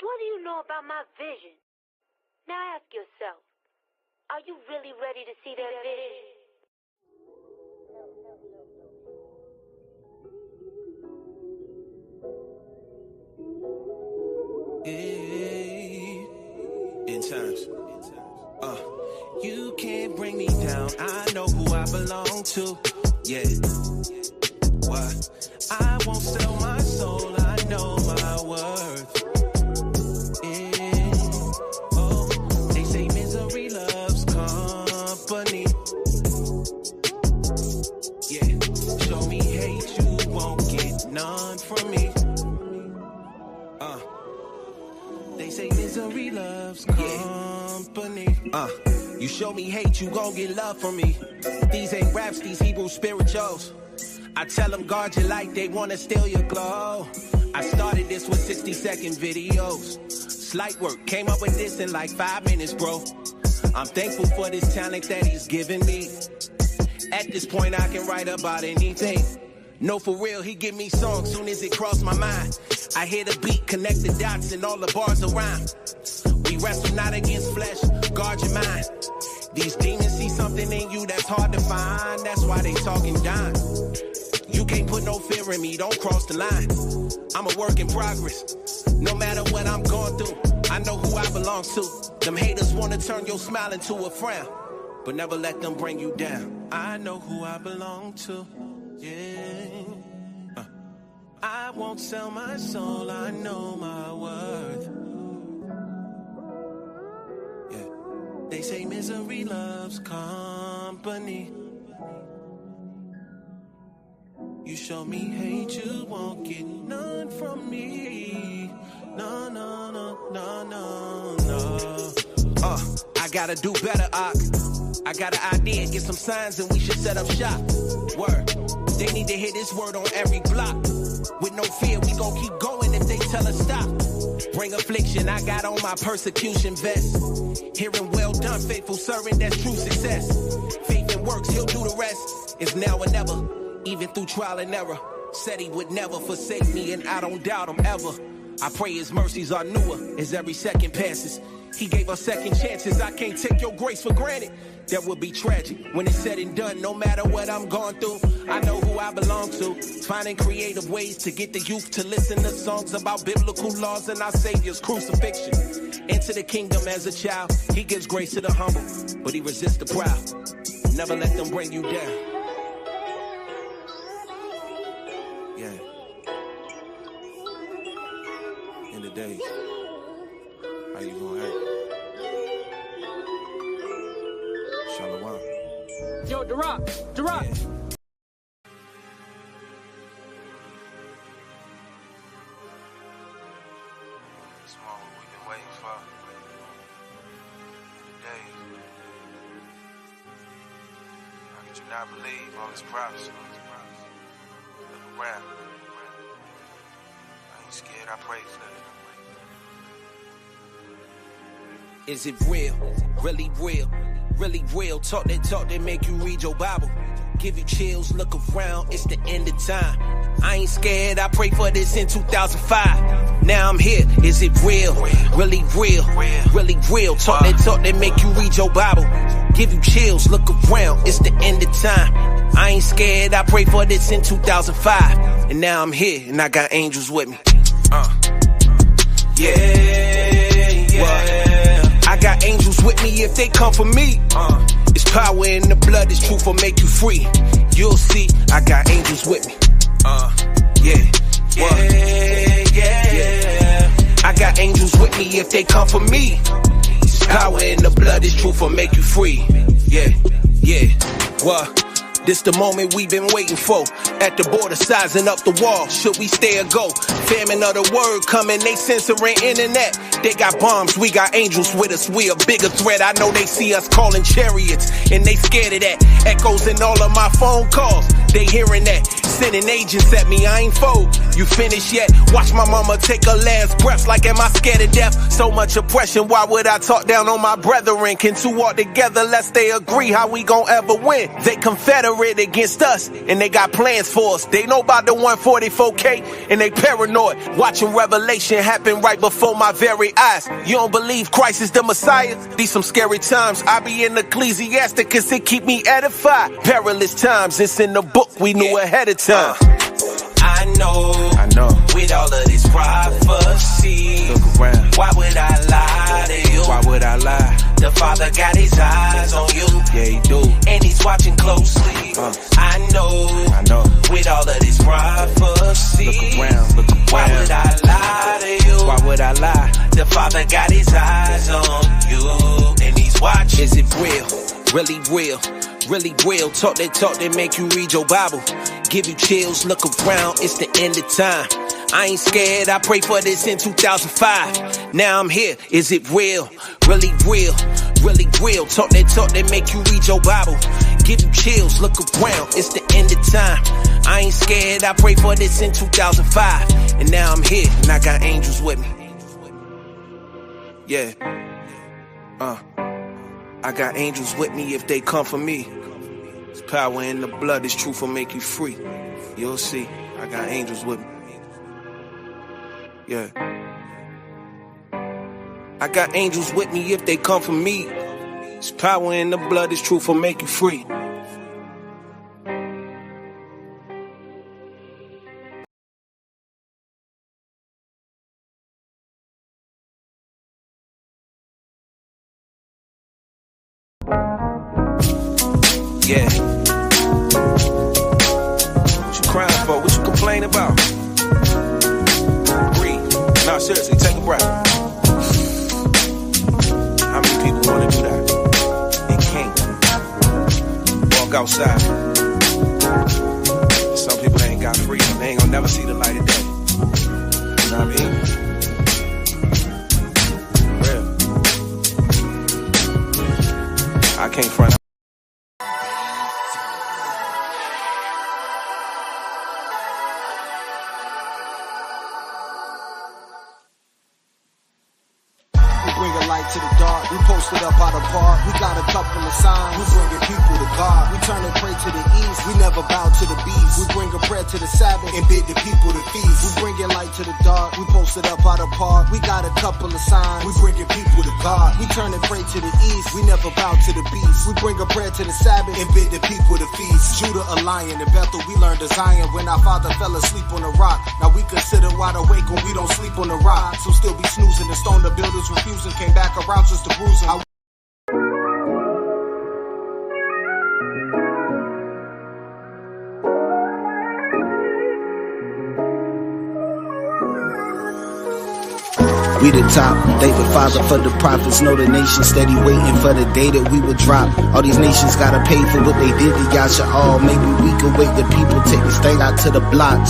What do you know about my vision? Now ask yourself, are you really ready to see that vision? In times. You can't bring me down. I know who I belong to. Yeah. What? I won't sell my soul. I know my worth. Yeah. Oh, they say misery loves company. Yeah. Show me hate, you won't get none from me. They say misery loves company. You show me hate, you gon' get love from me. These ain't raps, these Hebrew spirituals. I tell them guard your light, they wanna steal your glow. I started this with 60-second videos. Slight work, came up with this in like 5 minutes, bro. I'm thankful for this talent that he's given me. At this point, I can write about anything. No, for real, he give me songs soon as it cross my mind. I hear the beat, connect the dots, and all the bars around. We wrestle not against flesh, guard your mind. These demons see something in you that's hard to find. That's why they talking down. You can't put no fear in me, don't cross the line. I'm a work in progress. No matter what I'm going through, I know who I belong to. Them haters wanna turn your smile into a frown, but never let them bring you down. I know who I belong to. Yeah. I won't sell my soul, I know my worth. Yeah. They say misery loves company. You show me hate, you won't get none from me. No, no, no, no, no, no. I gotta do better, Ock. I got an idea, get some signs and we should set up shop. Word. They need to hear this word on every block. With no fear, we gon' keep going if they tell us stop. Bring affliction, I got on my persecution vest. Hearing well done, faithful servant, that's true success. Faith and works, he'll do the rest. It's now or never, even through trial and error. Said he would never forsake me, and I don't doubt him ever. I pray his mercies are newer as every second passes. He gave us second chances, I can't take your grace for granted. That would be tragic when it's said and done. No matter what I'm going through, I know who I belong to. Finding creative ways to get the youth to listen to songs about biblical laws and our Savior's crucifixion. Enter the kingdom as a child. He gives grace to the humble, but he resists the proud. Never let them bring you down. Yeah. In the days, how you gonna act? Shalom. Yo, Durant. Yeah. This moment we've been waiting for. In the days. How could you not believe all this prophecy? Look around. I ain't scared, I pray for that. Is it real? Really real? Really real? Talk that make you read your Bible. Give you chills, look around, it's the end of time. I ain't scared, I prayed for this in 2005. Now I'm here, is it real? Really real? Really real? Talk that make you read your Bible. Give you chills, look around, it's the end of time. I ain't scared, I prayed for this in 2005. And now I'm here, and I got angels with me. I got angels with me if they come for me. It's power in the blood, this truth will make you free. You'll see, I got angels with me. I got angels with me if they come for me. It's power in the blood, this truth will make you free. This the moment we've been waiting for. At the border, sizing up the wall. Should we stay or go? Famine of the word coming, they censoring internet. They got bombs, we got angels with us. We a bigger threat. I know they see us calling chariots, and they scared of that. Echoes in all of my phone calls. they hearing that. Sending agents at me, I ain't fold. You finished yet? Watch my mama take her last breath. Like, am I scared of death? So much oppression, why would I talk down on my brethren? Can two walk together lest they agree? How we gon' ever win? They confederate against us, and they got plans for us. They know about the 144K, and they paranoid. Watching revelation happen right before my very eyes. You don't believe Christ is the Messiah? These some scary times. I be in Ecclesiastic, cause it keep me edified. Perilous times, it's in the book we knew ahead of time. I know, with all of this prophecy, look around. Why would I lie to you? Why would I lie? The Father got his eyes on you. Yeah, he do. And he's watching closely. I know, with all of this prophecy, look around. Why would I lie to you? Why would I lie? The Father got his eyes on you, and he's watching. Is it real? Really real? Really real? Talk that make you read your Bible. Give you chills, look around, it's the end of time. I ain't scared, I prayed for this in 2005. Now I'm here, is it real? Really real? Really real? Talk that make you read your Bible. Give you chills, look around, it's the end of time. I ain't scared, I prayed for this in 2005. And now I'm here, and I got angels with me. Yeah. I got angels with me if they come for me. There's power in the blood, this truth will make you free. You'll see, I got angels with me. Yeah. I got angels with me if they come for me. There's power in the blood, this truth will make you free. Yeah. What you crying for? What you complaining about? Breathe. Nah, seriously, take a breath. How many people want to do that? They can't. Walk outside. Some people ain't got freedom. They ain't gonna never see the light of day. You know what I mean? Real. I can't front. To the dark, we posted up out of park. We got a couple of signs. We bringing people to God. We turn and pray to the east. We never bow to the beast. We bring a prayer to the Sabbath and bid the people to feast. We bringing light to the dark. We posted up out of park. We got a couple of signs. We bringing people to God. We turn and pray to the east. We never bow to the beast. We bring a prayer to the Sabbath and bid the people to feast. Judah a lion. In Bethel we learned to Zion when our father fell asleep on the rock. Now we consider wide awake when we don't sleep on the rock. So still be snoozing and stone the builders refusing. Came back around just to bruising. We the top, thank the Father for the prophets. Know the nation steady waiting for the day that we would drop. All these nations gotta pay for what they did to y'all should all. Maybe we could wait the people take this thing out to the block.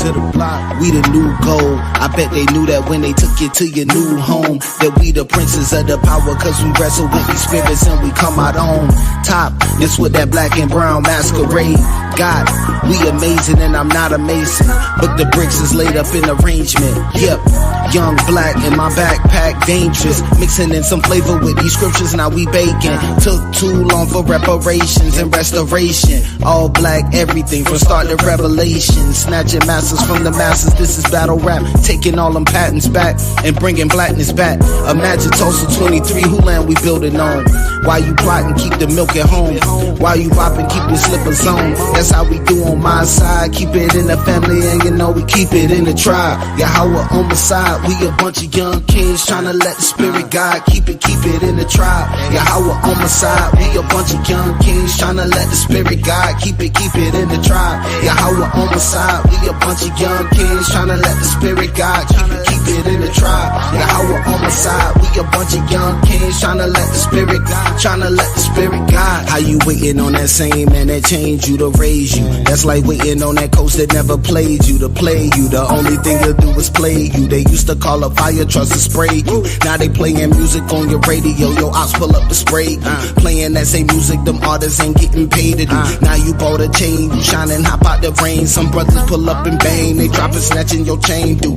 We the new gold. I bet they knew that when they took you to your new home. That we the princes of the power, cause we wrestle with these spirits and we come out on top. This with that black and brown masquerade. God, we amazing and I'm not a mason, but the bricks is laid up in arrangement. Yep, young black in my backpack, dangerous, mixing in some flavor with these scriptures, now we baking. Took too long for reparations and restoration. All black everything from start to revelation. Snatching masters from the masses, this is battle rap. Taking all them patents back and bringing blackness back. Imagine Tulsa 23, who land we building on? Why you plotting, keep the milk at home? Why you popping, keep the slippers on? That's how we do on my side. Keep it in the family and you know we keep it in the tribe. Yahweh on my side, we a bunch of young kings trying to let the spirit guide. Keep it in the tribe. Yahweh on my side, we a bunch of young kings trying to let the spirit guide. Keep it in the tribe. Yahweh on my side, we a bunch of young kings trying to let the spirit guide. Keep it it in the tribe. Yahweh on my side, we a bunch of young kings tryna let the spirit guide, tryna let the spirit guide. How you waiting on that same man that changed you to raise you? That's like waiting on that coach that never played you to play you. The only thing you'll do is play you. They used to call a fire truck to spray you. Now they playing music on your radio. Your ops pull up the spray you. Playing that same music, them artists ain't getting paid to do. Now you bought a chain, you shining, hop out the rain. Some brothers pull up in vain, they drop and snatching your chain through.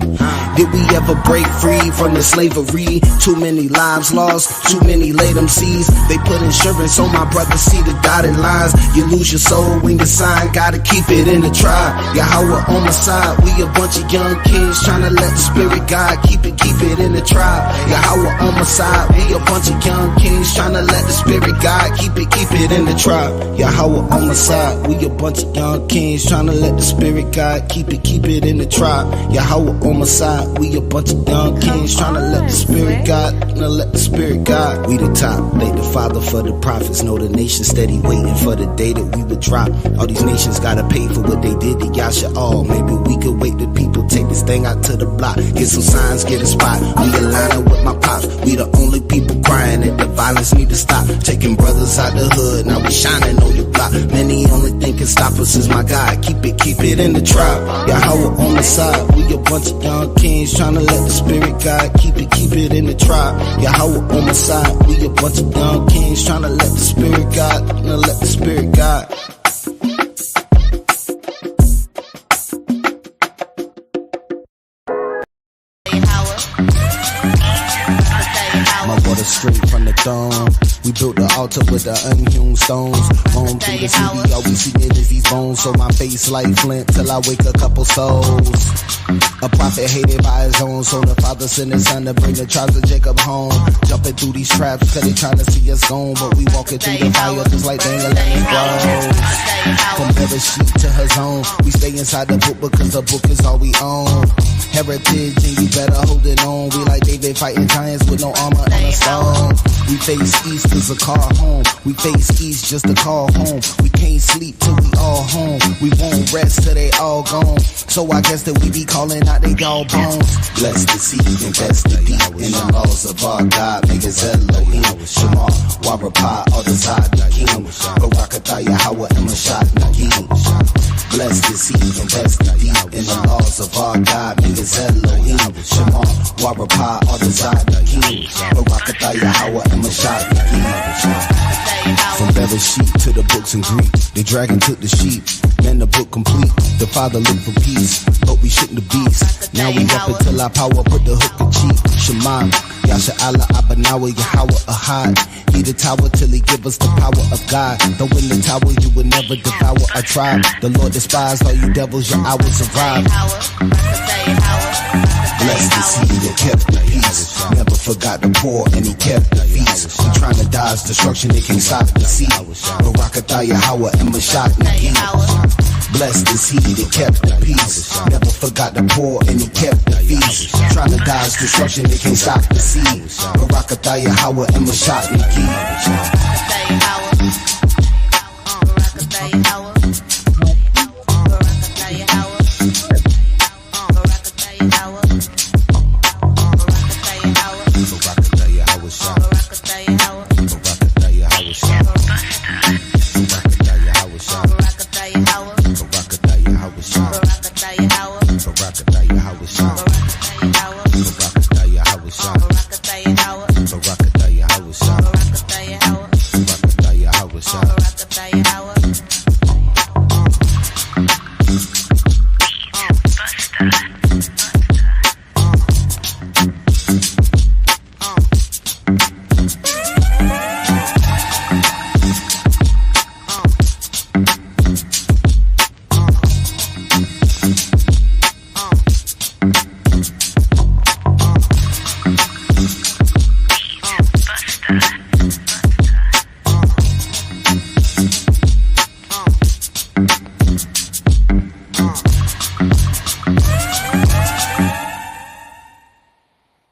Did we ever break free from the slavery? Too many lives lost, too many laid them seas. They put insurance on my brothers, see the dotted lines. You lose your soul when you sign, gotta keep it in the tribe. Yahweh on my side, we a bunch of young kids tryna let the spirit guide. Keep it in the tribe. Yahweh on my side, we a bunch of young kings tryna let the spirit guide. Keep it in the tribe. Yahweh on my side, we a bunch of young kings tryna let the spirit guide. Keep it in the tribe. Yahweh on my side, we a bunch of young kings tryna let the spirit guide. Let the spirit guide. We the top, they the father for the prophets. Know the nation steady waiting for the day that we would drop. All these nations gotta pay for what they did to Yasha all. Maybe we could wait the people, take this thing out to the block. Get some signs, get a spot. We aligning with my pops. We the only people crying that the violence need to stop. Taking brothers out the hood, now we shining on your block. Many only thing can stop us is my God. Keep it in the tribe. Yahweh on the side, we a bunch of young kings tryna let the spirit guide. Keep it in the tribe. Yahweh on my side, we a bunch of young kings tryna let the spirit guide. Let the spirit guide. My water straight from the throne. We built the altar with the unhewn stones. Roam through the city, all we see is these bones. So my face like flint till I wake a couple souls. A prophet hated by his own, so the father sent his son to bring the tribes of Jacob home. Jumping through these traps, cause they trying to see us gone. But we walking through the fire just like dangling in bros. From every sheep to her zone, we stay inside the book because the book is all we own. Heritage and you better hold it on. We like David fighting giants with no armor and a stone. We face east cause a car home. We face east just to call home. We can't sleep till we all home. We won't rest till they all gone. So I guess that we be calling out they all bones. Bless the seed, invest the deep in the laws of our God. Niggas Elohim, Shema, Warapah, all the side the king. Barakatah, Yahweh, and Mashad Nagim. Bless the seed, invest the deep in the laws of our God. Niggas Elohim, Shema, Warapah, all the side the king. Barakatah, Yahweh, and Mashad Nagim. From Bereshit to the books in Greek, the dragon took the sheep. Then the book complete. The father looked for peace, but we shouldn't the beast. Now we up until our power put the hook in cheek. Shema, Yasha Allah, Abanawa, Yahweh, Ahad. He the tower till he give us the power of God. Though in the tower you will never devour a tribe. The Lord despised all you devils, your hours arrived. Bless the seed that kept the peace. Never forgot the poor and he kept the feast. We trying to dodge destruction, they can't stop the seed. Barakatah, Yahweh, and Mashad Nagim. Bless the seed that kept the peace. Never forgot the poor and he kept the feast. Trying to dodge destruction, they can't stop the seed. Barakatah, Yahweh, and Mashad Nagim.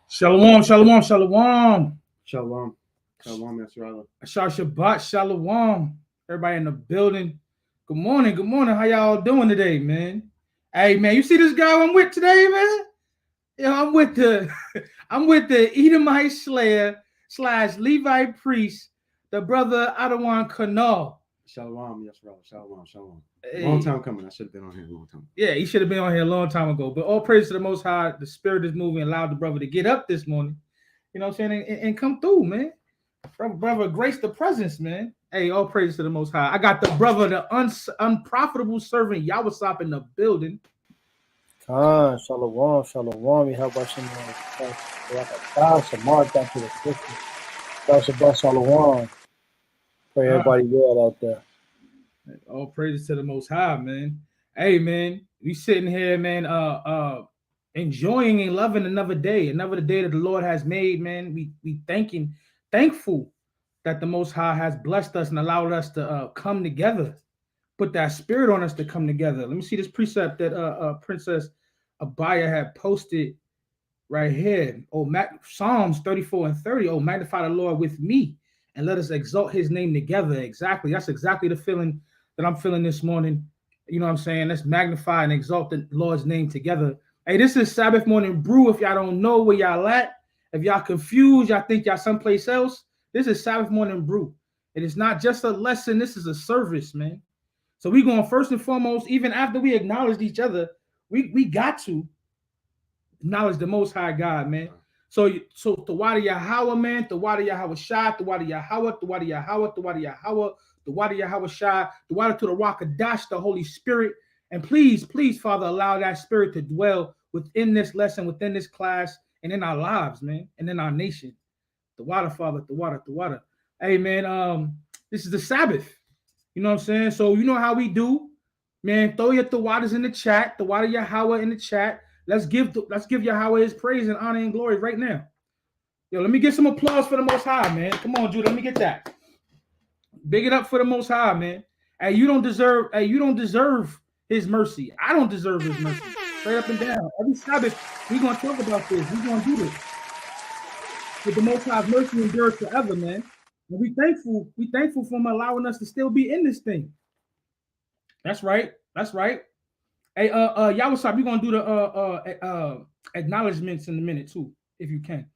Shalom, shalom, shalom. Shalom. Shalom, Yisrael. Shabbat, shalom. Everybody in the building. Good morning, good morning. How y'all doing today, man? Hey, man, you see this guy I'm with today, man? I'm with the Edomite Slayer / Levite priest, the brother Adawan Kanal. Shalom, yes, brother. Shalom. Hey. Long time coming. I should have been on here a long time. Yeah, he should have been on here a long time ago. But all praise to the Most High. The Spirit is moving, allowed the brother to get up this morning. You know what I'm saying? And come through, man. Brother, grace the presence, man. Hey, all praise to the Most High. I got the brother, the unprofitable servant, Yawasop, in the building. Shalom. We have Shabbat back to the system. Shabbat Shalom. Pray everybody well out there. All praises to the Most High, man. Hey, man, we sitting here, man, enjoying and loving another day that the Lord has made, man. We thankful that the Most High has blessed us and allowed us to come together, put that spirit on us to come together. Let me see this precept that Princess Abaya had posted right here. Psalms 34 and 30. Oh, magnify the Lord with me and let us exalt his name together. Exactly. That's exactly the feeling that I'm feeling this morning. You know what I'm saying? Let's magnify and exalt the Lord's name together. Hey, this is Sabbath morning brew. If y'all don't know where y'all at, if y'all confused, y'all think y'all someplace else, this is Sabbath morning brew. It is not just a lesson. This is a service, man. So we going first and foremost, even after we acknowledged each other, we got to acknowledge the Most High God, man. So Tawada Yahweh, man, Tawada Yahweh Shai, Tawada Yahweh, Tawada Yahweh, Tawada Yahweh, Tawada Yahweh Shai, Tawada to the Rakadash, the Holy Spirit. And please, Father, allow that spirit to dwell within this lesson, within this class, and in our lives, man, and in our nation. Tawada, Father, Tawada. Hey, man, this is the Sabbath. You know what I'm saying? So you know how we do, man. Throw your Tawadas in the chat, Tawada Yahweh in the chat. Let's give Yahweh his praise and honor and glory right now. Yo, let me get some applause for the Most High, man. Come on, Judah, let me get that. Big it up for the Most High, man. Hey, you don't deserve his mercy. I don't deserve his mercy. Straight up and down. Every Sabbath, we're gonna talk about this. We're gonna do this. With the Most High's mercy endures forever, man. And we thankful for him allowing us to still be in this thing. That's right. Hey, Yawasop, we're gonna do the acknowledgments in a minute too, if you can.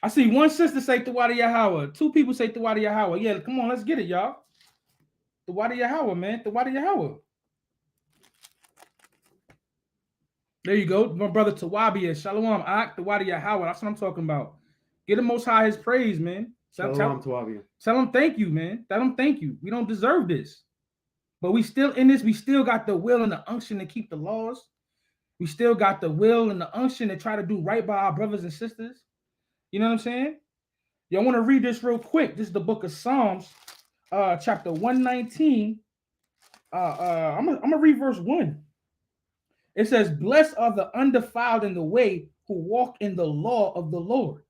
I see one sister say Tawada Yahweh. 2 people say Tawada Yahweh. Yeah, come on, let's get it, y'all. Tawada Yahweh, man. Tawada Yahweh. There you go. My brother Tawabia. Shalom, Ak. Tawada Yahweh. That's what I'm talking about. Get the Most High his praise, man. Shalom, Tawabia. Tell him thank you, man. Tell him thank you. We don't deserve this. But we still in this. We still got the will and the unction to keep the laws. We still got the will and the unction to try to do right by our brothers and sisters. You know what I'm saying? Y'all want to read this real quick. This is the book of Psalms, chapter 119. I'm gonna read verse 1. It says, "Blessed are the undefiled in the way who walk in the law of the Lord.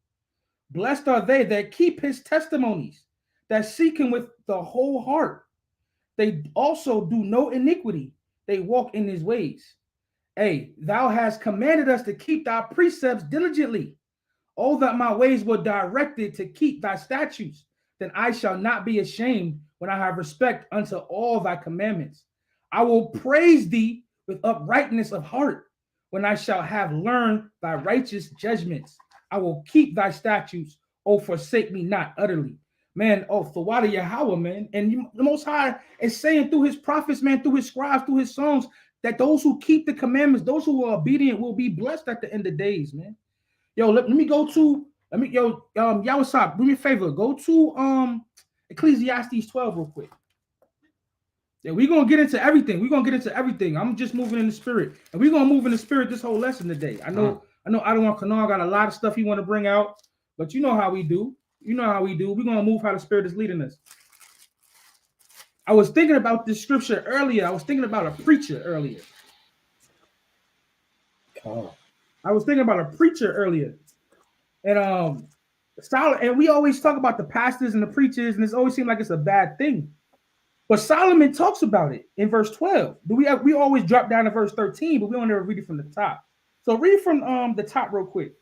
Blessed are they that keep his testimonies, that seek him with the whole heart. They also do no iniquity. They walk in his ways. Hey, thou hast commanded us to keep thy precepts diligently. Oh, that my ways were directed to keep thy statutes. Then I shall not be ashamed when I have respect unto all thy commandments. I will praise thee with uprightness of heart when I shall have learned thy righteous judgments. I will keep thy statutes. Oh, forsake me not utterly." Man, Tawada Yahweh, man. And the Most High is saying through his prophets, man, through his scribes, through his songs, that those who keep the commandments, those who are obedient will be blessed at the end of days, man. Yo, let me go to, Yawasop, do me a favor. Go to Ecclesiastes 12 real quick. Yeah, we're going to get into everything. I'm just moving in the spirit. And we're going to move in the spirit this whole lesson today. I know Adawan Kanal got a lot of stuff he want to bring out, but you know how we do. We're going to move how the Spirit is leading us. I was thinking about this scripture earlier. I was thinking about a preacher earlier. And we always talk about the pastors and the preachers, and it always seems like it's a bad thing. But Solomon talks about it in verse 12. We always drop down to verse 13, but we don't ever read it from the top. So read from the top real quick.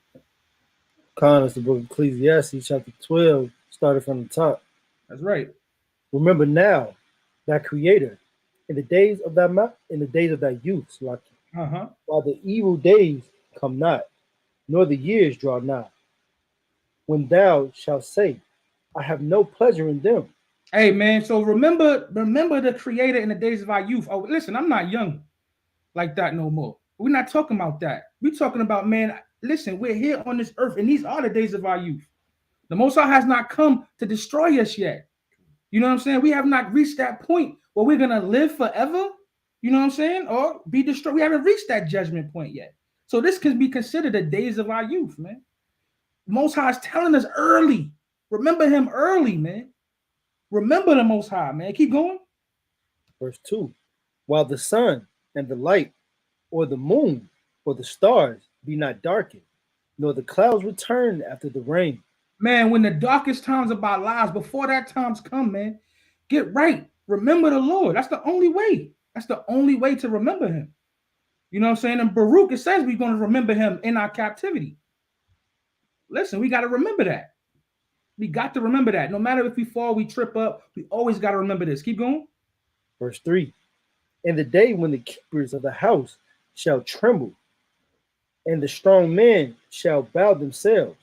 It's the book of Ecclesiastes, chapter 12, started from the top. That's right. "Remember now thy Creator in the days of thy youth, while the evil days come not, nor the years draw nigh, when thou shalt say, I have no pleasure in them. Hey man, so remember the Creator in the days of our youth. Oh, listen, I'm not young like that no more. We're not talking about that. We're talking about, man, listen, we're here on this earth, and these are the days of our youth. The Most High has not come to destroy us yet. You know what I'm saying? We have not reached that point where we're gonna live forever. You know what I'm saying? Or be destroyed. We haven't reached that judgment point yet. So this can be considered the days of our youth, man. The Most High is telling us early. Remember him early, man. Remember the Most High, man. Keep going. Verse 2. While the sun and the light, or the moon, or the stars be not darkened, nor the clouds return after the rain. Man, when the darkest times of our lives, before that time's come, man, get right. Remember the Lord. That's the only way. That's the only way to remember him. You know what I'm saying? In Baruch, it says we're going to remember him in our captivity. Listen, we got to remember that. We got to remember that. No matter if we fall, we trip up, we always got to remember this. Keep going. Verse 3. In the day when the keepers of the house shall tremble, and the strong men shall bow themselves,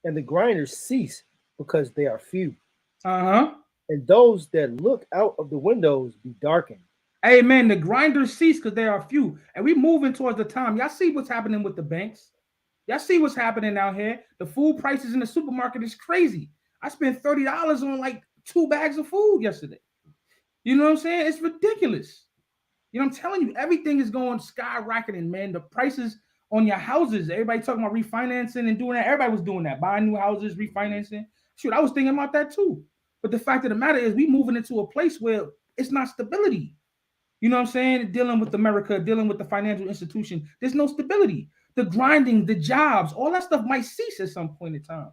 and the grinders cease because they are few. And those that look out of the windows be darkened. Amen. The grinders cease because they are few. And we moving towards the time. Y'all see what's happening with the banks? Y'all see what's happening out here? The food prices in the supermarket is crazy. I spent $30 on like 2 bags of food yesterday. You know what I'm saying? It's ridiculous. You know, I'm telling you, everything is going skyrocketing, man. The prices on your houses, everybody talking about refinancing and doing that. Everybody was doing that, buying new houses, refinancing. Shoot, I was thinking about that too. But the fact of the matter is we moving into a place where it's not stability. You know what I'm saying? Dealing with America, dealing with the financial institution, there's no stability. The grinding, the jobs, all that stuff might cease at some point in time.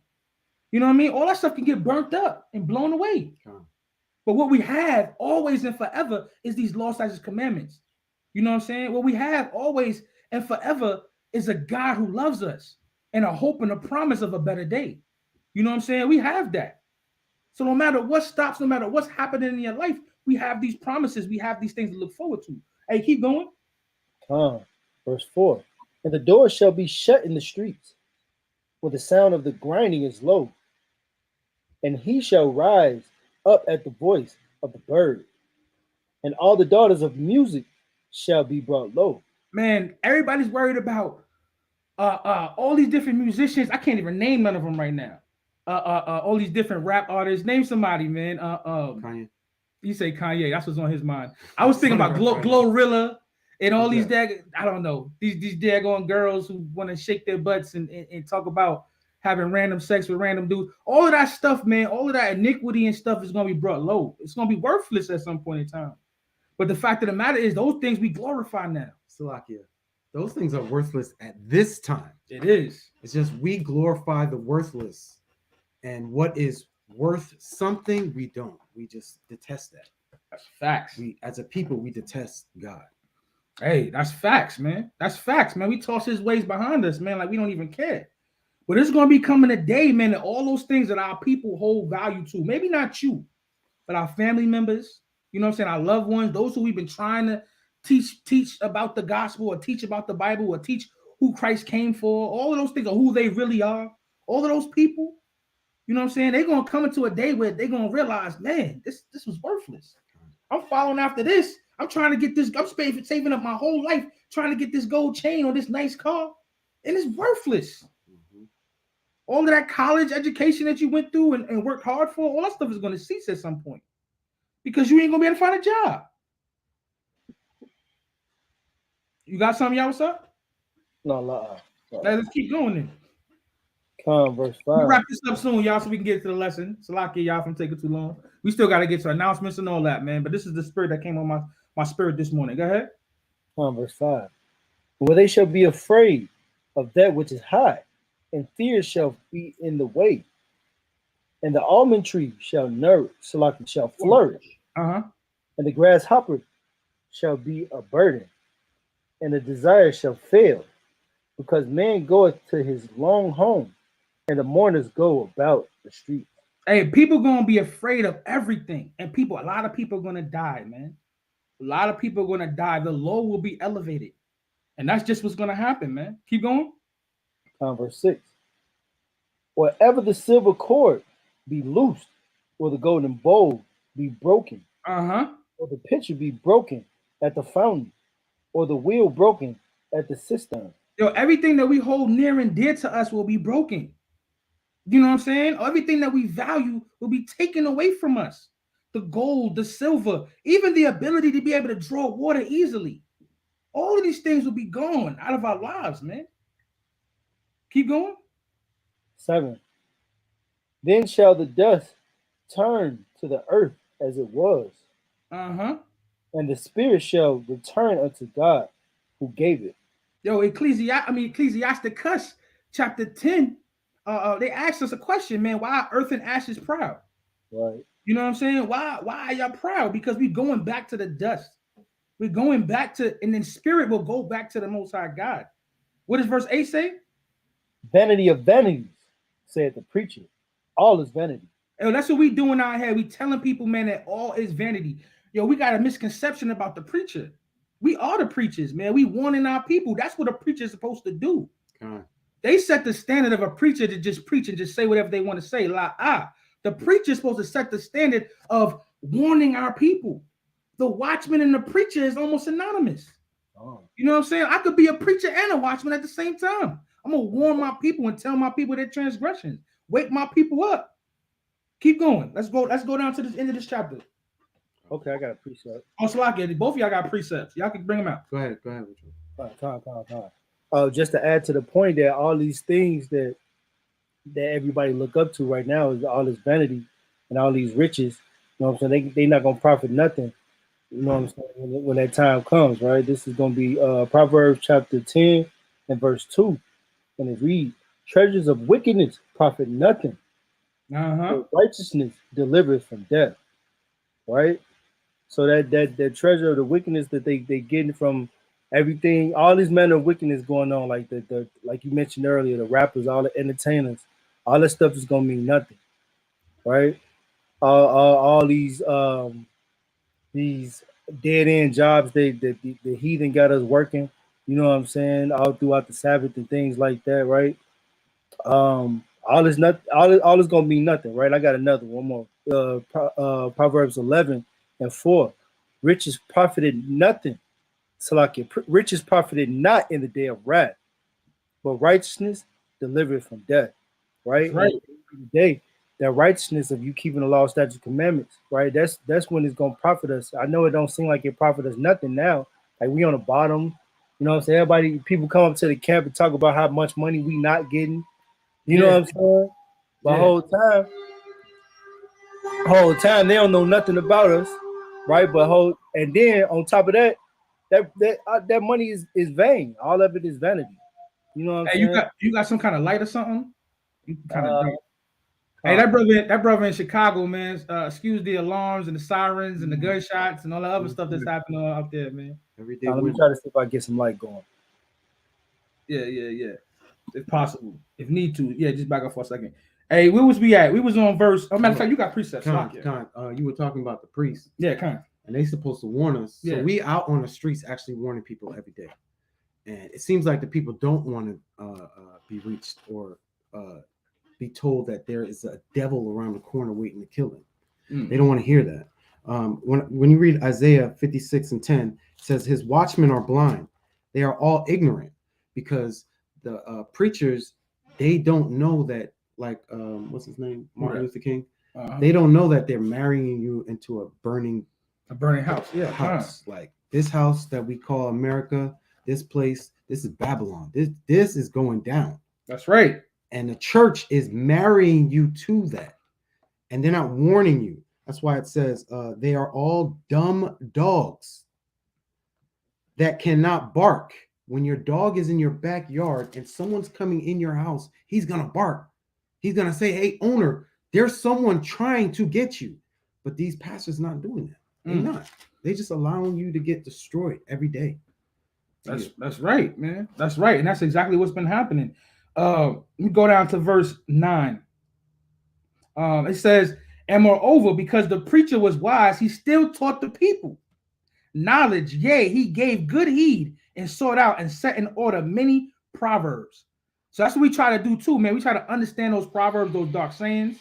You know what I mean? All that stuff can get burnt up and blown away. But what we have always and forever is these law, statutes, commandments. You know what I'm saying? What we have always and forever is a God who loves us and a hope and a promise of a better day. You know what I'm saying? We have that. So no matter what stops, no matter what's happening in your life, we have these promises. We have these things to look forward to. Hey, keep going. Verse 4. And the door shall be shut in the streets, for the sound of the grinding is low. And he shall rise up at the voice of the bird, and all the daughters of music shall be brought low. Man, everybody's worried about all these different musicians. I can't even name none of them right now. All these different rap artists. Name somebody, man. Kanye. You say Kanye. That's what's on his mind. I was thinking about Glorilla and all these I don't know, these daggone girls who want to shake their butts and talk about having random sex with random dudes. All of that stuff, man, all of that iniquity and stuff is going to be brought low. It's going to be worthless at some point in time. But the fact of the matter is those things we glorify now. Salakia. Those things are worthless at this time. It is. It's just we glorify the worthless. And what is worth something, we don't. We just detest that. That's facts. We, as a people, we detest God. Hey, that's facts, man. That's facts, man. We toss his ways behind us, man, like we don't even care. But it's going to be coming a day, man, that all those things that our people hold value to, maybe not you, but our family members, you know what I'm saying, our loved ones, those who we've been trying to teach about the gospel or teach about the Bible or teach who Christ came for, all of those things, or who they really are, all of those people, you know what I'm saying, they're going to come into a day where they're going to realize, man, this was worthless. I'm following after this. I'm trying to get this, I'm saving up my whole life trying to get this gold chain or this nice car, and it's worthless. All of that college education that you went through and worked hard for, all that stuff is going to cease at some point because you ain't going to be able to find a job. You got something, y'all? What's up? No. Let's keep going then. Verse 5. We'll wrap this up soon, y'all, so we can get to the lesson. Salaki, y'all, from taking too long. We still got to get to announcements and all that, man. But this is the spirit that came on my spirit this morning. Go ahead. Verse 5. Where they shall be afraid of that which is high, and fear shall be in the way. And the almond tree shall flourish. And the grasshopper shall be a burden, and the desire shall fail, because man goeth to his long home, and the mourners go about the street. Hey, people gonna be afraid of everything, and a lot of people are gonna die, man. A lot of people are gonna die. The low will be elevated. And that's just what's going to happen, man. Keep going. Verse 6. Wherever the silver cord be loosed, or the golden bowl be broken, or the pitcher be broken at the fountain, or the wheel broken at the cistern. Yo, everything that we hold near and dear to us will be broken. You know what I'm saying? Everything that we value will be taken away from us. The gold, the silver, even the ability to be able to draw water easily. All of these things will be gone out of our lives, man. Keep going. 7. Then shall the dust turn to the earth as it was. And the spirit shall return unto God who gave it. Yo, Ecclesiasticus chapter 10. They asked us a question, man. Why are earth and ashes proud? Right. You know what I'm saying? Why are y'all proud? Because we're going back to the dust. We're going back to, and then spirit will go back to the Most High God. What does verse 8 say? Vanity of vanities, said the preacher. All is vanity. Yo, that's what we doing out here. We telling people, man, that all is vanity. Yo, we got a misconception about the preacher. We are the preachers, man. We warning our people. That's what a preacher is supposed to do. They set the standard of a preacher to just preach and just say whatever they want to say. The preacher is supposed to set the standard of warning our people. The watchman and the preacher is almost synonymous. You know what I'm saying? I could be a preacher and a watchman at the same time. I'm gonna warn my people and tell my people their transgressions. Wake my people up. Keep going. Let's go down to the end of this chapter. Okay, I got a precept. Oh, Salaki, both of y'all got precepts. Y'all can bring them out. Go ahead. Just to add to the point that all these things that everybody look up to right now is all this vanity and all these riches. You know what I'm saying? They not gonna profit nothing. You know what I'm saying? When that time comes, right? This is gonna be Proverbs chapter 10 and verse 2. And it reads, treasures of wickedness profit nothing. But righteousness delivers from death. Right? So that treasure of the wickedness that they getting from everything, all these manner of wickedness going on, like the like you mentioned earlier, the rappers, all the entertainers, all that stuff is gonna mean nothing, right? All these dead end jobs the heathen got us working, you know what I'm saying, all throughout the Sabbath and things like that, right? All is gonna mean nothing, right? I got another one more. Proverbs 11 and 4. Riches profited nothing. Salakia, riches profited not in the day of wrath, but righteousness delivered from death. Right? Right. The day, that righteousness of you keeping the law, statutes, commandments, right? That's when it's gonna profit us. I know it don't seem like it profit us nothing now. Like we on the bottom, you know what I'm saying? People come up to the camp and talk about how much money we not getting. You know what I'm saying? The whole time they don't know nothing about us, right? And then on top of that, that money is vain. All of it is vanity. You know what I'm saying? You got some kind of light or something? You kind of hey, that brother in Chicago, man. Excuse the alarms and the sirens and the gunshots and all the other stuff that's happening out there, man. Every day. Let me try to see if I can get some light going. Yeah. If possible, if need to, just back up for a second. Hey, where was we at? We was on verse. Matter of fact, you got precepts. You were talking about the priests. Yeah, and they supposed to warn us. So we out on the streets actually warning people every day. And it seems like the people don't want to be reached or be told that there is a devil around the corner waiting to kill them. They don't want to hear that. When you read Isaiah 56 and 10, it says his watchmen are blind. They are all ignorant because the preachers, they don't know that, like, what's his name? Martin Luther King. They don't know that they're marrying you into a burning house. Yeah. House. Like this house that we call America, this place, this is Babylon. This is going down. That's right. And the church is marrying you to that. And they're not warning you. That's why it says they are all dumb dogs that cannot bark. When your dog is in your backyard and someone's coming in your house, he's going to bark. He's going to say, hey, owner, there's someone trying to get you. But these pastors not doing that. They're not. They just allowing you to get destroyed every day. That's right, man. That's right. And that's exactly what's been happening. Let me go down to verse 9. It says, and moreover, because the preacher was wise, he still taught the people knowledge. Yea, he gave good heed and sort out and set in order many proverbs. So that's what we try to do too, man. We try to understand those proverbs, those dark sayings.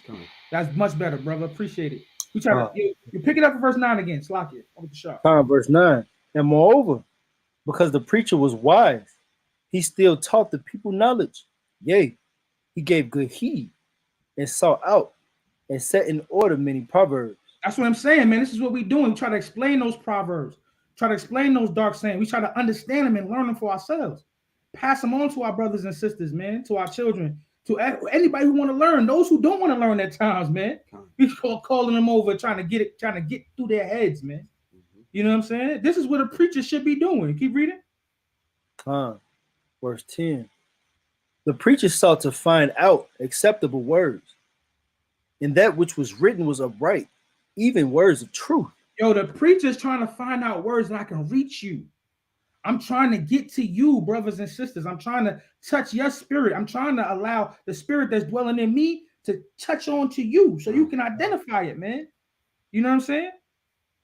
That's much better, brother. Appreciate it. We try to you pick it up at verse 9 again. Slock it. Over the shop. Verse 9. And moreover, because the preacher was wise, he still taught the people knowledge. Yea, he gave good heed and sought out and set in order many proverbs. That's what I'm saying, man. This is what we're doing. We try to explain those proverbs, try to explain those dark sayings. We try to understand them and learn them for ourselves. Pass them on to our brothers and sisters, man, to our children, to anybody who want to learn. Those who don't want to learn at times, man. We calling them over, trying to get through their heads, man. You know what I'm saying? This is what a preacher should be doing. Keep reading. Verse 10. The preacher sought to find out acceptable words, and that which was written was upright, even words of truth. Yo, the preacher's trying to find out words that I can reach you. I'm trying to get to you, brothers and sisters. I'm trying to touch your spirit. I'm trying to allow the spirit that's dwelling in me to touch on to you so you can identify it, man. You know what I'm saying?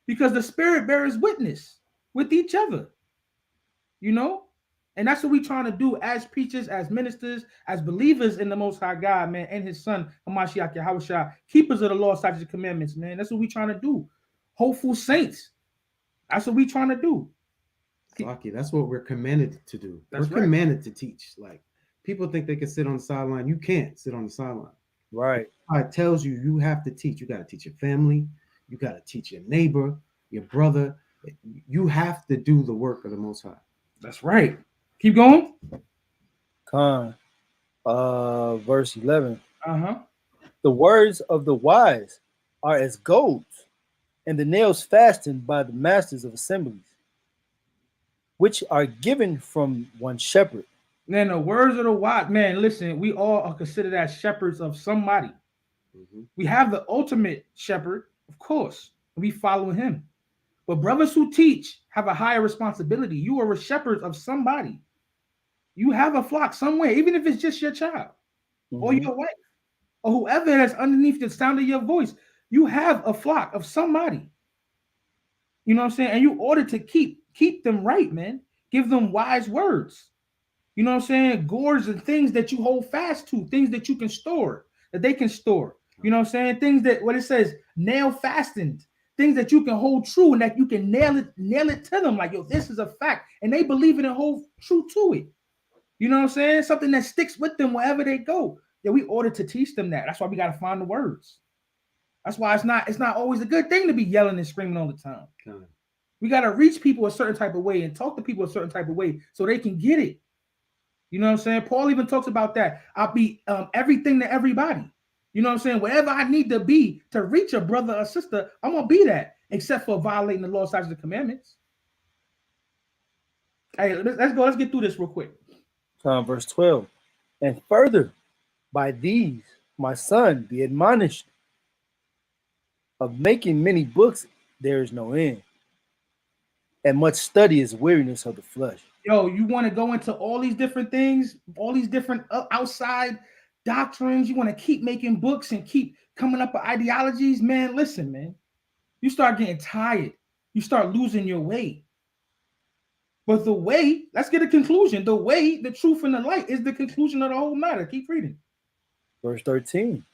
Because the spirit bears witness with each other, you know? And that's what we're trying to do as preachers, as ministers, as believers in the Most High God, man, and his son, Hamashiach Yahushua, keepers of the law, statutes, and commandments, man. That's what we're trying to do. Hopeful saints. That's what we're trying to do. Lucky. That's what we're commanded to do. That's we're commanded to teach. Like, people think they can sit on the sideline. You can't sit on the sideline. Right. God tells you, you have to teach. You got to teach your family. You got to teach your neighbor, your brother. You have to do the work of the Most High. That's right. Keep going. Verse 11. Uh-huh. The words of the wise are as gold, and the nails fastened by the masters of assemblies, which are given from one shepherd. Man, the words of the wise, man, listen, we all are considered as shepherds of somebody. We have the ultimate shepherd, of course, and we follow him. But brothers who teach have a higher responsibility. You are a shepherd of somebody. You have a flock somewhere, even if it's just your child or your wife or whoever that's underneath the sound of your voice. You have a flock of somebody. You know what I'm saying? And you order to keep them right, man. Give them wise words. You know what I'm saying? Gourds and things that you hold fast to, things that you can store, that they can store. You know what I'm saying? Things that, what it says, nail fastened, things that you can hold true and that you can nail it to them. Like, yo, this is a fact. And they believe it and hold true to it. You know what I'm saying? Something that sticks with them wherever they go. Yeah, we order to teach them that. That's why we got to find the words. That's why it's not always a good thing to be yelling and screaming all the time. We got to reach people a certain type of way and talk to people a certain type of way so they can get it. You know what I'm saying? Paul even talks about that. I'll be everything to everybody. You know what I'm saying? Wherever I need to be to reach a brother or sister, I'm going to be that, except for violating the law, statutes, and commandments. Hey, let's go. Let's get through this real quick. Verse 12. And further, by these, my son, be admonished. Of making many books, there is no end. And much study is weariness of the flesh. Yo, you want to go into all these different things, all these different outside doctrines. You want to keep making books and keep coming up with ideologies. Man, listen, man. You start getting tired. You start losing your way. But the way, let's get a conclusion. The way, the truth, and the light is the conclusion of the whole matter. Keep reading. Verse 13.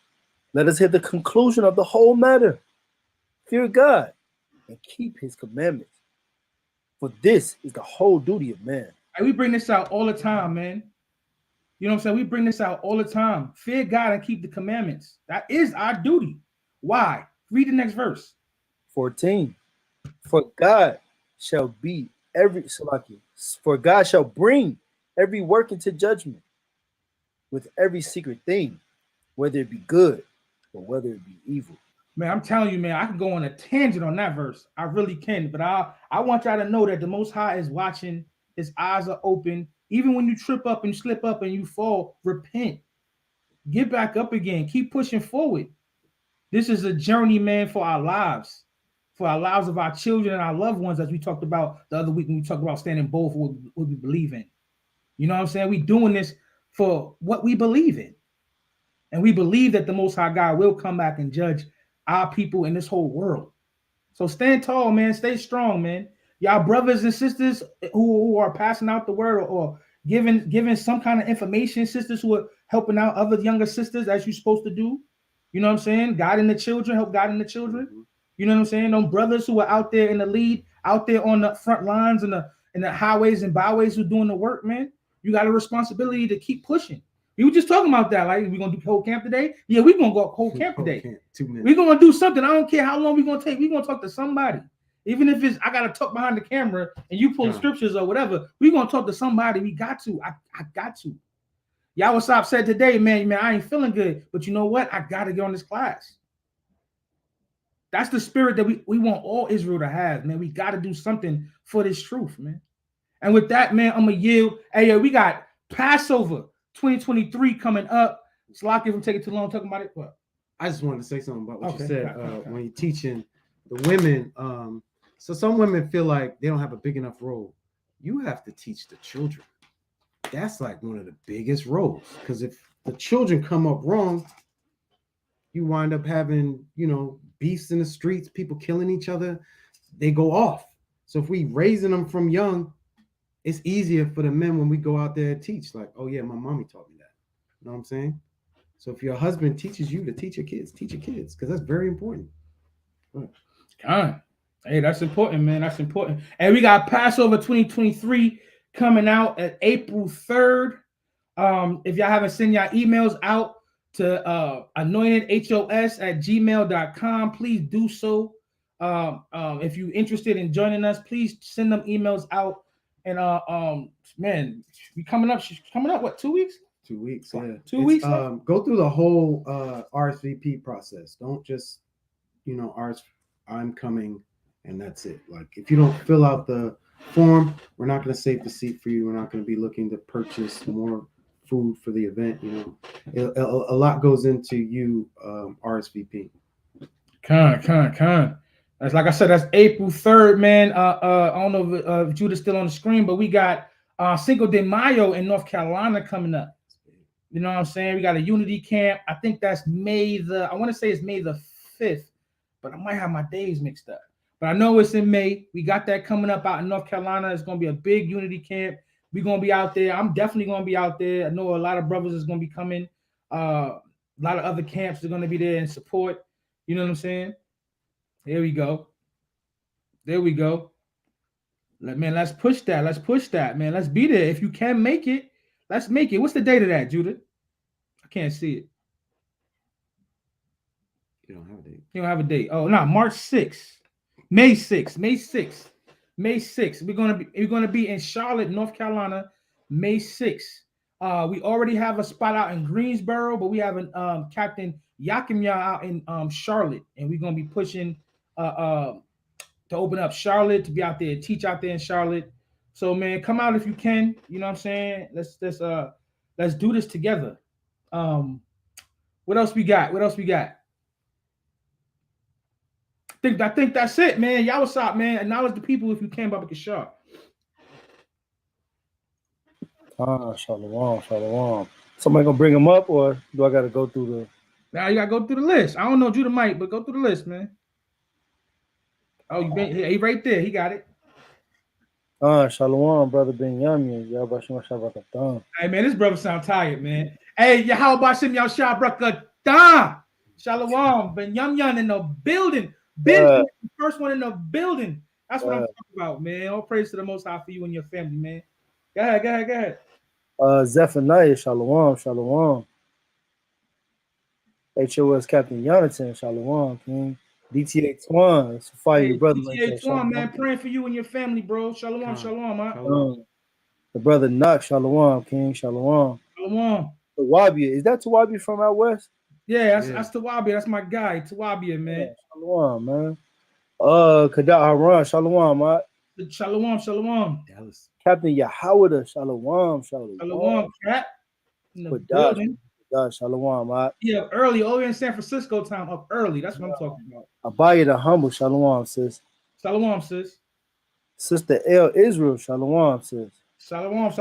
Let us hear the conclusion of the whole matter. Fear God and keep his commandments. For this is the whole duty of man. And we bring this out all the time, man. You know what I'm saying? We bring this out all the time. Fear God and keep the commandments. That is our duty. Why? Read the next verse. 14. For God shall be for God shall bring every work into judgment with every secret thing, whether it be good or whether it be evil. Man, I'm telling you, man, I can go on a tangent on that verse. I really can. But I want y'all to know that the Most High is watching. His eyes are open. Even when you trip up and slip up and you fall, repent. Get back up again. Keep pushing forward. This is a journey, man, for our lives. For our lives of our children and our loved ones, as we talked about the other week when we talked about standing bold for what we believe in. You know what I'm saying? We're doing this for what we believe in. And we believe that the Most High God will come back and judge our people in this whole world. So stand tall, man. Stay strong, man. y'all brothers and sisters who are passing out the word or giving some kind of information, sisters who are helping out other younger sisters as you're supposed to do. You know what I'm saying? Guiding the children, help guiding the children. Mm-hmm. You know what I'm saying? Those brothers who are out there in the lead, out there on the front lines and the highways and byways who are doing the work, man. You got a responsibility to keep pushing. We were just talking about that. Like, we're gonna do whole camp today. Yeah, we're gonna go whole camp today. 2 minutes. We're gonna do something. I don't care how long we're gonna take. We're gonna talk to somebody. Even if it's I gotta talk behind the camera and you pull scriptures or whatever, we're gonna talk to somebody. We got to. I got to. Yahweh said today, man, I ain't feeling good, but you know what? I gotta get on this class. That's the spirit that we want all Israel to have, man. We gotta do something for this truth, man. And with that, man, I'm gonna yield. Hey, we got Passover 2023 coming up. Slocky, if I'm taking too long talking about it, what? I just wanted to say something about what you said when you're teaching the women. So some women feel like they don't have a big enough role. You have to teach the children. That's like one of the biggest roles, because if the children come up wrong, you wind up having, beefs in the streets, people killing each other. They go off. So if we raising them from young, it's easier for the men when we go out there and teach. Like, oh yeah, my mommy taught me that. You know what I'm saying? So if your husband teaches you to teach your kids, because that's very important. Hey, that's important, man. That's important. And we got Passover 2023 coming out at April 3rd. If y'all haven't sent y'all emails out to AnointedHOS@gmail.com, please do so. If you're interested in joining us, please send them emails out. And man, we coming up what, 2 weeks? 2 weeks, yeah. 2 weeks. Go through the whole RSVP process. Don't just, I'm coming and that's it. Like, if you don't fill out the form, we're not going to save the seat for you. We're not going to be looking to purchase more food for the event. A lot goes into you RSVP. That's like I said, that's April 3rd, man. I don't know if Judah's still on the screen, but we got Cinco de Mayo in North Carolina coming up. You know what I'm saying? We got a unity camp. I think that's May the 5th, but I might have my days mixed up. But I know it's in May. We got that coming up out in North Carolina. It's going to be a big unity camp. We're going to be out there. I'm definitely going to be out there. I know a lot of brothers is going to be coming. A lot of other camps are going to be there in support. You know what I'm saying? There we go. Man, let's push that, man. Let's be there. If you can make it, let's make it. What's the date of that, Judith? I can't see it. You don't have a date. You don't have a date. Oh, no, March 6th. May 6th. We're gonna be in Charlotte, North Carolina, May 6th. We already have a spot out in Greensboro, but we have Captain Yakimya out in Charlotte, and we're gonna be pushing to open up Charlotte, to be out there, teach out there in Charlotte. So, man, come out if you can. You know what I'm saying? Let's do this together. What else we got? I think that's it, man. Y'all what's up, man? Acknowledge the people if you can, Baba Cashapp. Shalom. Somebody gonna bring them up, or do I gotta go through the? Now you gotta go through the list. I don't know Judah might, but go through the list, man. Oh, he right there. He got it. Shalom, brother Ben Yamin. Hey, man, this brother sound tired, man. Hey, how about Shim Yal Shabrakatan? Shalom, Ben Yamin in the building. Ben, first one in the building. That's what I'm talking about, man. All praise to the Most High for you and your family, man. Go ahead. Zephaniah, shalom. HOS Captain Jonathan, shalom, King. DTA Twan, it's a fire, brother. DTA Twan, man, praying for you and your family, bro. Shalom, man. The brother Knock, shalom, King, shalom. Tawabia, is that Tawabia from out west? Yeah, that's Tawabia. That's my guy, Tawabia, man. Yeah, shalom, man. Kadat Haran, shalom, man. Shalom. Dallas. Captain Yahawada, shalom. Shalom, Cap. In the building. Shalom, man. Yeah, early, over in San Francisco time, up early. That's what I'm talking about. Abaya the humble, shalom, sis. Shalom, sis. Sister El Israel, shalom, sis. Shalom.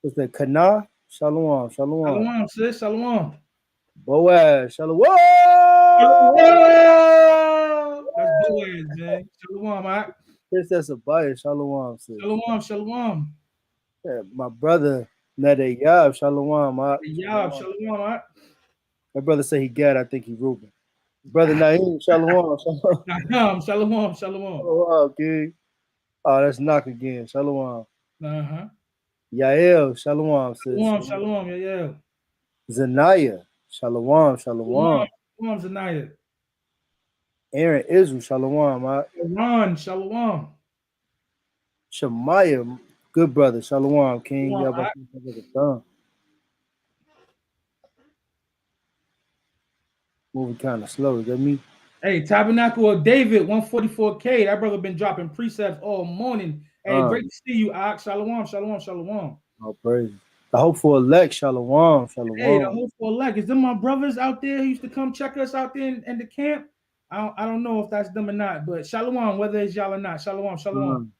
Sister Kana, shalom. Shalom, sis. Shalom. Boaz, shalom. That's Boaz, man. Shalom, man. Princess Abaya, Shalom. Sis. Shalom, shalom. Yeah, my brother, Nadeyab, Shalom. Shalom. My brother say he got, I think he Reuben. Brother Naeem, Shalom. Shalom. Shalom. Shalom, King. Oh, that's knock again. Shalom. Uh-huh. Yael, Shalom, sis. Shalom, yeah. Zanaya, Shalom. Shalom, Zanaya. Aaron Israel, Shalom. Ron, Shalom. Shemaiah, good brother, Shalom, King. Moving kind of slow, is that me? Hey, Tabernacle of David, 144K. That brother been dropping precepts all morning. Hey, great to see you, Ak. Shalom. Oh, praise. The hopeful elect, Shalom. Hey, the hopeful elect. Is them my brothers out there who used to come check us out there in the camp? I don't know if that's them or not, but Shalom, whether it's y'all or not. Shalom.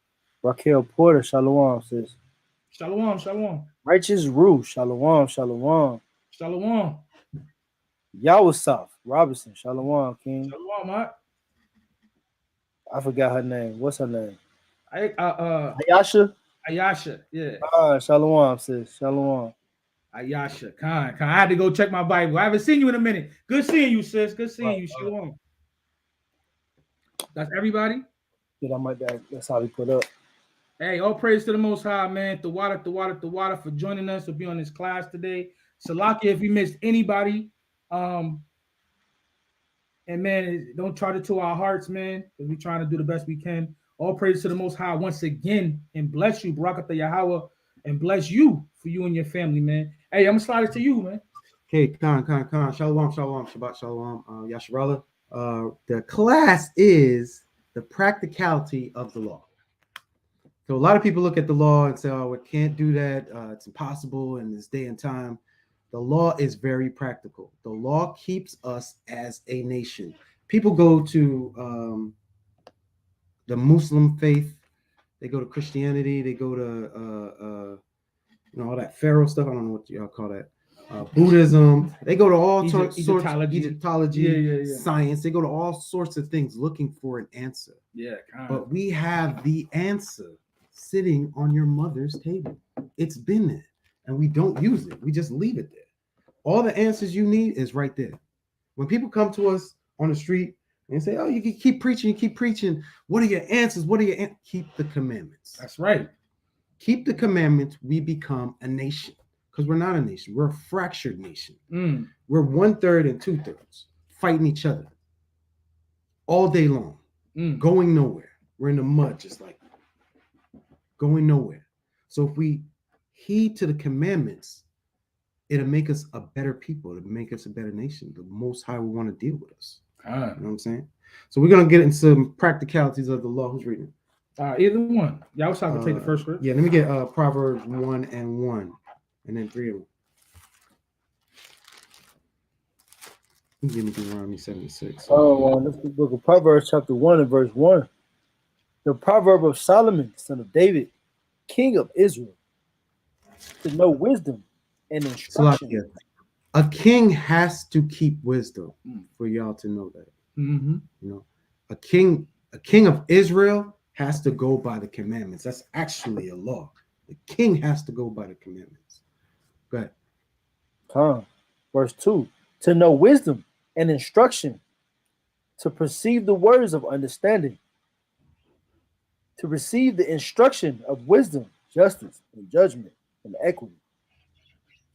Raquel Porter, Shalom, sis. Shalom. Righteous Ruth, Shalom. Yawasaf Robinson, Shalom, King. Shalom, Ak. I forgot her name. What's her name? Ayasha, yeah. Shalom, sis. Shalom. Ayasha, Khan. I had to go check my Bible. I haven't seen you in a minute. Good seeing you, sis. Good seeing you. Shalom. That's everybody? Yeah, that's how we put up. Hey, all praise to the Most High, man. The water for joining us to be on this class today. Salakia, if we missed anybody, and man, don't charge it to our hearts, man, because we're trying to do the best we can. All praise to the Most High once again, and bless you, Barakatah Yahweh, and bless you for you and your family, man. Hey, I'm gonna slide it to you, man. Okay, Khan. Shalom, Shabbat Shalom, Yasharallah. The class is the practicality of the law. So a lot of people look at the law and say, oh, we can't do that. It's impossible in this day and time. The law is very practical. The law keeps us as a nation. People go to the Muslim faith. They go to Christianity. They go to, all that Pharaoh stuff. I don't know what y'all call that. Buddhism. They go to all sorts of Egyptology, science. They go to all sorts of things looking for an answer. Yeah, but we have the answer sitting on your mother's table. It's been there, and we don't use it. We just leave it there. All the answers you need is right there. When people come to us on the street and say, "Oh, you can keep preaching. What are your answers? Keep the commandments." That's right. Keep the commandments. We become a nation. Because we're not a nation. We're a fractured nation. We're 1/3 and 2/3 fighting each other all day long, going nowhere. We're in the mud, just like going nowhere. So if we heed to the commandments, it'll make us a better people. It'll make us a better nation. The Most High will want to deal with us. You know what I'm saying? So we're going to get into some practicalities of the law. Who's reading? Either one. Y'all was talking to take the first script. Yeah, let me get Proverbs 1:1. And then 3 of them. Give me Deuteronomy 76. That's the book of Proverbs, chapter 1 and verse 1. The proverb of Solomon, son of David, king of Israel, to know wisdom and instruction. A king has to keep wisdom for y'all to know that. Mm-hmm. You know, a king of Israel has to go by the commandments. That's actually a law. The king has to go by the commandments. Go ahead. Verse 2. To know wisdom and instruction, to perceive the words of understanding, to receive the instruction of wisdom, justice, and judgment, and equity,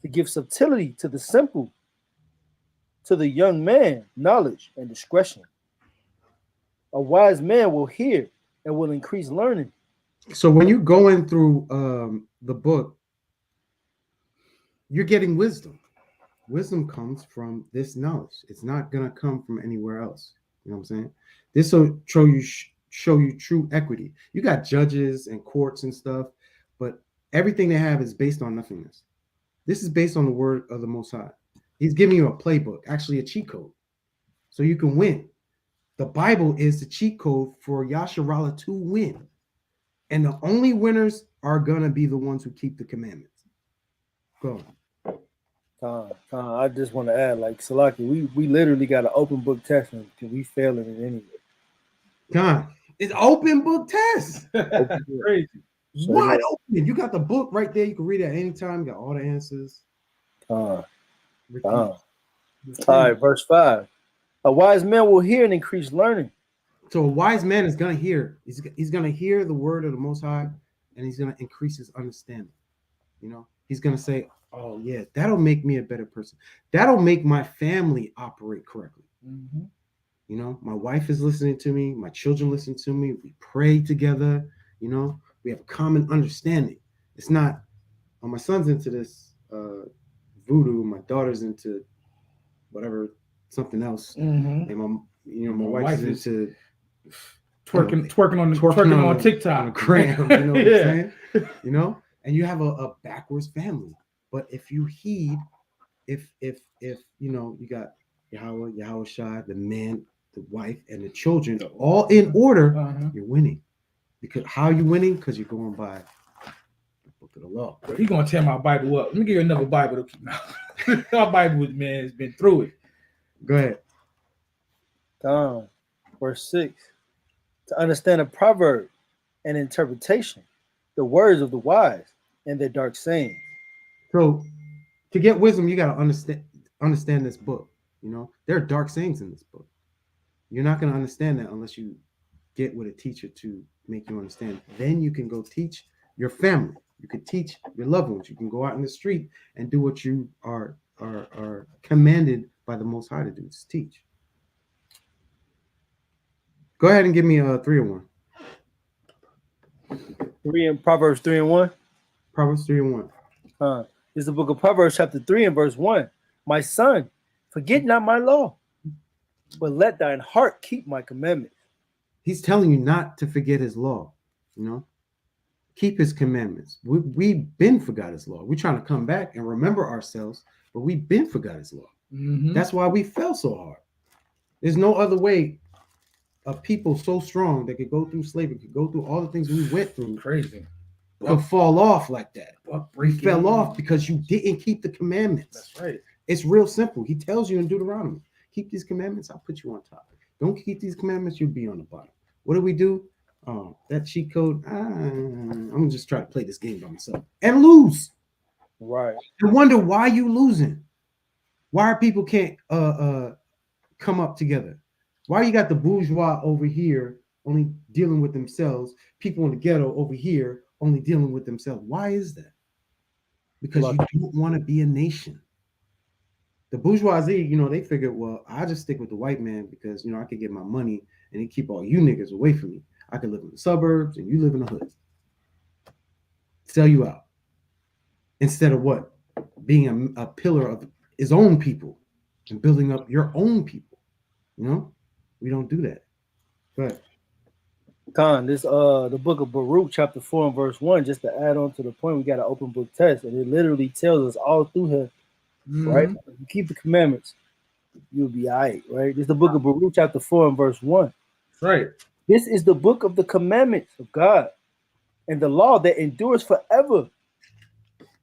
to give subtlety to the simple, to the young man, knowledge and discretion. A wise man will hear and will increase learning. So when you're going through the book, you're getting wisdom. Wisdom comes from this knowledge. It's not going to come from anywhere else. You know what I'm saying? This will show you true equity. You got judges and courts and stuff, but everything they have is based on nothingness. This is based on the word of the Most High. He's giving you a playbook, actually a cheat code, so you can win. The Bible is the cheat code for Yasharallah to win. And the only winners are going to be the ones who keep the commandments. Go on. I just want to add, like Salaki, we literally got an open book test, and we failing it anyway. It's open book test. Crazy. So Wide open. You got the book right there. You can read it at any time. You got all the answers. All right, verse 5. A wise man will hear and increase learning. So a wise man is gonna hear. He's gonna hear the word of the Most High, and he's gonna increase his understanding. You know, he's gonna say, "Oh yeah, that'll make me a better person. That'll make my family operate correctly." Mm-hmm. You know, my wife is listening to me. My children listen to me. We pray together. You know, we have a common understanding. It's not, oh, my son's into this voodoo. My daughter's into whatever, something else. Mm-hmm. And my wife is into twerking on TikTok, on the gram. You know what yeah. I'm saying? You know, and you have a backwards family. But if you heed, if you know, you got Yahweh Shai, the man, the wife, and the children all in order, you're winning. Because how are you winning? Because you're going by the book of the law. He's gonna tear my Bible up. Let me give you another Bible to keep out. Our Bible, man, has been through it. Go ahead. Verse 6. To understand a proverb and interpretation, the words of the wise and their dark sayings. So to get wisdom, you got to understand this book. You know, there are dark sayings in this book. You're not going to understand that unless you get with a teacher to make you understand. Then you can go teach your family. You can teach your loved ones. You can go out in the street and do what you are commanded by the Most High to do. It's teach. Go ahead and give me a 3 and 1. Proverbs 3 and 1. Proverbs 3 and 1. This is the book of Proverbs, chapter 3 and verse 1. My son, forget not my law, but let thine heart keep my commandments. He's telling you not to forget his law. You know, keep his commandments. We've been forgot his law. We're trying to come back and remember ourselves, but we've been forgot his law. Mm-hmm. That's why we fell so hard. There's no other way a people so strong that could go through slavery, could go through all the things we went through. Crazy. Could fall off like that. You fell off because you didn't keep the commandments. That's right. It's real simple. He tells you in Deuteronomy, keep these commandments, I'll put you on top. Don't keep these commandments, you'll be on the bottom. What do? That cheat code, I'm gonna just try to play this game by myself and lose. Right. And wonder why you losing. Why people can't come up together? Why you got the bourgeois over here only dealing with themselves, people in the ghetto over here only dealing with themselves? Why is that? Because you don't want to be a nation. The bourgeoisie, you know, they figured, well, I just stick with the white man because, you know, I could get my money and he keep all you niggas away from me. I could live in the suburbs and you live in the hood. Sell you out. Instead of what? Being a pillar of his own people and building up your own people. You know, we don't do that. Go ahead. This the book of Baruch, chapter 4 and verse 1, just to add on to the point, we got an open book test, and it literally tells us all through here, right? If you keep the commandments, you'll be all right, right? This is the book of Baruch, chapter 4 and verse 1. Right. This is the book of the commandments of God and the law that endures forever.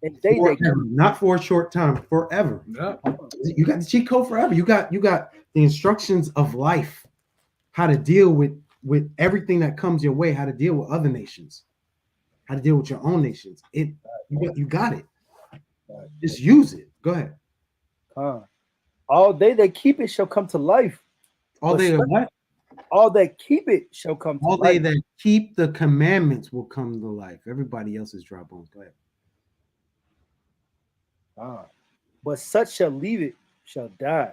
And they not for a short time, forever. Yeah. You got the cheat code forever. You got the instructions of life, how to deal with everything that comes your way, how to deal with other nations, how to deal with your own nations. You got it. Just use it. Go ahead. All they that keep it shall come to life. All they that what? All that keep it shall come to life. All they that keep the commandments will come to life. Everybody else is dry bones. Go ahead. But such shall leave it shall die.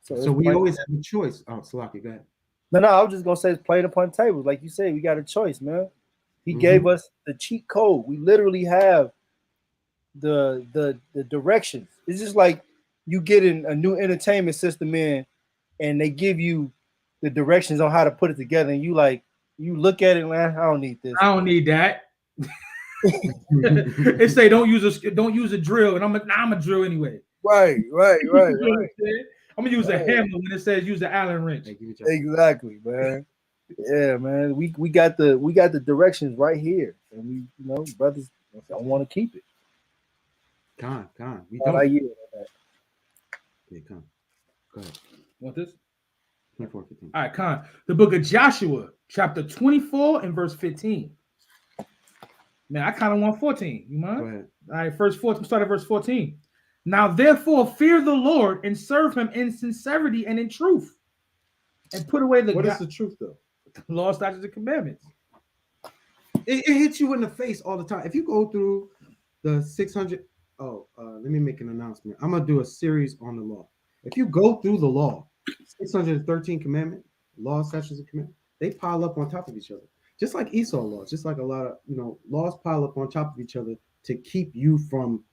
So we always have a choice. Oh, Salaki, go ahead. No, I was just gonna say it's played upon tables. Like you said, we got a choice, man. He gave us the cheat code. We literally have the directions. It's just like you get in a new entertainment system in, and they give you the directions on how to put it together, and you look at it, man. I don't need this. I don't need that. They say don't use a drill, and I'm a drill anyway. Right. I'm gonna use a hammer when it says use the Allen wrench. Exactly, man. Yeah, man. We got the directions right here, and we brothers don't want to keep it. Con. We don't. Yeah, con. Go ahead. Want this? 24:15. All right, Con. The book of Joshua, chapter 24 and verse 15. Man, I kind of want 14. You mind? Go ahead. All right, verse 14. Start at verse 14. Now, therefore, fear the Lord and serve him in sincerity and in truth, and put away the What is the truth, though? the law, statutes, and commandments. It hits you in the face all the time. If you go through the 600, let me make an announcement. I'm gonna do a series on the law. If you go through the law, 613 commandment, law, statutes, and commandments, they pile up on top of each other. Just like Esau laws, just like a lot of laws pile up on top of each other to keep you from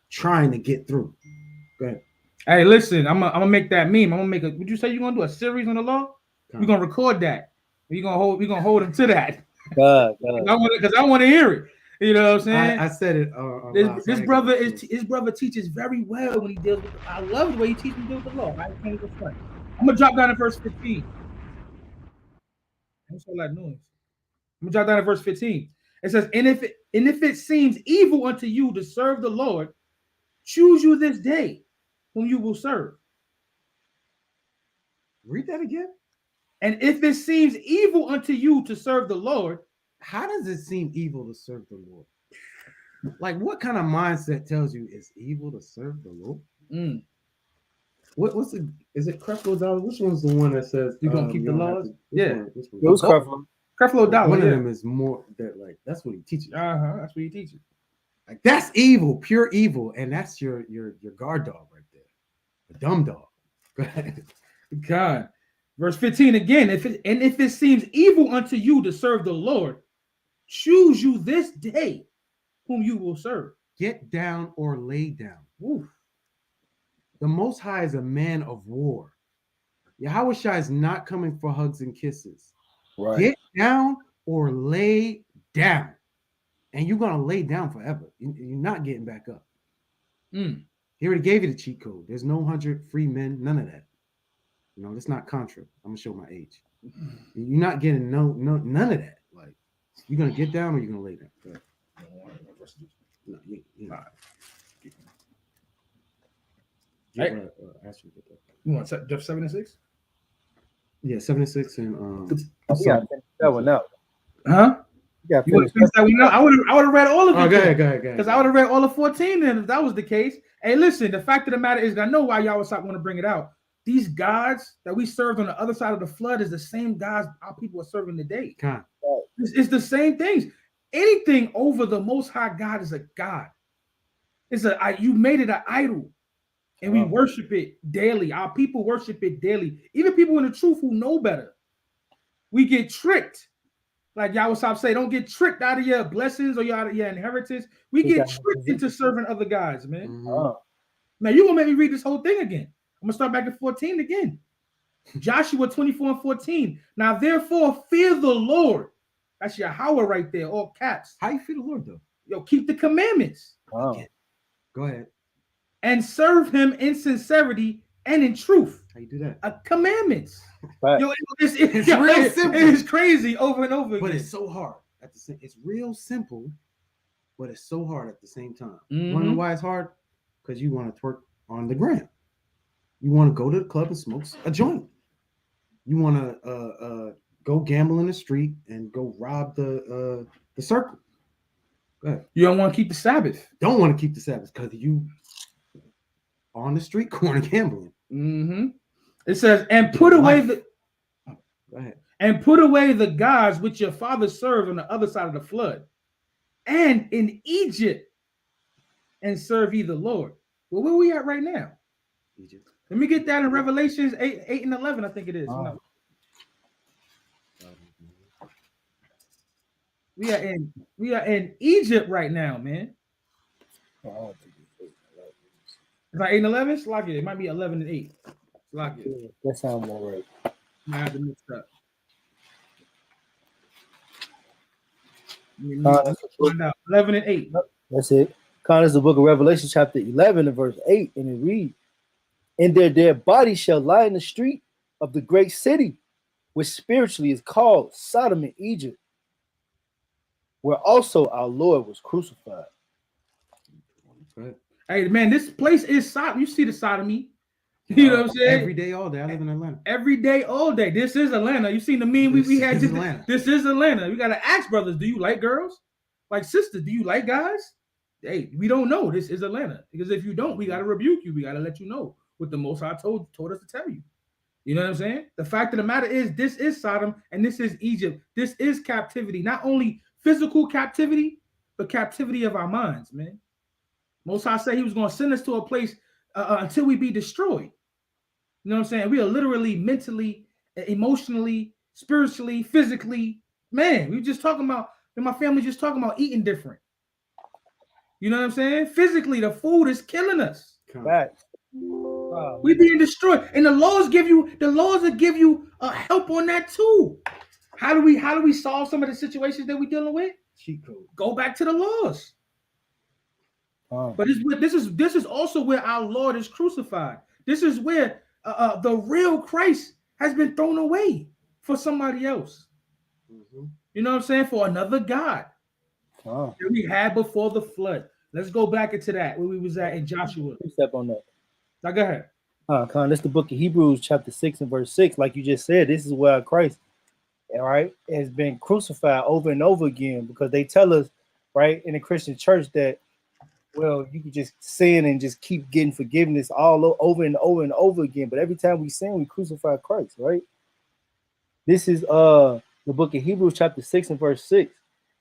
trying to get through. Go ahead. Hey, listen, I'm gonna make that meme. I'm gonna make a. Would you say you're gonna do a series on the law? We're gonna record that. We're gonna hold him to that. God. Because I want to hear it. You know what I'm saying? I said it. This brother teaches very well when he deals with. I love the way he teaches me to deal with the law. I can't even front. I'm gonna drop down to verse 15. What's all that noise? I'm gonna drop down to verse 15. It says, and if it seems evil unto you to serve the Lord, choose you this day whom you will serve. Read that again. And if it seems evil unto you to serve the Lord, how does it seem evil to serve the Lord? Like, what kind of mindset tells you it's evil to serve the Lord? What's it? Is it Creflo Dollar? Which one's the one that says you gonna keep the laws? It was Creflo Dollar. One of them is more that like that's what he teaches. That's what he teaches. Like that's evil, pure evil, and that's your guard dog right there, a dumb dog. Go ahead. God. Verse 15 again, if it seems evil unto you to serve the Lord, choose you this day whom you will serve. Get down or lay down. Oof. The Most High is a man of war. Yahushua is not coming for hugs and kisses. Right. Get down or lay down. And you're going to lay down forever. You're not getting back up. He already gave you the cheat code. There's no 100 free men, none of that. That's not Contra. I'm gonna show my age. You're not getting none of that. Like, you're gonna get down or you're gonna lay down. No, you want Jeff 76? Yeah, 76 and that one out. Huh? Yeah, you want to finish that one out? I would have read all of it. Go ahead. Because I would have read all of 14 then if that was the case. Hey, listen, the fact of the matter is, I know why y'all want to bring it out. These gods that we served on the other side of the flood is the same gods our people are serving today. It's the same things. Anything over the Most High God is a god. You made it an idol, and we worship it daily. Our people worship it daily. Even people in the truth who know better. We get tricked. Like Yahweh say, don't get tricked out of your blessings or out of your inheritance. We get tricked into serving other guys, man. Man, you're gonna make me read this whole thing again. I'm gonna start back at 14 again. Joshua 24 and 14. Now, therefore, fear the Lord. That's Yahweh right there, all caps. How you fear the Lord, though? Yo, keep the commandments. Go ahead. And serve him in sincerity and in truth. How you do that? Commandments. Right. Yo, it's real simple. It's crazy over and over again. But it's so hard. It's real simple, but it's so hard at the same time. Mm-hmm. You want to know why it's hard? Because you want to twerk on the gram. You want to go to the club and smoke a joint. You want to go gamble in the street and go rob the circle. Go ahead. You don't want to keep the Sabbath. Don't want to keep the Sabbath because you on the street corner gambling. Mm-hmm. It says, and put away the. Go ahead. And put away the gods which your father served on the other side of the flood, and in Egypt, and serve ye the Lord. Well, where we at right now? Egypt. Let me get that in Revelations 8 and 11, I think it is. No. We are in Egypt right now, man. It's like 8 and 11. Slock it. It might be 11 and 8. Slock it. That sounds more right. I have to mix up. Find out. 11 and 8. That's it. Is the book of Revelation, chapter 11 and verse 8, and it reads, and their dead bodies shall lie in the street of the great city, which spiritually is called Sodom and Egypt, where also our Lord was crucified. Hey, man, this place is Sodom. You see the sodomy. You know what I'm saying? Every day, all day. I live in Atlanta. Every day, all day. This is Atlanta. You seen the meme we had? Atlanta. This is Atlanta. We gotta ask brothers, do you like girls? Like sisters, do you like guys? Hey, we don't know. This is Atlanta. Because if you don't, we gotta rebuke you. We gotta let you know what the Most High told us to tell you. You know what I'm saying? The fact of the matter is, this is Sodom and this is Egypt. This is captivity. Not only physical captivity, but captivity of our minds, man. Most High said he was going to send us to a place until we be destroyed. You know what I'm saying? We are literally, mentally, emotionally, spiritually, physically. Man, we just talking about, and my family just talking about eating different. You know what I'm saying? Physically, the food is killing us. Right. We being destroyed, and the laws will give you help on that too. How do we solve some of the situations that we're dealing with? Cheat code. Go back to the laws. But this is also where our Lord is crucified. This is where the real Christ has been thrown away for somebody else. Mm-hmm. You know what I'm saying? For another God that we had before the flood. Let's go back into that where we was at in Joshua. Step on that. Now go ahead. This is the book of Hebrews, chapter 6 and verse 6. Like you just said, this is where Christ, all right, has been crucified over and over again, because they tell us, right, in the Christian church that, well, you can just sin and just keep getting forgiveness all over and over and over again. But every time we sin, we crucify Christ, right? This is the book of Hebrews, chapter 6 and verse 6.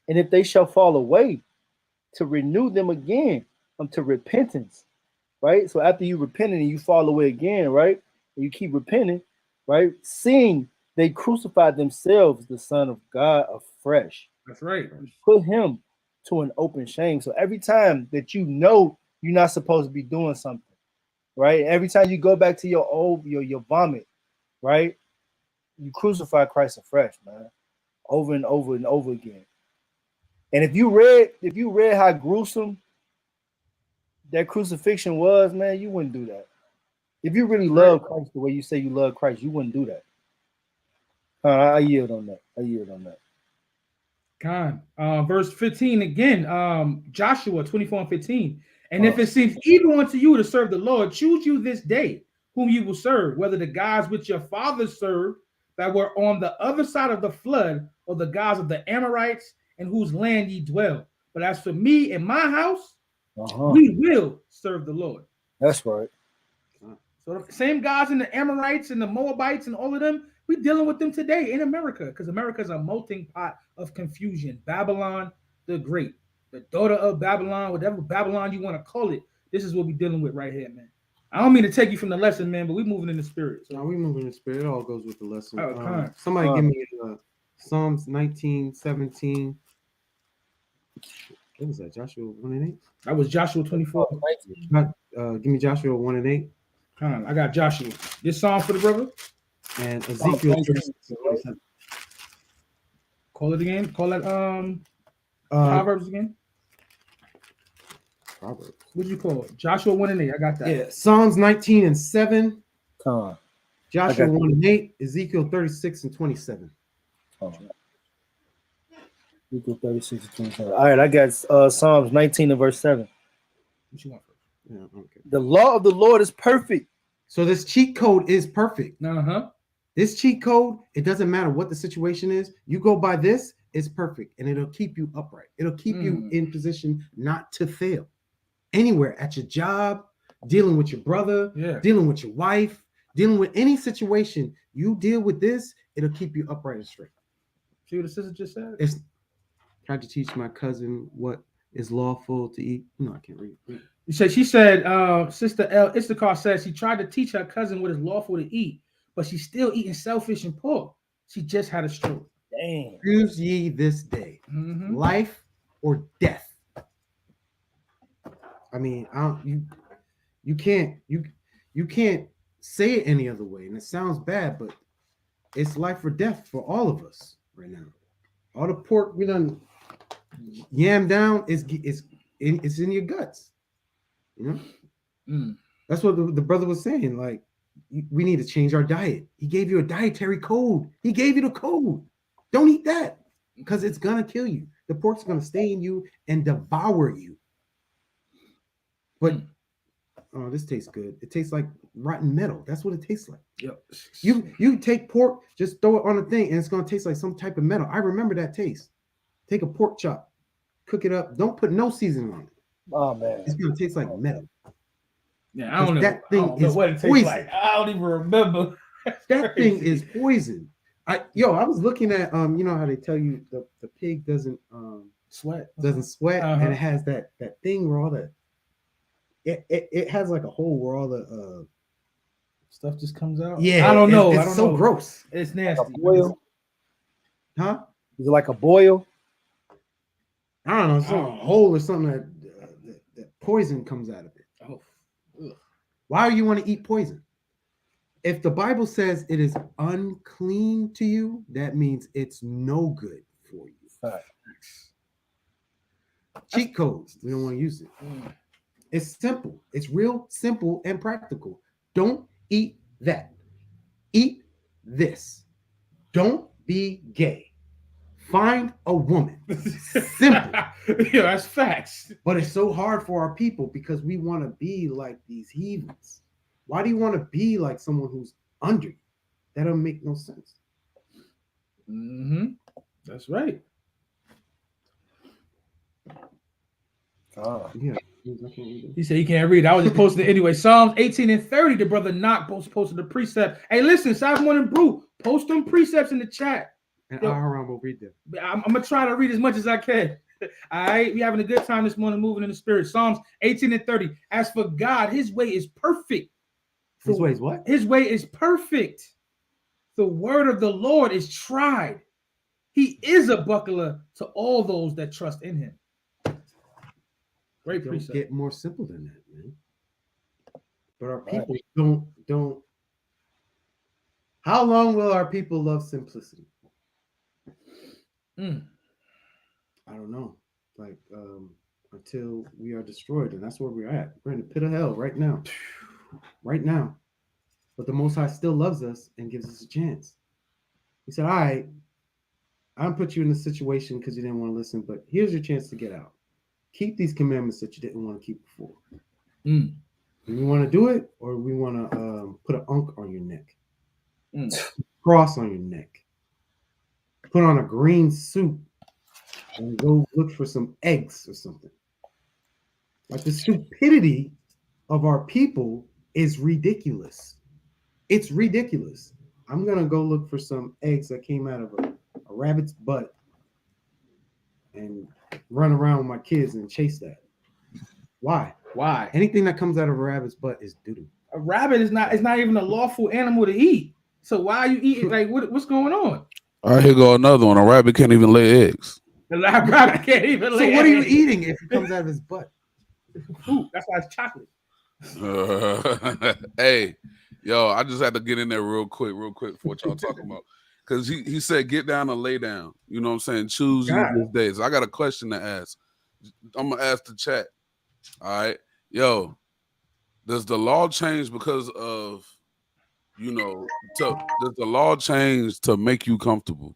And if they shall fall away, to renew them again unto repentance, right? So after you repented and you fall away again, right? And you keep repenting, right? Seeing they crucified themselves, the Son of God, afresh. That's right. Put him to an open shame. So every time that you know you're not supposed to be doing something, right? Every time you go back to your old your vomit, right? You crucify Christ afresh, man, over and over and over again. And if you read how gruesome that crucifixion was, man, you wouldn't do that. If you really love Christ the way you say you love Christ, you wouldn't do that. I yield on that. Verse 15 again, Joshua 24 and 15. And if it seems evil unto you to serve the Lord, choose you this day whom you will serve, whether the gods which your fathers served that were on the other side of the flood, or the gods of the Amorites in whose land ye dwell. But as for me and my house, we will serve the Lord. That's right. So the same gods in the Amorites and the Moabites and all of them, we're dealing with them today in America, because America is a melting pot of confusion. Babylon the Great, the daughter of Babylon, whatever Babylon you want to call it, this is what we're dealing with right here, man. I don't mean to take you from the lesson, man, but we're moving in the spirit. So we moving in the spirit. It all goes with the lesson. Somebody give me Psalms 19:17. What was that? Joshua 1 and 8? That was Joshua 24. Give me Joshua 1 and 8. I got Joshua. This song for the brother. And Ezekiel 37. Call it again. Call that Proverbs again. Proverbs. What'd you call it? Joshua 1 and 8. I got that. Yeah. Psalms 19 and 7. Joshua 1 and 8. Ezekiel 36 and 27. Ezekiel 36 and 27. All right, I got Psalms 19 and verse 7. What you want first? Yeah, okay. The law of the Lord is perfect. So this cheat code is perfect. Uh-huh. This cheat code, it doesn't matter what the situation is. You go by this, it's perfect. And it'll keep you upright. It'll keep you in position not to fail. Anywhere, at your job, dealing with your brother, dealing with your wife, dealing with any situation, you deal with this, it'll keep you upright and straight. See what the sister just said? It's tried to teach my cousin what is lawful to eat. No, I can't read. She said, Sister L. Issachar says she tried to teach her cousin what is lawful to eat, but she's still eating selfish and pork. She just had a stroke. Damn. Choose ye this day, life or death. I mean, you can't say it any other way, and it sounds bad, but it's life or death for all of us right now. All the pork we done yam down is in your guts. You know, that's what the brother was saying. Like, we need to change our diet. He gave you a dietary code. He gave you the code. Don't eat that because it's gonna kill you. The pork's gonna stay in you and devour you. But oh, this tastes good. It tastes like rotten metal. That's what it tastes like. Yep. You take pork, just throw it on a thing, and it's gonna taste like some type of metal. I remember that taste. Take a pork chop, cook it up. Don't put no seasoning on it. Oh man, It's gonna taste like metal. Yeah, I don't know. That thing is what it tastes poison. like. I don't even remember. That thing is poison. I was looking at you know how they tell you the pig doesn't sweat, and it has that thing where all the it has like a hole where all the stuff just comes out. Yeah, I don't know. It's I don't so know. gross. It's nasty. Like a boil? Huh? Is it like a boil? I don't know. It's a hole or something that poison comes out of it. Oh, ugh. Why do you want to eat poison? If the Bible says it is unclean to you, that means it's no good for you. Right. Cheat codes. We don't want to use it. It's simple. It's real simple and practical. Don't eat that. Eat this. Don't be gay. Find a woman. Simple. Yeah, that's facts. But it's so hard for our people because we want to be like these heathens. Why do you want to be like someone who's under you? That doesn't make no sense. Mm-hmm. That's right. Yeah. He said he can't read. I was just posting it anyway. Psalms 18 and 30. The brother Knock posted the precept. Hey, listen, Sabbath morning brew. Post them precepts in the chat. And Aharon will read them. I'm gonna try to read as much as I can. All right, we having a good time this morning, moving in the spirit. Psalms 18 and 30. As for God, his way is perfect. His way is what? His way is perfect. The word of the Lord is tried. He is a buckler to all those that trust in him. Great precept. Get more simple than that, man. But our people don't. How long will our people love simplicity? I don't know. Like until we are destroyed, and that's where we're at. We're in the pit of hell right now. Right now. But the Most High still loves us and gives us a chance. He said, all right, I don't put you in this situation because you didn't want to listen, but here's your chance to get out. Keep these commandments that you didn't want to keep before. Do we want to do it, or we want to put an unk on your neck? Cross on your neck. Put on a green suit and go look for some eggs or something. Like the stupidity of our people is ridiculous. It's ridiculous. I'm going to go look for some eggs that came out of a rabbit's butt and run around with my kids and chase that. Why? Why? Anything that comes out of a rabbit's butt is doo-doo. A rabbit is not even a lawful animal to eat. So why are you eating? Like, what's going on? All right, here go another one. A rabbit can't even lay eggs. The rabbit can't even lay eggs. So what are you eating if it comes out of his butt? Food. That's why it's chocolate. Hey, yo, I just had to get in there real quick for what y'all talking about. Because he said, get down and lay down. You know what I'm saying? Choose these days. I got a question to ask. I'm going to ask the chat. All right. Yo, does the law change because of, does the law change to make you comfortable?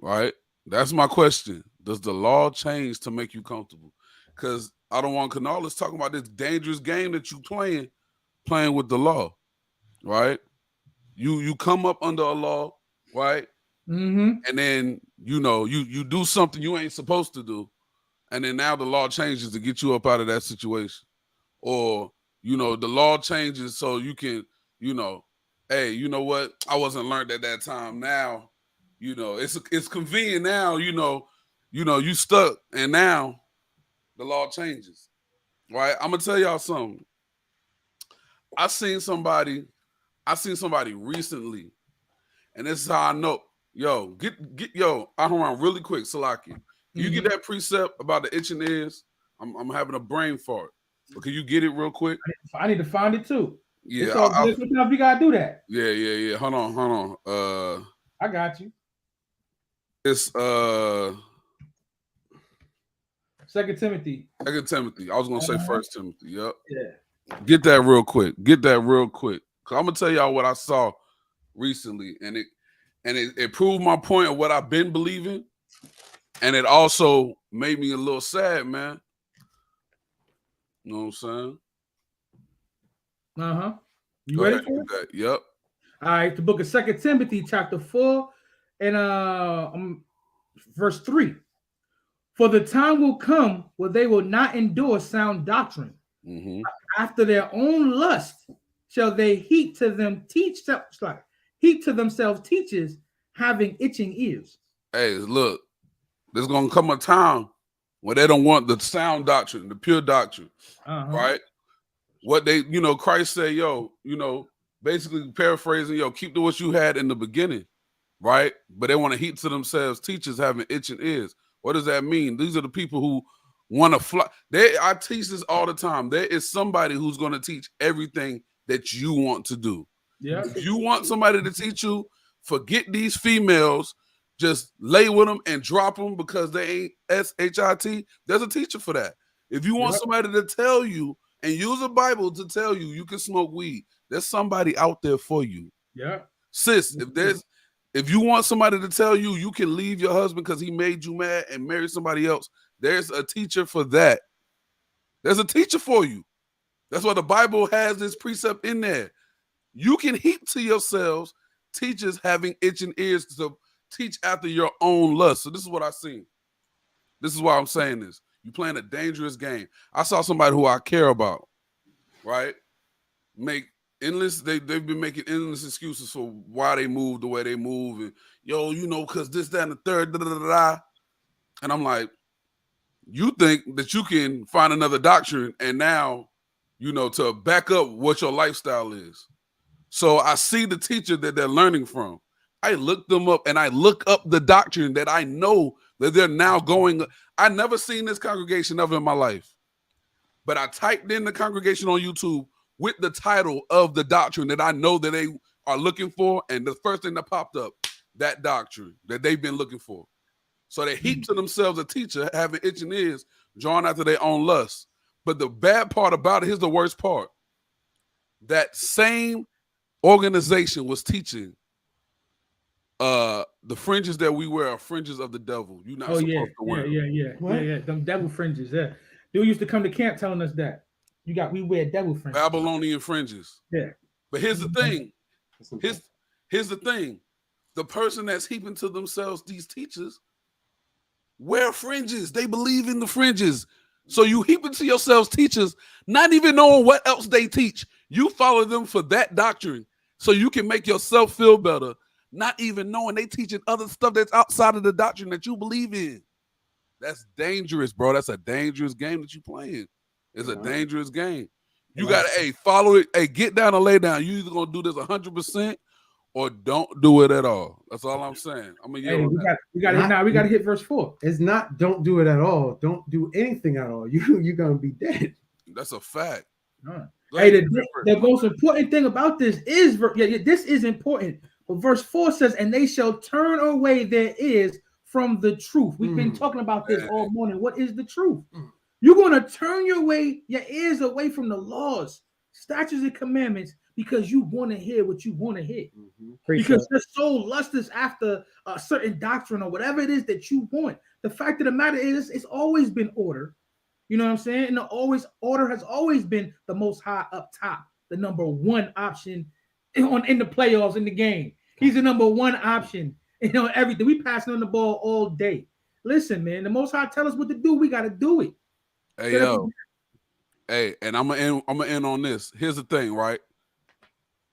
Right? That's my question. Does the law change to make you comfortable? Because I don't want Canola's talking about this dangerous game that you playing with the law, right? You come up under a law, right? And then you do something you ain't supposed to do, and then now the law changes to get you up out of that situation, or the law changes so you can hey, you know what? I wasn't learned at that time. Now, it's convenient now. You stuck, and now the law changes, right? I'm gonna tell y'all something. I seen somebody recently, and this is how I know. Yo, get Aharon really quick, Salaki. You get that precept about the itching ears? I'm having a brain fart. But can you get it real quick? I need to find it too. Yeah, sometimes you gotta do that. Yeah. Hold on. I got you. It's 2 Timothy. 2 Timothy. I was gonna say 1 Timothy. Yep. Yeah. Get that real quick. Cause I'm gonna tell y'all what I saw recently, and it proved my point of what I've been believing, and it also made me a little sad, man. You know what I'm saying? You ready for it? Yep. All right, the book of 2 Timothy, chapter 4, and verse 3. For the time will come where they will not endure sound doctrine. After their own lust shall they heap to themselves teachers having itching ears. Hey, look, there's gonna come a time when they don't want the sound doctrine, the pure doctrine, right? What they, Christ said, basically paraphrasing, keep to what you had in the beginning, right? But they want to heap to themselves teachers having itching ears. What does that mean? These are the people who want to fly. I teach this all the time. There is somebody who's going to teach everything that you want to do. Yeah. If you want somebody to teach you, forget these females, just lay with them and drop them because they ain't SHIT. There's a teacher for that. If you want somebody to tell you and use a Bible to tell you you can smoke weed, there's somebody out there for you. Yeah. Sis, if you want somebody to tell you you can leave your husband because he made you mad and marry somebody else, there's a teacher for that. There's a teacher for you. That's why the Bible has this precept in there. You can heap to yourselves teachers having itching ears to teach after your own lust. So this is what I seen. This is why I'm saying this. You're playing a dangerous game. I saw somebody who I care about, right? They've been making endless excuses for why they move the way they move. And, because this, that, and the third, And I'm like, you think that you can find another doctrine and now, to back up what your lifestyle is. So I see the teacher that they're learning from. I look them up and I look up the doctrine that I know that they're now going. I never seen this congregation ever in my life. But I typed in the congregation on YouTube with the title of the doctrine that I know that they are looking for. And the first thing that popped up, that doctrine that they've been looking for. So they heap to themselves a teacher having itching ears, drawn after their own lust. But the bad part about it, here's the worst part. That same organization was teaching the fringes that we wear are fringes of the devil. You're not supposed to wear them. Yeah. Them devil fringes. Yeah. Dude used to come to camp telling us that. We wear devil fringes. Babylonian fringes. Yeah. But here's the thing. Here's the thing. The person that's heaping to themselves these teachers wear fringes. They believe in the fringes. So you heaping to yourselves teachers, not even knowing what else they teach. You follow them for that doctrine so you can make yourself feel better, not even knowing they teaching other stuff that's outside of the doctrine that you believe in. That's dangerous, bro. That's a dangerous game that you're playing. It's a dangerous game. You got to, follow it. Get down and lay down. You either going to do this 100% or don't do it at all. That's all I'm saying. We got to hit verse 4. It's not don't do it at all. Don't do anything at all. You're going to be dead. That's a fact. The most important thing about this is, this is important. But verse 4 says, and they shall turn away their ears from the truth. We've been talking about this all morning. What is the truth? You're going to turn your ears away from the laws, statutes, and commandments because you want to hear what you want to hear. Because your soul lusts after a certain doctrine or whatever it is that you want. The fact of the matter is, it's always been order. You know what I'm saying? And order has always been the most high up top, the number one option in the playoffs in the game. He's the number one option. Everything. We passing on the ball all day. Listen, man, the Most High tell us what to do. We got to do it. And I'm gonna end on this. Here's the thing, right?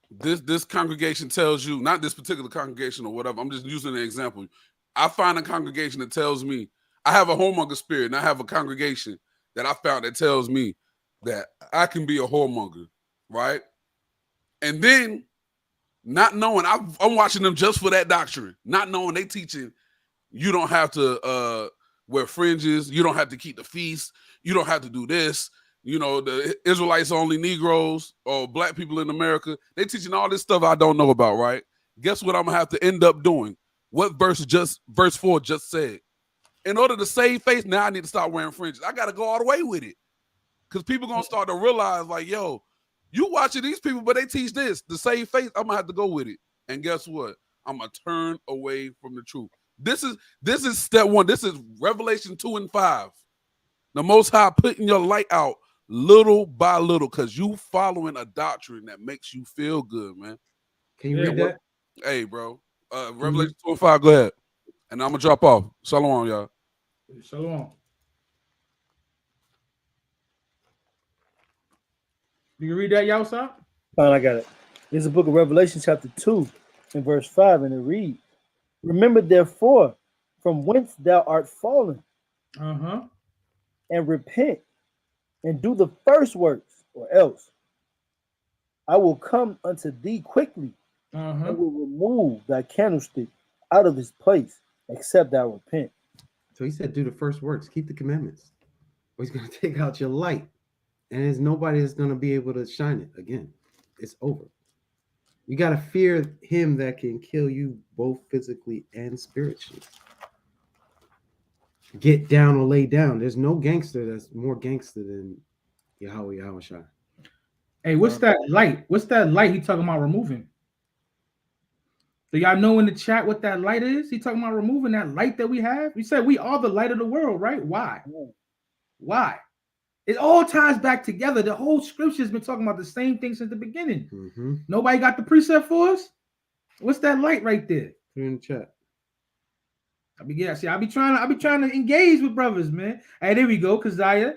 This congregation tells you, not this particular congregation or whatever. I'm just using an example. I find a congregation that tells me I have a whoremonger spirit, and I have a congregation that I found that tells me that I can be a whoremonger, right? And then not knowing, I'm watching them just for that doctrine, not knowing they teaching you don't have to wear fringes, you don't have to keep the feast, you don't have to do this. The Israelites only Negroes or black people in America, they teaching all this stuff I don't know about, right? Guess what I'm gonna have to end up doing? What verse 4 just said? In order to save face, now I need to start wearing fringes. I gotta go all the way with it. Because people gonna start to realize, like, yo, you watching these people, but they teach this. To save face, I'm gonna have to go with it. And guess what? I'm gonna turn away from the truth. This is step one. This is Revelation 2 and 5. The Most High putting your light out little by little, because you following a doctrine that makes you feel good, man. Can you read that? Hey, bro. Revelation 2:5, go ahead. And I'm going to drop off. Shalom, y'all. Shalom. You can read that, y'all, sir? Fine, I got it. This is the book of Revelation, chapter 2, and verse 5, and it reads, remember, therefore, from whence thou art fallen, and repent, and do the first works, or else I will come unto thee quickly, and will remove thy candlestick out of his place, except thou repent. So he said, do the first works, keep the commandments, or he's going to take out your light, and there's nobody that's going to be able to shine it again. It's over. You got to fear him that can kill you both physically and spiritually. Get down or lay down. There's no gangster that's more gangster than Yahweh Yahushua. Hey, what's that light? What's that light he talking about removing? Do y'all know in the chat what that light is? He talking about removing that light that we have. He said we are the light of the world, right? Why? Why? It all ties back together. The whole scripture has been talking about the same thing since the beginning. Nobody got the precept for us? What's that light right there? Put it in the chat. I be trying to engage with brothers, man. Hey, there we go, Keziah.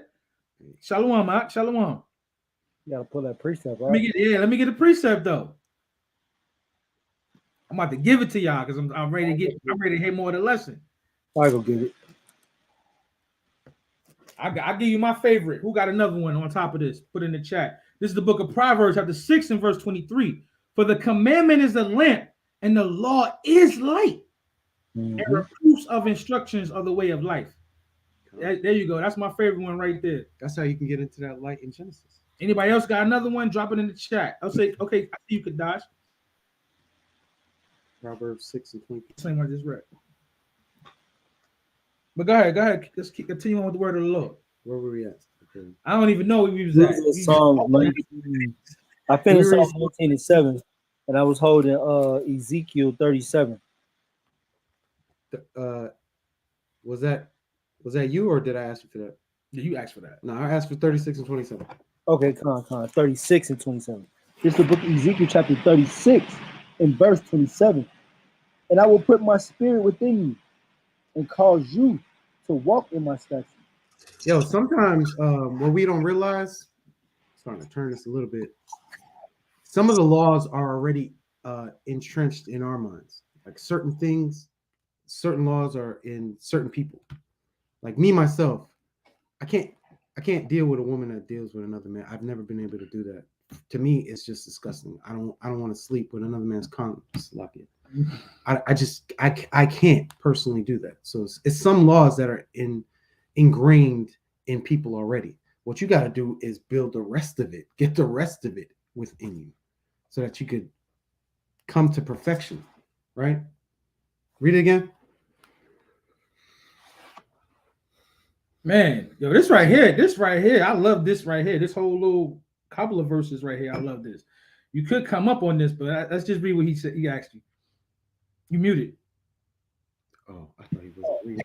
Shalom, Mark. Shalom. You gotta pull that precept, right? Let me get a precept though. I'm about to give it to y'all because I'm ready to hear more of the lesson. I go get it. I'll give you my favorite. Who got another one on top of this? Put in the chat. This is the book of Proverbs, chapter 6 and verse 23. For the commandment is a lamp, and the law is light. And reproofs of instructions are the way of life. There you go. That's my favorite one right there. That's how you can get into that light in Genesis. Anybody else got another one? Drop it in the chat. I'll say, okay, I see you could dodge. Proverbs 6 and 23. Same one I just read. But go ahead. Let's continue on with the word of the Lord. Where were we at? Okay. I don't even know where we was at. I finished Psalm 19 and 7, and I was holding Ezekiel 37. Was that you, or did I ask you for that? Yeah, you asked for that. No, I asked for 36 and 27. Okay, come on. 36 and 27. This is the book of Ezekiel, chapter 36, and verse 27. And I will put my spirit within you, and cause you to walk in my statutes. Yo, sometimes what we don't realize, starting to turn this a little bit, some of the laws are already entrenched in our minds. Like certain things, certain laws are in certain people. Like me, myself, I can't deal with a woman that deals with another man. I've never been able to do that. To me, it's just disgusting. I don't want to sleep with another man's condom. I can't personally do that. So it's some laws that are ingrained in people already. What you got to do is build the rest of it, get the rest of it within you, so that you could come to perfection. Right? Read it again. Man, yo, this right here, I love this right here. This whole little couple of verses right here, I love this. You could come up on this, but let's just read what he said. He asked you. You muted. Oh, I thought he was reading.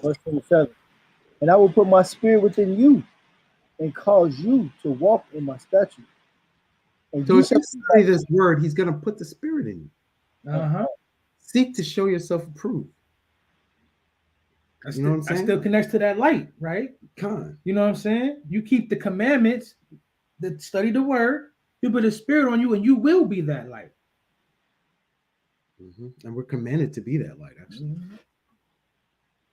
Verse 27. And I will put my spirit within you, and cause you to walk in my statutes. So if you study this word, he's going to put the spirit in you. Seek to show yourself approved. You know what I'm saying? That still connects to that light, right? You know what I'm saying? You keep the commandments, study the word, you put a spirit on you, and you will be that light. And we're commanded to be that light, actually.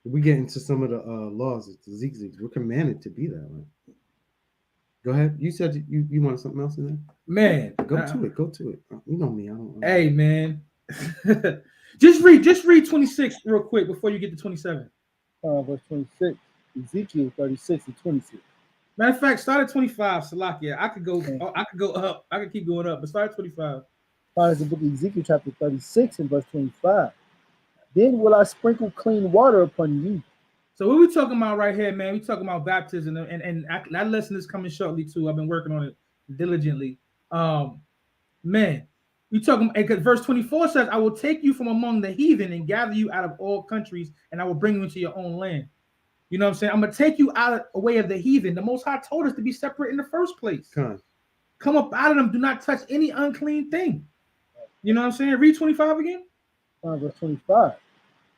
We get into some of the laws of the zigzags. We're commanded to be that light. Go ahead. You said you wanted something else in there? Man. Go to it. You know me. I don't. Hey, man. just read 26 real quick before you get to 27. Verse 26. Ezekiel 36 and 26. Matter of fact, start at 25, Salakia. I could go up. I could keep going up, but start at 25. The book of Ezekiel chapter 36 and verse 25. Then will I sprinkle clean water upon you. So what we talking about right here, man? We talking about baptism, and that lesson is coming shortly too. I've been working on it diligently. Man, we talking because verse 24 says, I will take you from among the heathen and gather you out of all countries, and I will bring you into your own land. You know what I'm saying? I'm gonna take you out of the way of the heathen. The Most High told us to be separate in the first place. Come up out of them. Do not touch any unclean thing. You know what I'm saying? Read 25 again. Verse 25.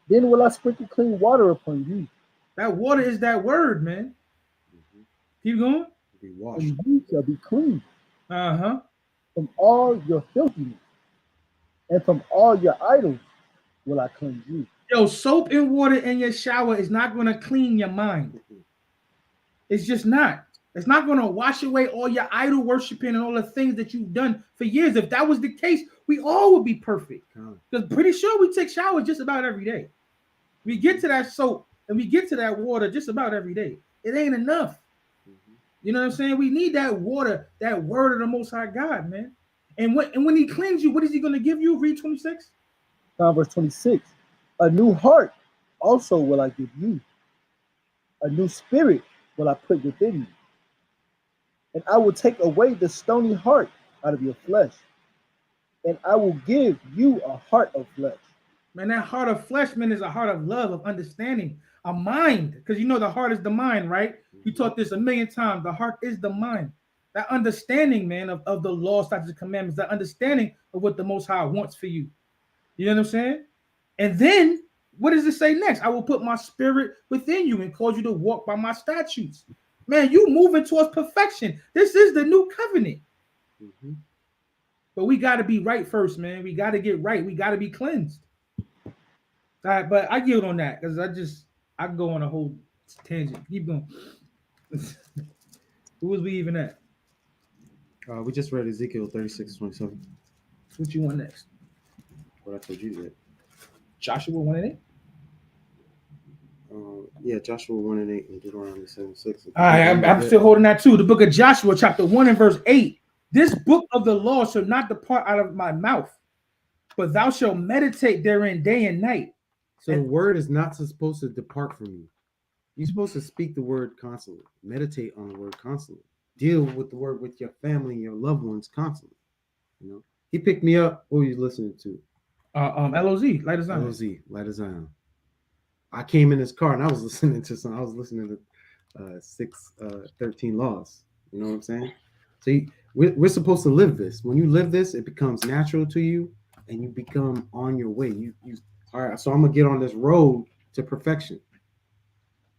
Then will I sprinkle clean water upon you. That water is that word, man. Keep going. Be washed. And you shall be clean. From all your filthiness and from all your idols will I cleanse you. Yo, soap and water in your shower is not going to clean your mind. It's just not. It's not going to wash away all your idol worshiping and all the things that you've done for years. If that was the case, we all would be perfect. Because pretty sure we take showers just about every day. We get to that soap and we get to that water just about every day. It ain't enough. You know what I'm saying? We need that water, that word of the Most High God, man. And when he cleans you, what is he going to give you? Read 26. Verse 26. A new heart also will I give you. A new spirit will I put within you. And I will take away the stony heart out of your flesh. And I will give you a heart of flesh. Man, that heart of flesh, man, is a heart of love, of understanding, a mind. Because you know the heart is the mind, right? You taught this a million times. The heart is the mind. That understanding, man, of the law, statutes, and commandments, that understanding of what the Most High wants for you. You know what I'm saying? And then, what does it say next? I will put my spirit within you and cause you to walk by my statutes. Man, you moving towards perfection. This is the new covenant. But we got to be right first, man. We got to get right. We got to be cleansed. All right, but I yield on that because I can go on a whole tangent. Keep going. Who was we even at? We just read Ezekiel 36:27. What you want next? What I told you that. Joshua 1:8? Yeah, Joshua 1:8 and Deuteronomy 7:6. All right, I'm still holding that too. The book of Joshua, chapter 1 and verse 8. This book of the law shall not depart out of my mouth, but thou shalt meditate therein day and night. So the word is not supposed to depart from you. You're supposed to speak the word constantly, meditate on the word constantly, deal with the word with your family and your loved ones constantly. You know, he picked me up. What were you listening to? LOZ, Light of Zion. LOZ, Light of Zion. I came in this car and I was listening to 613 Laws. You know what I'm saying? So we're supposed to live this. When you live this, it becomes natural to you, and you become on your way. You all right? So I'm gonna get on this road to perfection.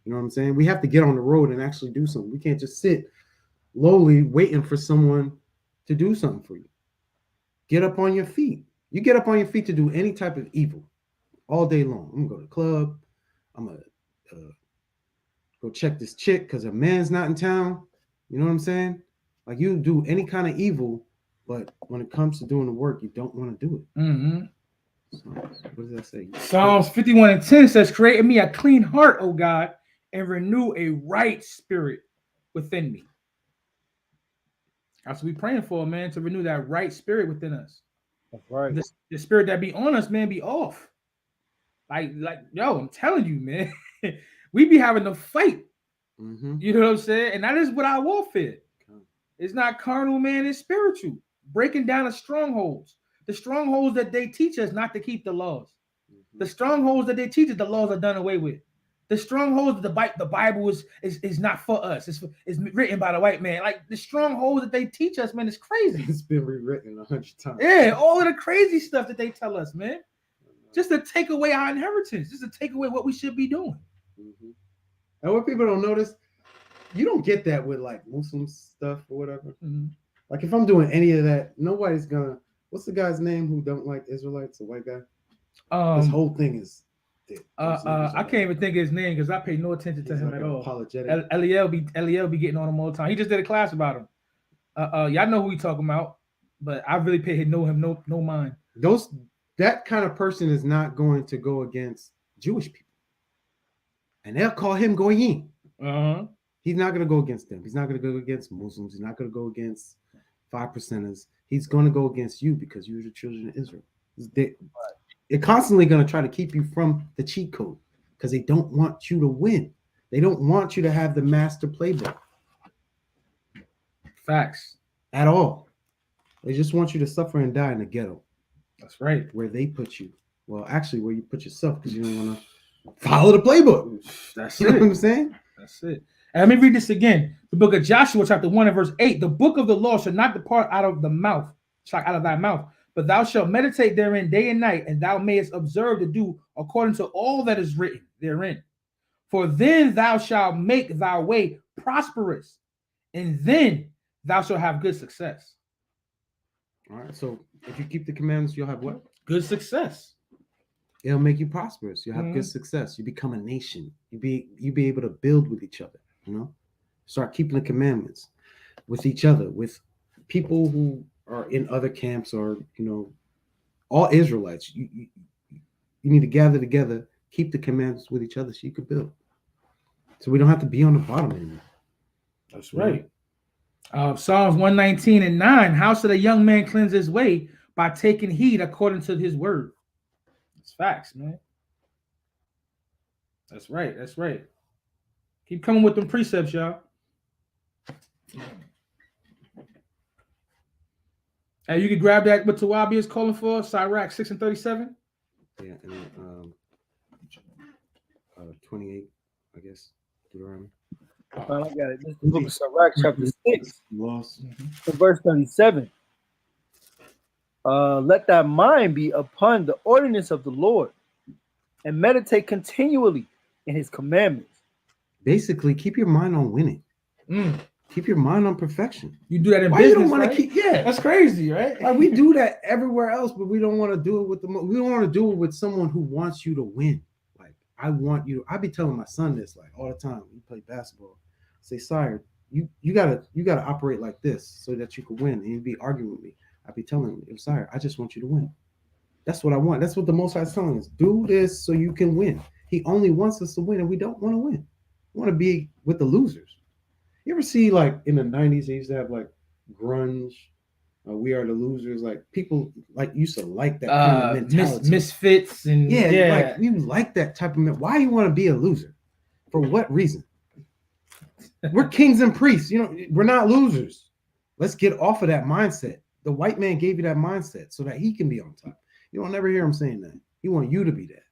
You know what I'm saying? We have to get on the road and actually do something. We can't just sit lowly waiting for someone to do something for you. Get up on your feet. You get up on your feet to do any type of evil all day long. I'm gonna go to the club. I'm gonna go check this chick because her man's not in town. You know what I'm saying? Like, you do any kind of evil, but when it comes to doing the work, you don't want to do it. So, what does that say? Psalms 51:10 says, create in me a clean heart, O God, and renew a right spirit within me. That's what we're praying for, man, to renew that right spirit within us. That's right. The spirit that be on us, man, be off. Like, yo, I'm telling you, man, we be having to fight. You know what I'm saying? And that is what our warfare. It's not carnal, man, it's spiritual. Breaking down the strongholds. The strongholds that they teach us not to keep the laws. The strongholds that they teach us, the laws are done away with. The strongholds, the Bible is not for us. It's written by the white man. Like, the strongholds that they teach us, man, it's crazy. It's been rewritten 100 times. Yeah, all of the crazy stuff that they tell us, man. Just to take away our inheritance. Just to take away what we should be doing. And what people don't notice, you don't get that with like Muslim stuff or whatever. Like, if I'm doing any of that, nobody's gonna. What's the guy's name who don't like Israelites? A white guy. This whole thing is. I can't even think of his name because I pay no attention to him like at all. Apologetic. Eliel be getting on him all the time. He just did a class about him. Y'all know who he talking about, but I really pay him no mind. That kind of person is not going to go against Jewish people, and they'll call him goyim. He's not going to go against them. He's not going to go against Muslims. He's not going to go against 5%ers. He's going to go against you because you're the children of Israel. They're constantly going to try to keep you from the cheat code because they don't want you to win. They don't want you to have the master playbook. Facts. At all. They just want you to suffer and die in the ghetto. That's right. Where they put you. Well, actually, where you put yourself because you don't want to follow the playbook. That's You know it. what I'm saying? That's it. And let me read this again. The book of Joshua, chapter 1 and verse 8. The book of the law shall not depart out of thy mouth, but thou shalt meditate therein day and night, and thou mayest observe to do according to all that is written therein. For then thou shalt make thy way prosperous, and then thou shalt have good success. All right. So if you keep the commandments, you'll have what? Good success. It'll make you prosperous. You'll have good success. You become a nation. You be able to build with each other. You know, start keeping the commandments with each other, with people who are in other camps, or all Israelites. You need to gather together, keep the commandments with each other, so you can build. So we don't have to be on the bottom anymore. That's right. Psalms 119 and 9. How should a young man cleanse his way? By taking heed according to his word. It's facts, man. That's right. That's right. Keep coming with them precepts, y'all. Hey, you can grab that what Tawabi is calling for, Sirach 6 and 37. Yeah, and 28, I guess. Deuteronomy. I got it. This is the book of Sirach, chapter 6, Lost. verse 37. Let thy mind be upon the ordinance of the Lord, and meditate continually in his commandments. Basically, keep your mind on winning. Keep your mind on perfection. You do that in Why business, you don't want right? to keep? Yeah, that's crazy, right? Like we do that everywhere else, but we don't want to do it with we don't want to do it with someone who wants you to win. Like I want you. I be telling my son this like all the time. We play basketball. I say, sire, you gotta operate like this so that you can win. And he'd be arguing with me. I'd be telling him, sire, I just want you to win. That's what I want. That's what the Most High is telling us. Do this so you can win. He only wants us to win, and we don't want to win. We want to be with the losers. You ever see like in the 90s, they used to have like grunge, we are the losers. Like people like used to like that kind of mentality. Misfits and like we like that type of. Why you want to be a loser? For what reason? We're kings and priests. We're not losers. Let's get off of that mindset. The white man gave you that mindset so that he can be on top. You don't never hear him saying that. He want you to be that.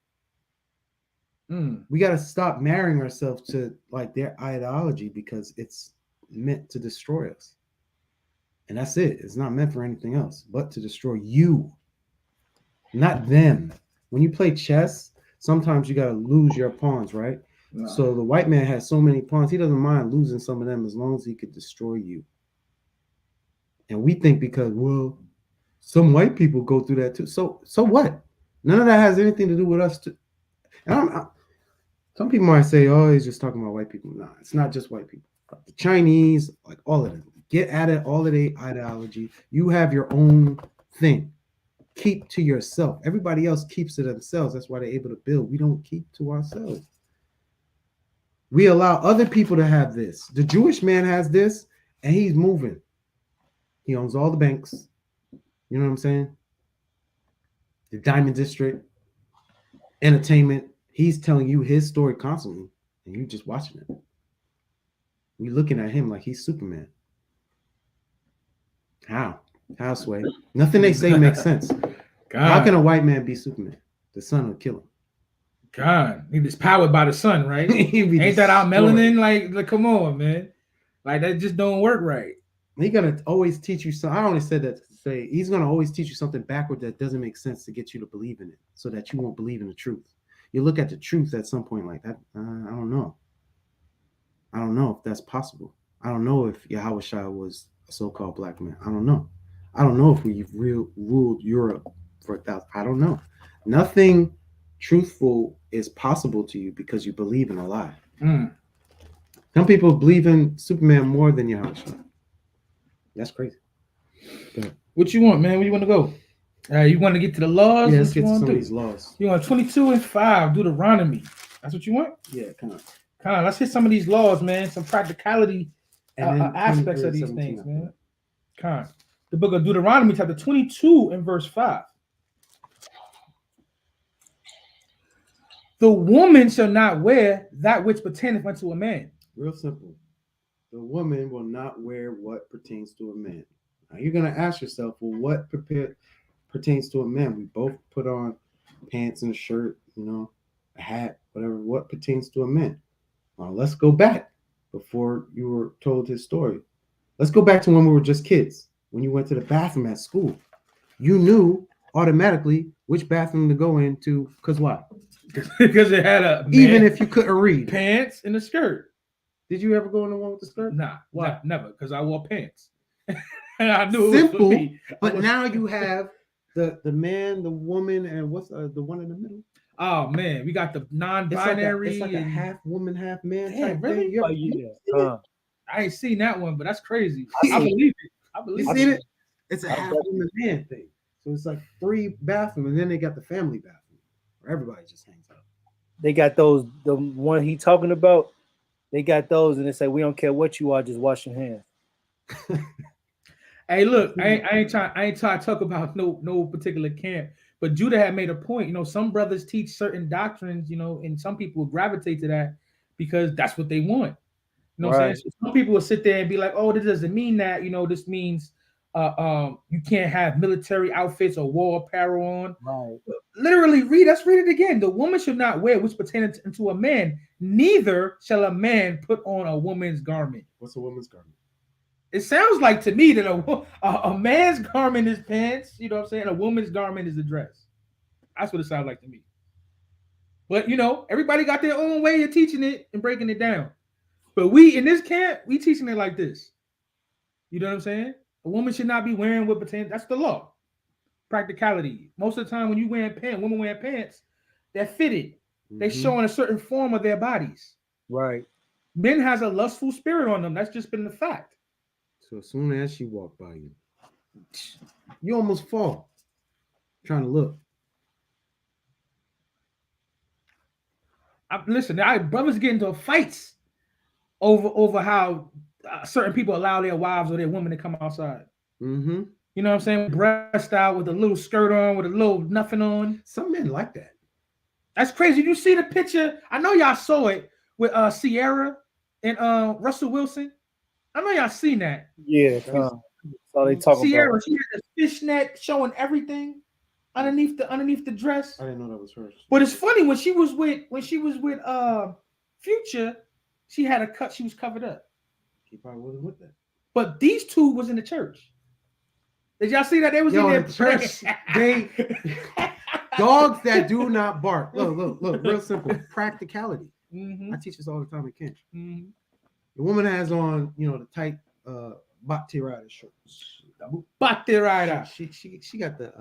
We got to stop marrying ourselves to like their ideology because it's meant to destroy us. And that's it. It's not meant for anything else but to destroy you, not them. When you play chess, sometimes you got to lose your pawns, right? No. So the white man has so many pawns, he doesn't mind losing some of them as long as he could destroy you. And we think because, well, some white people go through that too. So what? None of that has anything to do with us too. And some people might say, oh, he's just talking about white people. No, it's not just white people. The Chinese, like all of them. Get at it, all of their ideology. You have your own thing. Keep to yourself. Everybody else keeps to themselves. That's why they're able to build. We don't keep to ourselves. We allow other people to have this. The Jewish man has this, and he's moving. He owns all the banks. You know what I'm saying? The Diamond District, entertainment. He's telling you his story constantly, and you just watching it. We looking at him like he's Superman. How, Sway? Nothing they say makes sense. God. How can a white man be Superman? The sun will kill him. God, he was powered by the sun, right? Ain't that our melanin? Like, come on, man. Like that just don't work right. He's gonna always teach you something. I only said that to say he's gonna always teach you something backward that doesn't make sense to get you to believe in it, so that you won't believe in the truth. You look at the truth at some point like that. I don't know. I don't know if that's possible. I don't know if Yahushua was a so-called black man. I don't know. I don't know if we've ruled Europe for 1,000. I don't know. Nothing truthful is possible to you because you believe in a lie. Some people believe in Superman more than Yahushua. That's crazy. What you want, man? Where you want to go? You want to get to the laws? Yeah, let's get to some of these laws. You want 22 and 5, Deuteronomy. That's what you want? Yeah, come on. Let's hit some of these laws, man. Some practicality aspects of these things, man. The book of Deuteronomy, chapter 22 and verse 5. The woman shall not wear that which pertaineth unto a man. Real simple. The woman will not wear what pertains to a man. Now you're going to ask yourself, well, what pertains to a man? We both put on pants and a shirt, a hat, whatever, what pertains to a man. Let's go back before you were told his story. Let's go back to when we were just kids. When you went to the bathroom at school, you knew automatically which bathroom to go into. Because why? Because it had a even if you couldn't read, pants and a skirt. Did you ever go in the one with the skirt? Nah, why? Never, because I wore pants. And I knew simple, it was for me. But now you have the man, the woman, and what's the one in the middle? Oh man, we got the non-binary. It's like a half woman, half man. Damn, really? Oh, yeah. I ain't seen that one, but that's crazy. I believe it. I believe you seen it. It's a half woman man thing. So it's like 3 bathrooms, and then they got the family bathroom where everybody just hangs out. They got those. The one he talking about. They got those, and they say we don't care what you are, just wash your hands. Hey, look, I ain't trying to talk about no particular camp, but Judah had made a point. You know, some brothers teach certain doctrines, you know, and some people will gravitate to that because that's what they want. You know what I'm saying? So some people will sit there and be like, oh, this doesn't mean that, you know, this means you can't have military outfits or war apparel on. Right. Literally, let's read it again. The woman should not wear which pertains to a man, neither shall a man put on a woman's garment. What's a woman's garment? It sounds like to me that a man's garment is pants, you know what I'm saying? A woman's garment is a dress. That's what it sounds like to me. But, you know, everybody got their own way of teaching it and breaking it down. But we, in this camp, we teaching it like this. You know what I'm saying? A woman should not be wearing what pertains. That's the law. Practicality. Most of the time when you wearing pants, women wearing pants, they're fitted. Mm-hmm. They're showing a certain form of their bodies. Right. Men has a lustful spirit on them. That's just been the fact. So as soon as she walked by you, you almost fall trying to look. Listen, brothers get into fights over how certain people allow their wives or their women to come outside. Mm-hmm. You know what I'm saying? Breast out with a little skirt on, with a little nothing on. Some men like that. That's crazy. You see the picture? I know y'all saw it with Sierra and Russell Wilson. I know y'all seen that. Yeah. So they talking Sierra, about. she had the fishnet showing everything underneath the dress. I didn't know that was hers. But it's funny when she was with Future, she had a cut. She was covered up. He probably wasn't with that. But these two was in the church. Did y'all see that? They was in their church. They dogs that do not bark. Look. Real simple. Practicality. Mm-hmm. I teach this all the time at camp. Mm-hmm. The woman has on, you know, the tight Bhakti Rider shorts. Bhakti Rider. She got the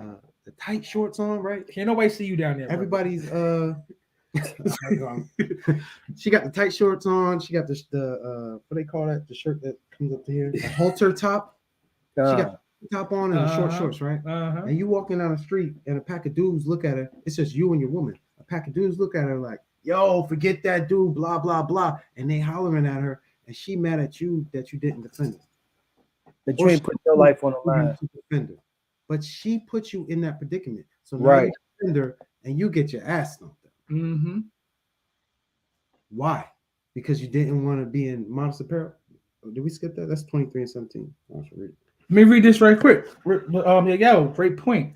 tight shorts on, right? Can't nobody see you down there. Everybody's she got the tight shorts on. She got the what they call that? The shirt that comes up to here, the halter top. She got the top on and the short shorts, right? And you walking down the street and a pack of dudes look at her. It's just you and your woman. A pack of dudes look at her like, yo, forget that dude, blah, blah, blah. And they hollering at her, and she mad at you that you didn't defend her. That you ain't put your life on the line. Defend her. But she put you in that predicament. So now you defend her and you get your ass stomped. Mm-hmm. Why? Because you didn't want to be in modest apparel? Did we skip that? That's 23 and 17. I should read it. Let me read this right quick. Great point.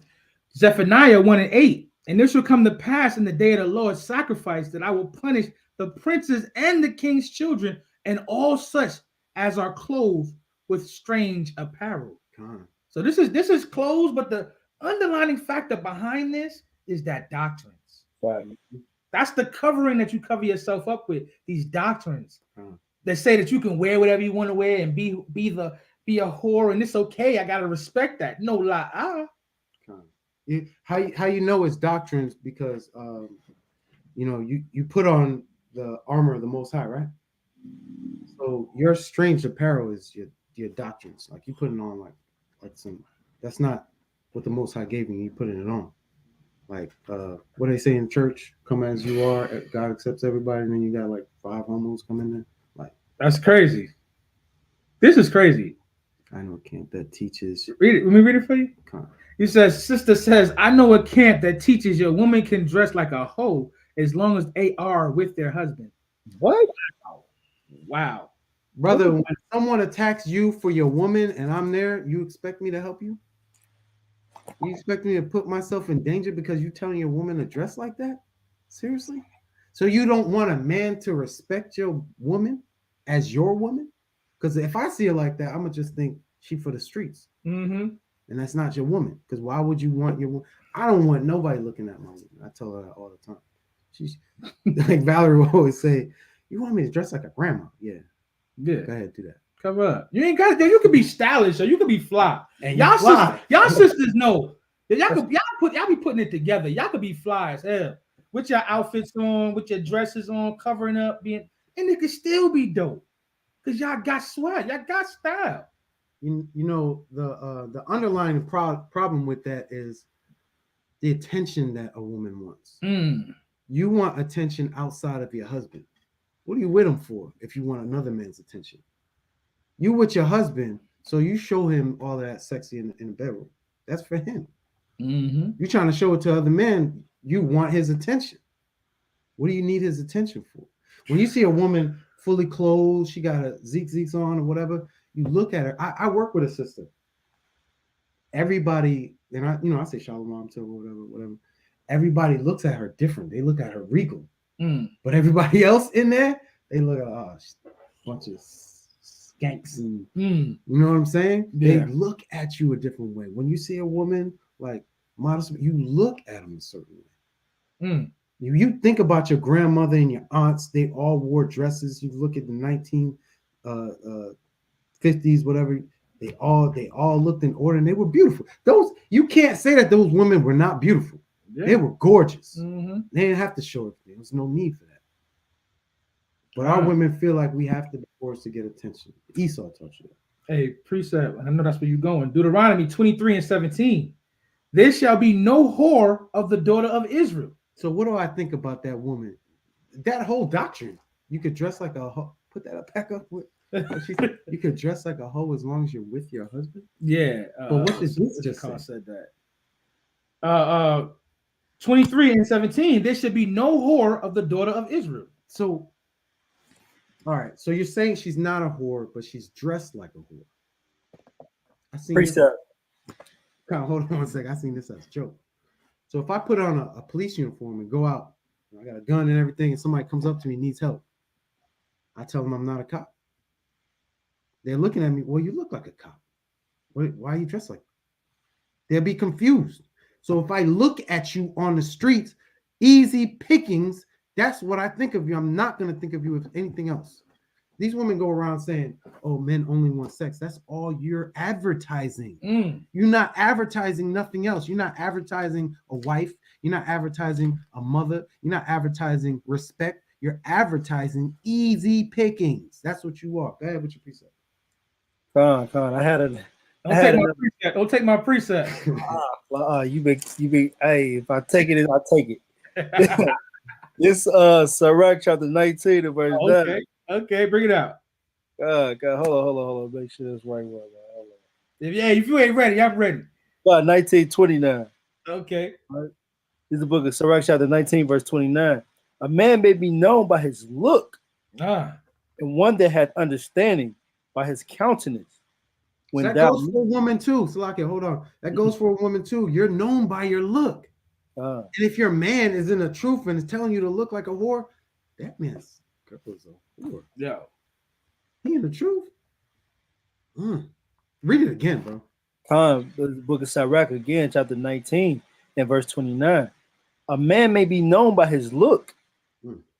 Zephaniah 1:8. And this will come to pass in the day of the Lord's sacrifice that I will punish the princes and the king's children and all such as are clothed with strange apparel. So this is clothes, but the underlying factor behind this is that doctrines. Right. That's the covering that you cover yourself up with. These doctrines that say that you can wear whatever you want to wear and be a whore and it's okay. I gotta respect that. No lie. How you know it's doctrines because you know you put on the armor of the Most High, right? So your strange apparel is your doctrines. Like you putting on like some. That's not what the Most High gave you. You putting it on. Like what they say in church, come as you are. God accepts everybody, and then you got like 5 homos come in there. Like that's crazy. This is crazy. I know a camp that teaches. Read it. Let me read it for you. He says, sister says, I know a camp that teaches your woman can dress like a hoe as long as they are with their husband. What? Wow. Brother, when someone attacks you for your woman and I'm there, you expect me to help you? You expect me to put myself in danger because you're telling your woman to dress like that? Seriously? So you don't want a man to respect your woman as your woman? Because if I see her like that, I'm gonna just think she for the streets, and that's not your woman. Because why would you want your woman? I don't want nobody looking at my woman. I tell her that all the time. She's like Valerie will always say, "You want me to dress like a grandma?" Yeah. Go ahead, do that. Cover up. You ain't got. You can be stylish or you can be fly. And y'all sisters know that y'all be putting it together. Y'all could be fly as hell with your outfits on, with your dresses on, covering up, and it could still be dope. Because y'all got swag, y'all got style. You know, the underlying problem with that is the attention that a woman wants. You want attention outside of your husband. What are you with him for if you want another man's attention? You with your husband, so you show him all that sexy in the bedroom. That's for him. You're trying to show it to other men. You want his attention. What do you need his attention for? When you see a woman fully clothed, she got a Zeeks on or whatever, you look at her. I work with a sister. Everybody, and I say shalom to her, whatever. Everybody looks at her different. They look at her regal. But everybody else in there, they look at a bunch of skanks and you know what I'm saying? Yeah. They look at you a different way. When you see a woman like modest, you look at them a certain way. You think about your grandmother and your aunts, they all wore dresses. You look at the 1950s, whatever, they all looked in order and they were beautiful. Those, you can't say that those women were not beautiful. Yeah. They were gorgeous. They didn't have to show it. There was no need for that. But our women feel like we have to be forced to get attention. Esau taught you that. Hey, precept, I know that's where you're going. Deuteronomy 23:17. There shall be no whore of the daughter of Israel. So what do I think about that woman? That whole doctrine. You could dress like a hoe. Put that back up with. You could dress like a hoe as long as you're with your husband. Yeah. But what does this just say? Said that. 23:17. There should be no whore of the daughter of Israel. So, all right. So you're saying she's not a whore, but she's dressed like a whore. I seen Precept. Hold on one second. I seen this as a joke. So if I put on a police uniform and go out, I got a gun and everything, and somebody comes up to me and needs help, I tell them I'm not a cop. They're looking at me. Well, you look like a cop. Why are you dressed like that? They'll be confused. So if I look at you on the streets, easy pickings, that's what I think of you. I'm not going to think of you as anything else. These women go around saying, oh, men only want sex. That's all you're advertising. You're not advertising nothing else. You're not advertising a wife. You're not advertising a mother. You're not advertising respect. You're advertising easy pickings. That's what you are. Go ahead with your precept. Con. I had a... Don't take my precept. You be. Hey, if I take it, I'll take it. This Sirach chapter 19 and verse 9. Okay, bring it out. God, hold on. Make sure it's right one. Hold on. If you ain't ready, I'm ready. 19:29. Okay. Right. This is the book of Sirach chapter 19, verse 29. A man may be known by his look, and one that hath understanding by his countenance. When that goes for a woman too. Salaki, hold on. That goes for a woman too. You're known by your look. And if your man is in the truth and is telling you to look like a whore, that man's a whore. Yeah. He in the truth. Read it again, bro. The book of Sirach again, chapter 19 and verse 29. A man may be known by his look,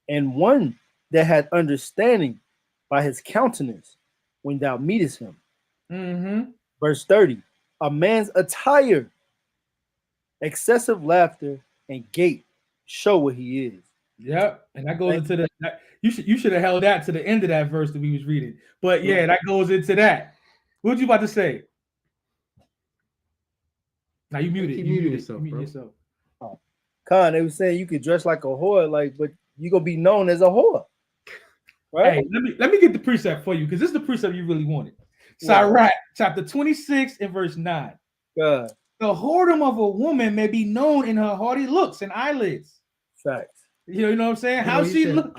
and one that had understanding by his countenance when thou meetest him. Verse 30. A man's attire, excessive laughter, and gait show what he is. Yep, and that goes into the. You should have held that to the end of that verse that we was reading. But yeah, that goes into that. What you about to say? Now you muted. You muted yourself. You muted yourself. Con, they were saying you could dress like a whore, but you gonna be known as a whore. Right? Hey, let me get the precept for you because this is the precept you really wanted. Sirach chapter 26 and verse 9. God. The whoredom of a woman may be known in her haughty looks and eyelids. Facts. You know what I'm saying? How she look?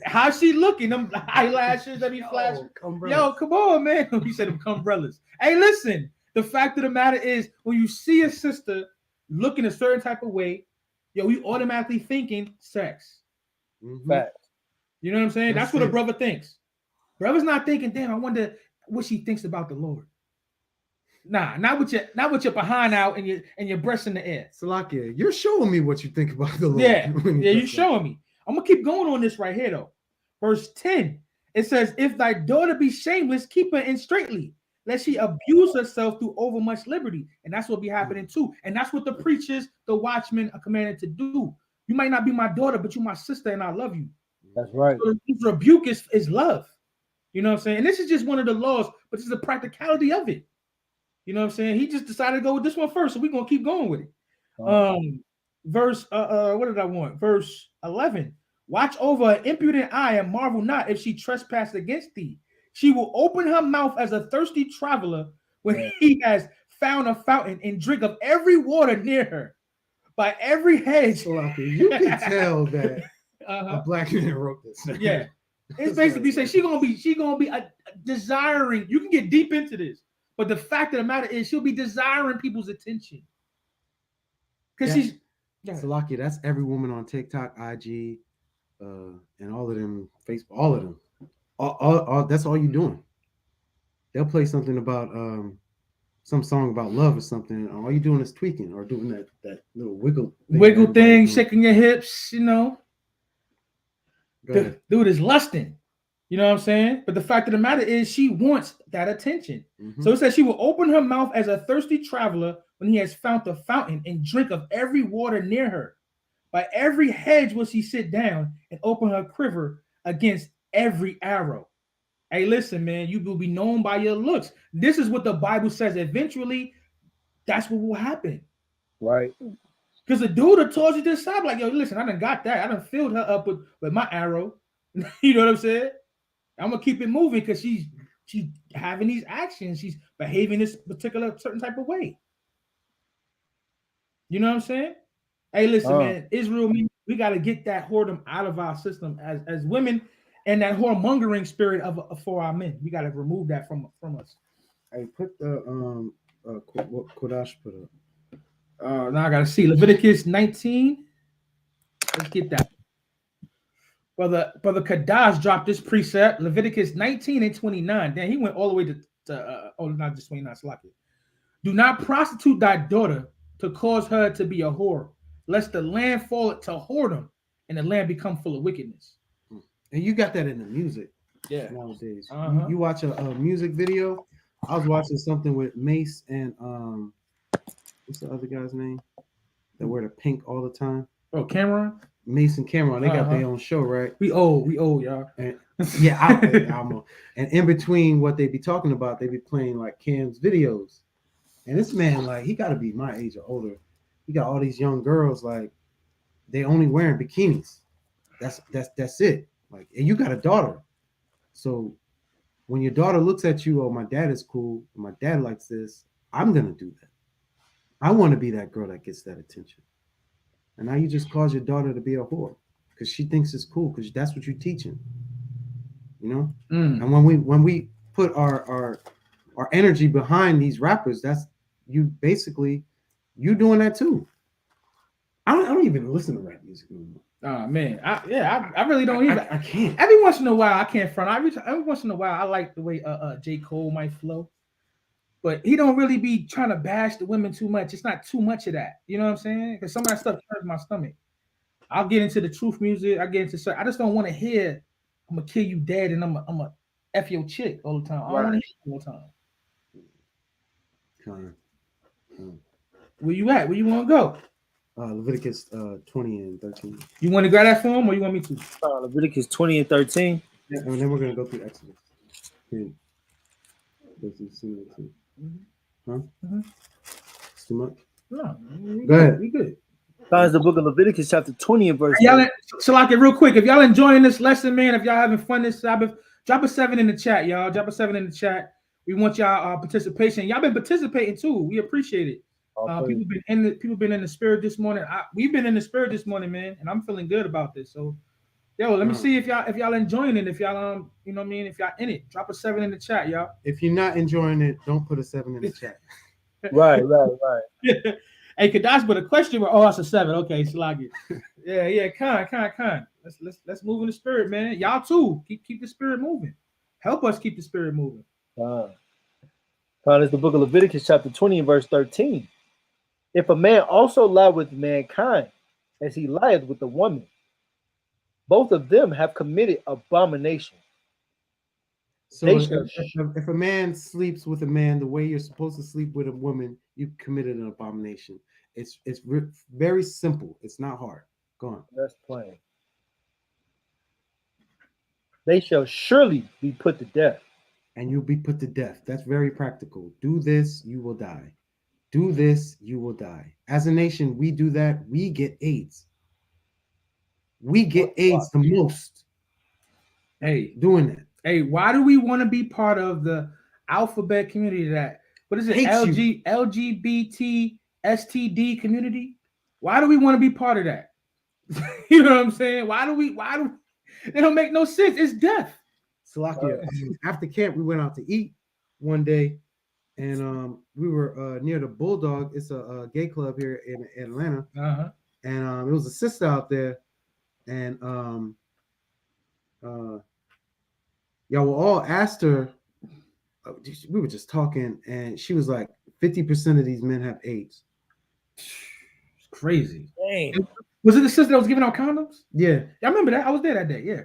How she looking? Them eyelashes that be flashing. Yo, come on, man. He said them umbrellas. Hey, listen. The fact of the matter is, when you see a sister looking a certain type of way, yo, we automatically thinking sex. Facts. You know what I'm saying? That's what a brother thinks. Brother's not thinking, damn, I wonder what she thinks about the Lord. Nah, not with your behind out and your breasts in the air. Salakia, you're showing me what you think about the Lord. Yeah, you're showing me. I'm gonna keep going on this right here though. Verse 10, it says, "If thy daughter be shameless, keep her in straitly, lest she abuse herself through overmuch liberty." And that's what be happening too. And that's what the preachers, the watchmen are commanded to do. You might not be my daughter, but you're my sister, and I love you. That's right. So the rebuke is love. You know what I'm saying? And this is just one of the laws, but this is the practicality of it. You know what I'm saying? He just decided to go with this one first, so we're gonna keep going with it. Verse what did I want? Verse 11. "Watch over an impudent eye and marvel not if she trespass against thee. She will open her mouth as a thirsty traveler when he has found a fountain and drink of every water near her. By every hedge." You can tell that a black man wrote this. Yeah, it's basically saying she gonna be desiring. You can get deep into this, but the fact of the matter is she'll be desiring people's attention because she's. Salaki, that's every woman on TikTok, IG, and all of them, Facebook, all of them. All that's all you doing. They'll play something about some song about love or something. All you doing is tweaking or doing that little wiggle thing, shaking your hips, you know. Dude is lusting. You know what I'm saying? But the fact of the matter is she wants that attention. So it says she will open her mouth as a thirsty traveler when he has found the fountain and drink of every water near her. By every hedge will she sit down and open her quiver against every arrow. Hey, listen, man, you will be known by your looks. This is what the Bible says. Eventually, that's what will happen. Right. Because the dude that told you this side, like, yo, listen, I done got that. I done filled her up with my arrow. You know what I'm saying? I'm gonna keep it moving because she's having these actions. She's behaving this particular certain type of way. You know what I'm saying? Hey, listen, man, Israel, we got to get that whoredom out of our system as women, and that whoremongering spirit for our men. We got to remove that from us. Hey, put the what Kodash put up. Now I got to see Leviticus 19. Let's get that. Brother Kadash dropped this precept, Leviticus 19 and 29. Then he went all the way to not just 29, Slocky. "Do not prostitute thy daughter to cause her to be a whore, lest the land fall to whoredom and the land become full of wickedness." And you got that in the music. Yeah. Nowadays. You watch a music video. I was watching something with Mace and what's the other guy's name? That wear the pink all the time. Oh, Cameron? Mace and Cameron, they got their own show, right? We old, y'all. And, yeah, and in between what they be talking about, they be playing like Cam's videos. And this man, like, he got to be my age or older. He got all these young girls, like, they only wearing bikinis. That's it. Like, and you got a daughter. So when your daughter looks at you, oh, my dad is cool, my dad likes this, I'm gonna do that. I want to be that girl that gets that attention. And now you just cause your daughter to be a whore because she thinks it's cool because that's what you're teaching. You know? And when we put our energy behind these rappers, that's you basically you doing that too. I don't even listen to rap music anymore. Oh man, I really don't either. I can't. Every once in a while, I can't front. Every once in a while, I like the way J. Cole might flow, but he don't really be trying to bash the women too much. It's not too much of that. You know what I'm saying? Because some of that stuff turns my stomach. I'll get into the truth music. I just don't want to hear I'm gonna kill you dead and I'm a F your chick all the time. I don't want to hear all the time. Where you at? Where you want to go? Leviticus 20 and 13. You want to grab that for him or you want me to? Leviticus 20 and 13. Yeah, and then we're going to go through Exodus. Huh? It's too much? No. Go ahead. We good. Finds the book of Leviticus chapter 20 and verse. Y'all, Shalaka, real quick, if y'all enjoying this lesson, man, if y'all having fun this Sabbath, drop a 7 in the chat, y'all. Drop a 7 in the chat. We want y'all participation. Y'all been participating too. We appreciate it. People been in the spirit this morning. We've been in the spirit this morning, man, and I'm feeling good about this. So, yo, let me see if y'all enjoying it. If y'all you know what I mean. If y'all in it, drop a 7 in the chat, y'all. If you're not enjoying it, don't put a 7 in the chat. Right. Hey, Kadash, but a question. Oh, that's a 7. Okay, Slagi. Yeah, Con. Let's move in the spirit, man. Y'all too. Keep the spirit moving. Help us keep the spirit moving. It's the book of Leviticus, chapter 20, and verse 13. If a man also lie with mankind, as he lieth with a woman, both of them have committed abomination. So if a man sleeps with a man the way you're supposed to sleep with a woman, you committed an abomination. It's very simple. It's not hard. Go on. That's plain. They shall surely be put to death. And you'll be put to death. That's very practical. Do this, you will die. Do this, you will die. As a nation, we do that, we get AIDS. We get AIDS the most. Hey, doing that. Hey, why do we want to be part of the alphabet community that, what is it, LGBT, STD community? Why do we want to be part of that? You know what I'm saying? Why do it don't make no sense. It's death. Salakia, after camp, we went out to eat one day, and we were near the Bulldog. It's a gay club here in Atlanta. And it was a sister out there, and y'all were all asked her, we were just talking, and she was like, 50% of these men have AIDS. It's crazy. Dang. Was it the sister that was giving out condoms? Yeah. I remember that. I was there that day. Yeah.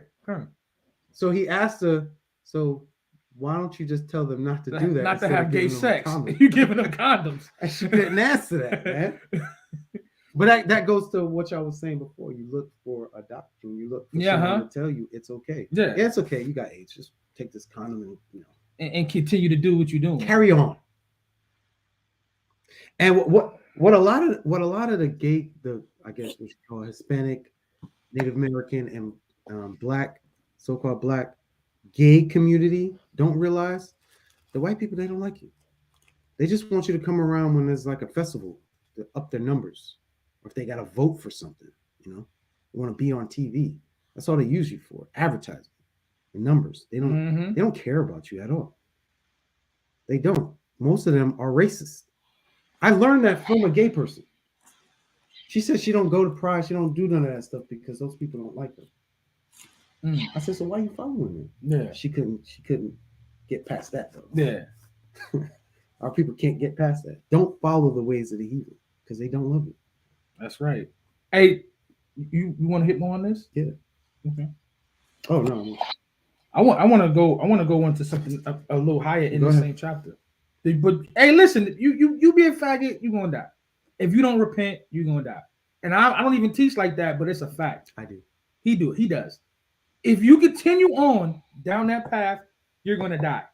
So he asked her, so why don't you just tell them not to do that? Not to have gay sex. You giving them condoms. And she didn't answer that, man. But that goes to what y'all was saying before. You look for a doctor. You look for someone to tell you it's okay. Yeah, it's okay. You got AIDS. Just take this condom and and continue to do what you're doing. Carry on. And what a lot of the gay, I guess we should call Hispanic, Native American, and black, so-called black gay community don't realize, the white people, they don't like you. They just want you to come around when there's like a festival to up their numbers, or if they got to vote for something, they want to be on TV. That's all they use you for, advertising, the numbers. They don't care about you at all. They don't. Most of them are racist. I learned that from a gay person. She said she don't go to Pride, she don't do none of that stuff because those people don't like her. I said, so why are you following me? Yeah. She couldn't get past that though. Yeah. Our people can't get past that. Don't follow the ways of the heathen because they don't love you. That's right. Hey, you want to hit more on this? Yeah. Okay. Oh no. I want to go into something a little higher in the same chapter. But hey, listen, you be a faggot, you're gonna die. If you don't repent, you're gonna die. And I don't even teach like that, but it's a fact. I do. He does. If you continue on down that path, you're gonna die.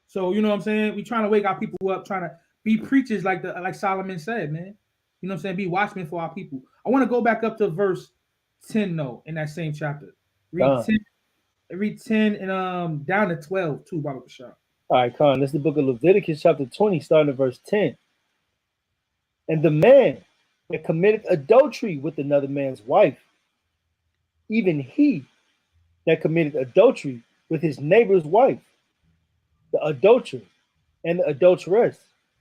So you know what I'm saying? We trying to wake our people up, trying to be preachers like Solomon said, man. You know what I'm saying? Be watchmen for our people. I want to go back up to verse 10 though in that same chapter. Read 10 and down to 12 too, Baba Cashapp. All right, Khan. This is the book of Leviticus, chapter 20, starting at verse 10. And the man that committed adultery with another man's wife, even he that committed adultery with his neighbor's wife, the adulterer and the adulteress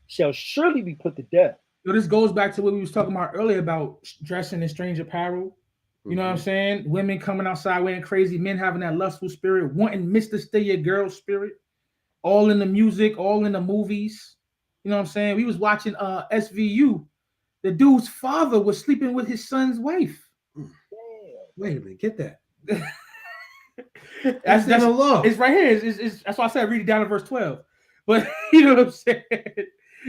shall surely be put to death. So this goes back to what we was talking about earlier about dressing in strange apparel. You know what I'm saying? Women coming outside wearing crazy, men having that lustful spirit, wanting Mr. Stay Your Girl spirit, all in the music, all in the movies. You know what I'm saying? We was watching SVU. The dude's father was sleeping with his son's wife. Wait a minute, get that. that's a law. It's right here. It's that's why I said read it down to verse 12. But you know what I'm saying?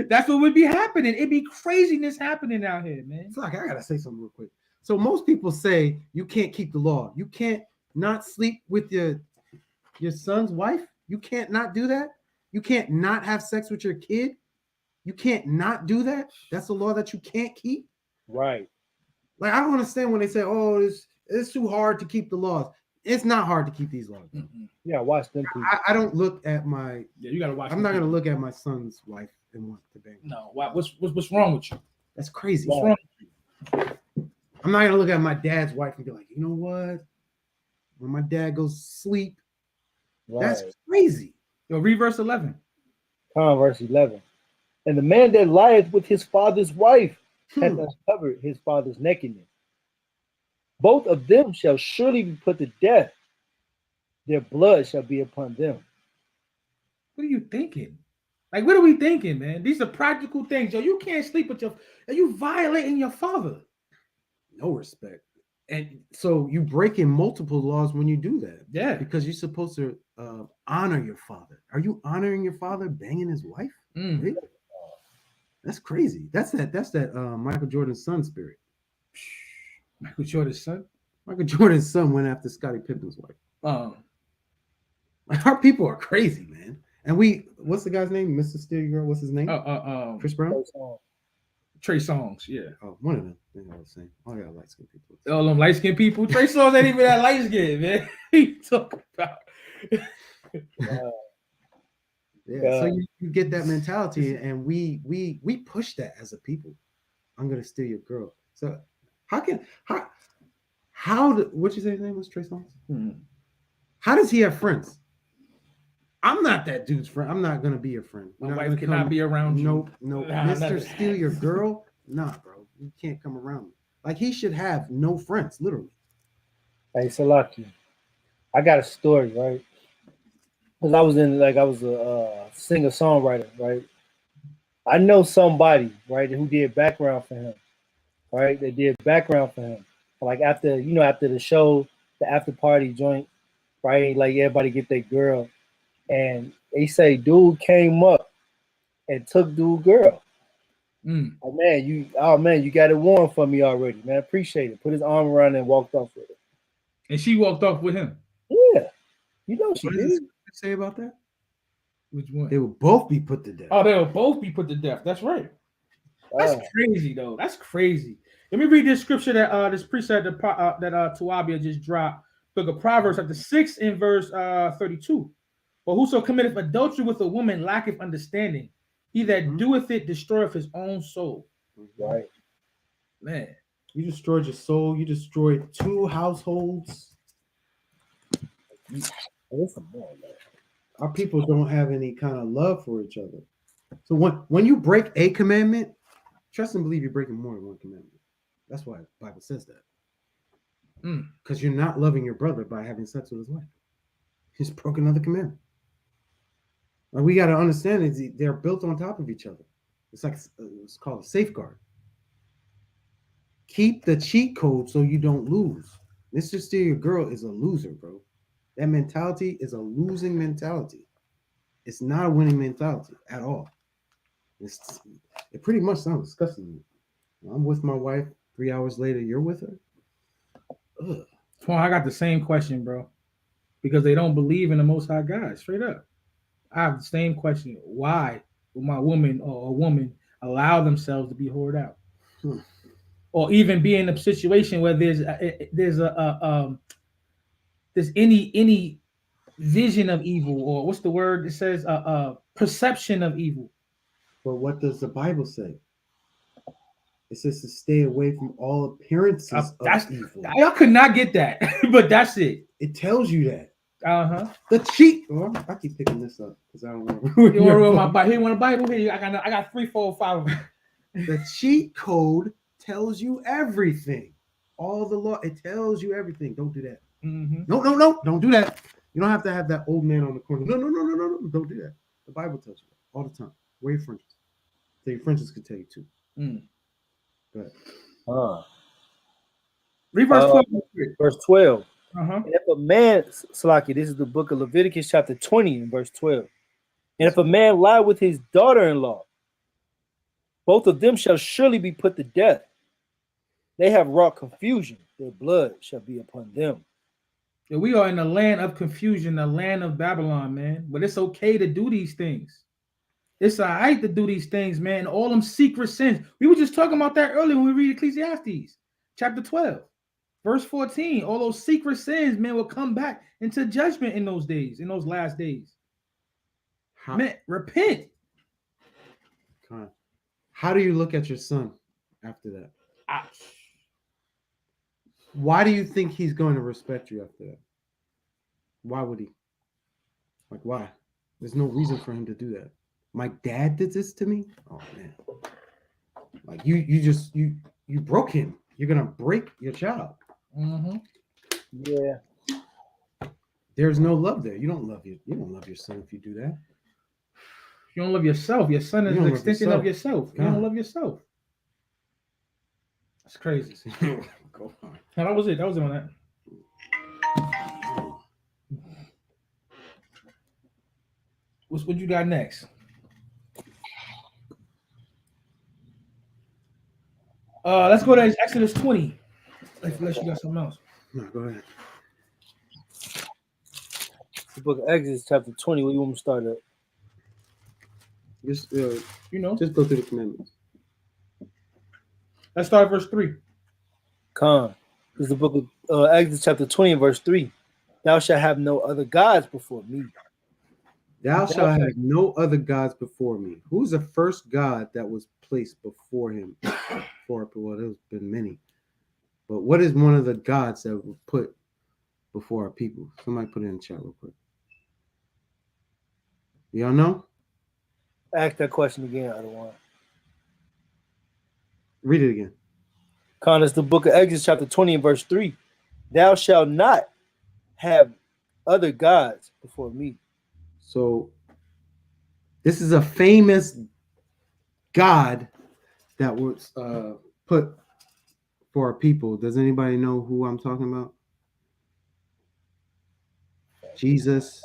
That's what would be happening. It'd be craziness happening out here, man. It's like I gotta say something real quick. So most people say you can't keep the law. You can't not sleep with your son's wife. You can't not do that. You can't not have sex with your kid. You can't not do that. That's a law that you can't keep. Right. Like I don't understand when they say, "Oh, it's too hard to keep the laws." It's not hard to keep these laws. Yeah, watch them. I don't look at my. Yeah, you gotta watch. I'm not gonna look at my son's wife and want to bang. No, what's wrong with you? That's crazy. What's wrong with you? I'm not gonna look at my dad's wife and be like, you know what? When my dad goes to sleep, that's crazy. Yo, read verse 11. Verse 11. And the man that lieth with his father's wife hath uncovered his father's nakedness. Both of them shall surely be put to death. Their blood shall be upon them. What are you thinking? Like, what are we thinking, man? These are practical things. Yo, you can't sleep with are you violating your father? No respect. And so you breaking multiple laws when you do that. Yeah. Because you're supposed to honor your father. Are you honoring your father banging his wife? Really? That's crazy. That's that Michael Jordan's son spirit. Michael Jordan's son? Michael Jordan's son went after Scottie Pippen's wife. Our people are crazy, man. And what's the guy's name? Mr. Steal Your Girl. What's his name? Chris Brown? Trey Songz, yeah. Oh, one of them. I was saying. Oh, yeah, light skinned people. All them light skinned people. Trey Songz ain't even that light skinned, man. He talking about. Yeah. So you get that mentality, and we push that as a people. I'm gonna steal your girl. So what'd you say his name was? Trey Songz? How does he have friends? I'm not that dude's friend. I'm not gonna be your friend. My wife cannot be around you. Nope. Mr. Steal Your Girl? Nah, bro. You can't come around me. Like, he should have no friends, literally. Hey, Salaki, I got a story, right? Because I was a singer-songwriter, right? I know somebody, right, who did background for him, right? They did background for him. Like, after the show, the after party joint, right? Like, everybody get their girl. And they say dude came up and took dude girl. Oh man, you got it warm for me already, man. Appreciate it. Put his arm around and walked off with it. And she walked off with him. Yeah, you know she did. What does it say about that? Which one? They will both be put to death. Oh, they will both be put to death. That's right. That's crazy, though. That's crazy. Let me read this scripture that this precept that Tuabia just dropped. Book of Proverbs, chapter 6, in verse 32. But whoso committeth adultery with a woman lacketh understanding. He that doeth it destroyeth his own soul. Right. Man. You destroyed your soul. You destroyed 2 households. Our people don't have any kind of love for each other. So when you break a commandment, trust and believe you're breaking more than one commandment. That's why the Bible says that. Because you're not loving your brother by having sex with his wife. He's broke another commandment. Like, we got to understand is they're built on top of each other. It's called a safeguard. Keep the cheat code so you don't lose. Mr. Steal Your Girl is a loser, bro. That mentality is a losing mentality. It's not a winning mentality at all. It pretty much sounds disgusting to me. I'm with my wife. 3 hours later, you're with her. Ugh. Well, I got the same question, bro. Because they don't believe in the Most High God. Straight up. I have the same question. Why will my woman or a woman allow themselves to be whored out? Or even be in a situation where there's any vision of evil, or what's the word? It says perception of evil. But what does the Bible say? It says to stay away from all appearances of evil. I could not get that, but that's it. It tells you that. The cheat. Oh, I keep picking this up because I don't want to. You want to ruin my Bible? Here, you want a Bible? Here, I got 3, 4, 5. The cheat code tells you everything. All the law, it tells you everything. Don't do that. No, don't do that. You don't have to have that old man on the corner. No, don't do that. The Bible tells you that all the time. Wear your fringes. So your fringes can tell you too. Go ahead. Read verse 12. Verse 12. And if a man, Salaki, this is the book of Leviticus, chapter 20, and verse 12. And if a man lie with his daughter-in-law, both of them shall surely be put to death. They have wrought confusion. Their blood shall be upon them. Yeah, we are in the land of confusion, the land of Babylon, man. But it's okay to do these things. It's all right to do these things, man. All them secret sins. We were just talking about that earlier when we read Ecclesiastes, chapter 12. Verse 14, all those secret sins, man, will come back into judgment in those days, in those last days. Man, repent. How do you look at your son after that? Why do you think he's going to respect you after that? Why would he? Like, why? There's no reason for him to do that. My dad did this to me? Oh, man. Like, you broke him. You're going to break your child. Mm-hmm. Yeah. There's no love there. You don't love your son if you do that. You don't love yourself. Your son is an extension of yourself. You don't love yourself. That's crazy. Go on. No, that was it. That was it on that. What you got next? Let's go to Exodus 20. Unless you got something else. No, go ahead. The book of Exodus, chapter 20. What you want me to start at? Just just go through the commandments. Let's start at verse 3. This is the book of Exodus, chapter 20, and verse 3. Thou shalt have no other gods before me. Thou shalt have no other gods before me. Who's the first God that was placed before him? Well, there's been many. But what is one of the gods that were put before our people? Somebody put it in the chat real quick. Y'all know? Ask that question again, I don't want. Read it again. It's the book of Exodus, chapter 20, and verse 3. Thou shalt not have other gods before me. So this is a famous God that was put for our people. Does anybody know who I'm talking about? Jesus.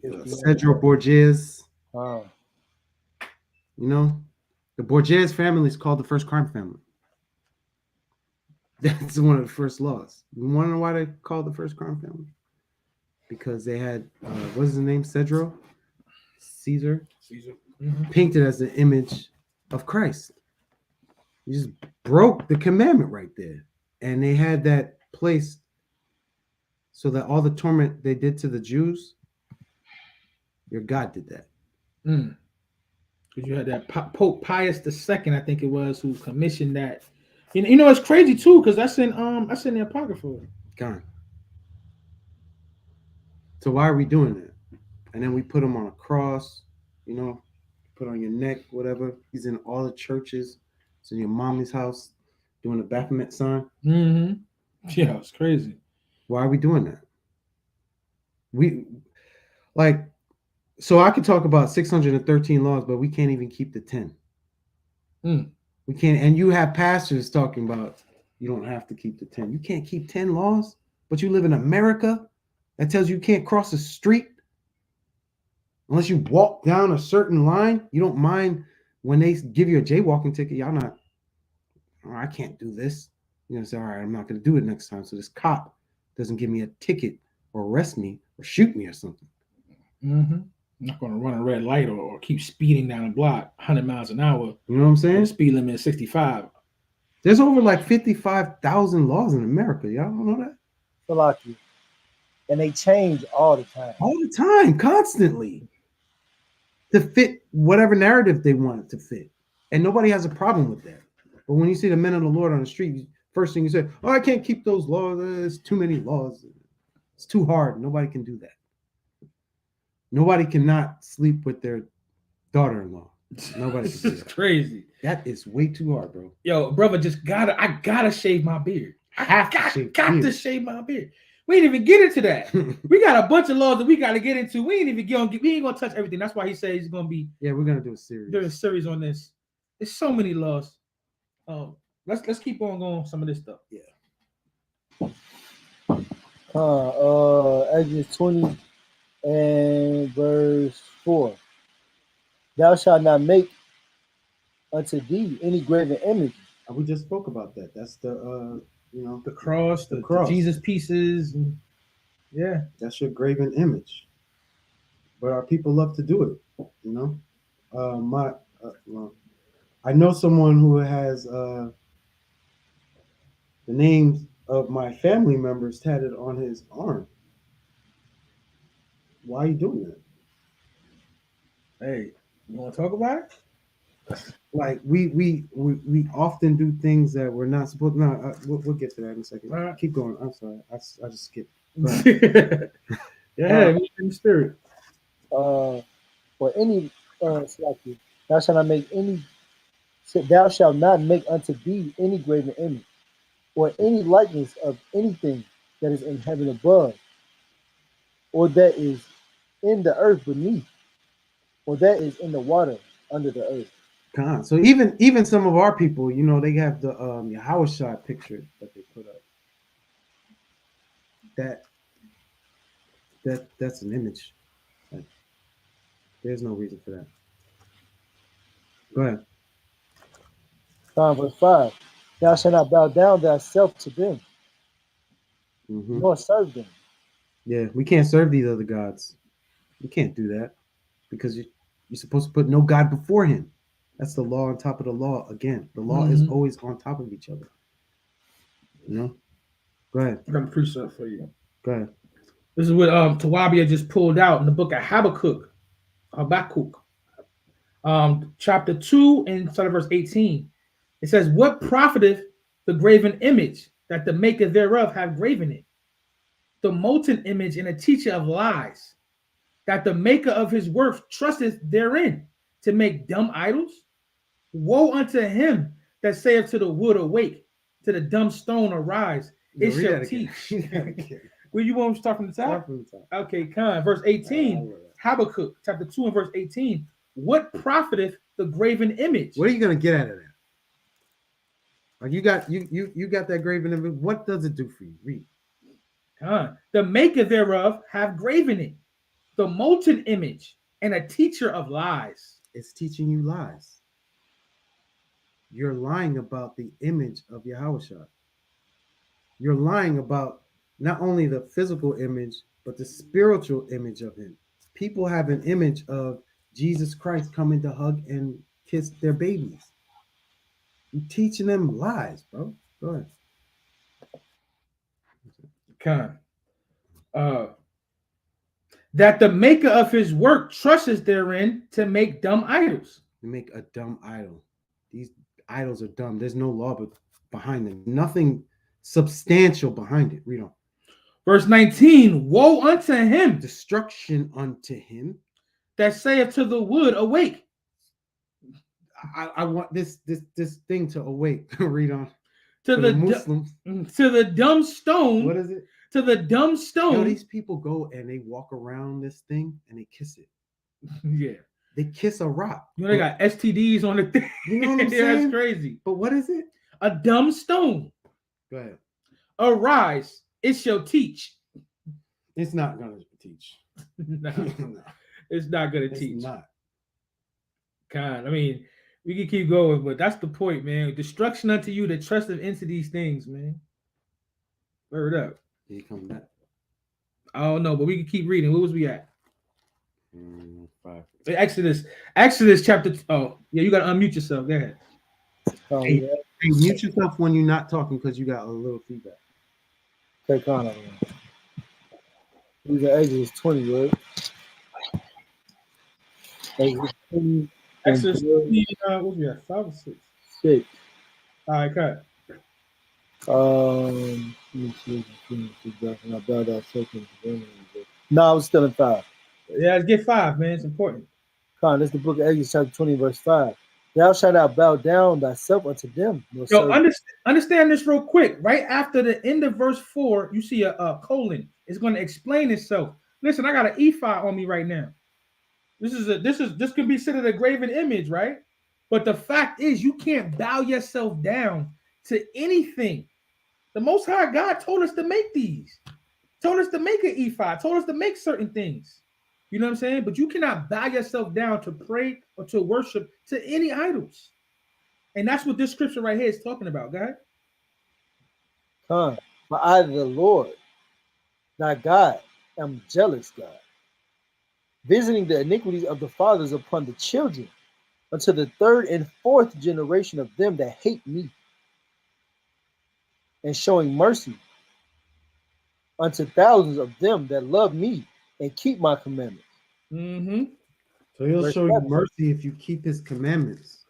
Cedro Borges. Wow. You know, the Borges family is called the first crime family. That's one of the first laws. You want to know why they called the first crime family? Because they had, what is his name? Cedro? Caesar? Painted as the image of Christ. You just broke the commandment right there. And they had that place so that all the torment they did to the Jews, your God did that. Because you had that Pope Pius II, I think it was, who commissioned that. You know, it's crazy too, because that's in the Apocrypha. God. So why are we doing that? And then we put him on a cross, you know, put on your neck, whatever. He's in all the churches. It's in your mommy's house doing the Baphomet sign. Mm-hmm. Yeah, it's crazy. Why are we doing that? So I could talk about 613 laws, but we can't even keep the 10. We can't. And you have pastors talking about you don't have to keep the 10. You can't keep 10 laws, but you live in America that tells you can't cross the street unless you walk down a certain line. You don't mind when they give you a jaywalking ticket. Y'all not, oh, I can't do this. You're going to say, all right, I'm not going to do it next time. So this cop doesn't give me a ticket or arrest me or shoot me or something. Mm-hmm. I'm not going to run a red light or keep speeding down a block 100 miles an hour. You know what I'm saying? The speed limit is 65. There's over like 55,000 laws in America. Y'all don't know that? Lucky. And they change all the time. All the time, constantly. To fit whatever narrative they want it to fit. And nobody has a problem with that. But when you see the men of the Lord on the street, first thing you say, oh, I can't keep those laws. There's too many laws. It's too hard. Nobody can do that. Nobody cannot sleep with their daughter-in-law. Nobody can do that. Crazy. That is way too hard, bro. Yo, brother, I gotta shave my beard. I got to shave my beard. We didn't even get into that. We got a bunch of laws that we got to get into. We ain't gonna touch everything. That's why he said he's gonna be. Yeah, we're gonna do a series. There's a series on this. There's so many laws. Let's keep on going some of this stuff. Yeah. Exodus 20 and verse 4. Thou shalt not make unto thee any graven image. We just spoke about that. That's the the cross, the Jesus pieces. Yeah, that's your graven image. But our people love to do it. You know, I know someone who has the names of my family members tatted on his arm. Why are you doing that? Hey, you want to talk about it? Like we often do things that we're not supposed to. No, we'll get to that in a second. Right. Keep going. I'm sorry. I just skipped. Yeah, in the spirit. Or any thou shalt not make any. Thou shalt not make unto thee any graven image, or any likeness of anything that is in heaven above, or that is in the earth beneath, or that is in the water under the earth. God. So even some of our people, you know, they have the Yahushua picture that they put up. That's an image. Like, there's no reason for that. Go ahead. Verse 5. Thou shalt not bow down thyself to them, nor serve them. Yeah, we can't serve these other gods. We can't do that because you're supposed to put no God before him. That's the law on top of the law. Again, the law is always on top of each other. You know? Go ahead. I got a precept for you. Go ahead. This is what Tawabia just pulled out in the book of Habakkuk. Chapter 2 and start of verse 18. It says, what profiteth the graven image that the maker thereof have graven it? The molten image and a teacher of lies, that the maker of his works trusteth therein to make dumb idols? Woe unto him that saith to the wood, awake, to the dumb stone, arise. It shall teach. Well, you want to start from the top? Start from the top. Okay, verse 18, Habakkuk, chapter 2 and verse 18. What profiteth the graven image? What are you going to get out of that? Like you got that graven image. What does it do for you? Read. The maker thereof have graven it, the molten image, and a teacher of lies. It's teaching you lies. You're lying about the image of Yahushua. You're lying about not only the physical image, but the spiritual image of him. People have an image of Jesus Christ coming to hug and kiss their babies. You're teaching them lies, bro. Go ahead. That the maker of his work trusteth therein to make dumb idols. To make a dumb idol. These idols are dumb. There's no law behind them. Nothing substantial behind it. Read on. Verse 19. Woe unto him. Destruction unto him. That saith to the wood, awake. I want this thing to awake. Read on. To the Muslims. To the dumb stone. What is it? To the dumb stone. You know, these people go and they walk around this thing and they kiss it. Yeah. They kiss a rock. You know, they got STDs on the thing. You know what I'm saying? That's crazy. But what is it? A dumb stone. Go ahead. Arise, it shall teach. It's not going to teach. No. It's not going to teach. It's not. I mean, we can keep going, but that's the point, man. Destruction unto you that trusteth into these things, man. Word up. Did he come back? I don't know, but we can keep reading. Where was we at? 5. Exodus chapter. Oh, yeah, you got to unmute yourself. Go ahead. Hey, mute yourself when you're not talking because you got a little feedback. Take on it. These are Exodus 20, right? Exodus 20. Exodus 20, what was we at? 5 or 6? 6. All right, cut. Let me see. No, I was still in 5. Yeah, let's get 5, man. It's important. This is the book of Exodus, chapter 20, verse 5. Thou shalt not bow down thyself unto them. So understand this real quick. Right after the end of verse 4, you see a colon. It's going to explain itself. Listen, I got an ephod on me right now. This could be considered a graven image, right? But the fact is, you can't bow yourself down to anything. The Most High God told us to make these. Told us to make an ephod. Told us to make certain things. You know what I'm saying? But you cannot bow yourself down to pray or to worship to any idols. And that's what this scripture right here is talking about, guys. For I, the Lord, thy God, am jealous, God, visiting the iniquities of the fathers upon the children, unto the 3rd and 4th generation of them that hate me, and showing mercy unto thousands of them that love me and keep my commandments. So he'll show you mercy if you keep his commandments.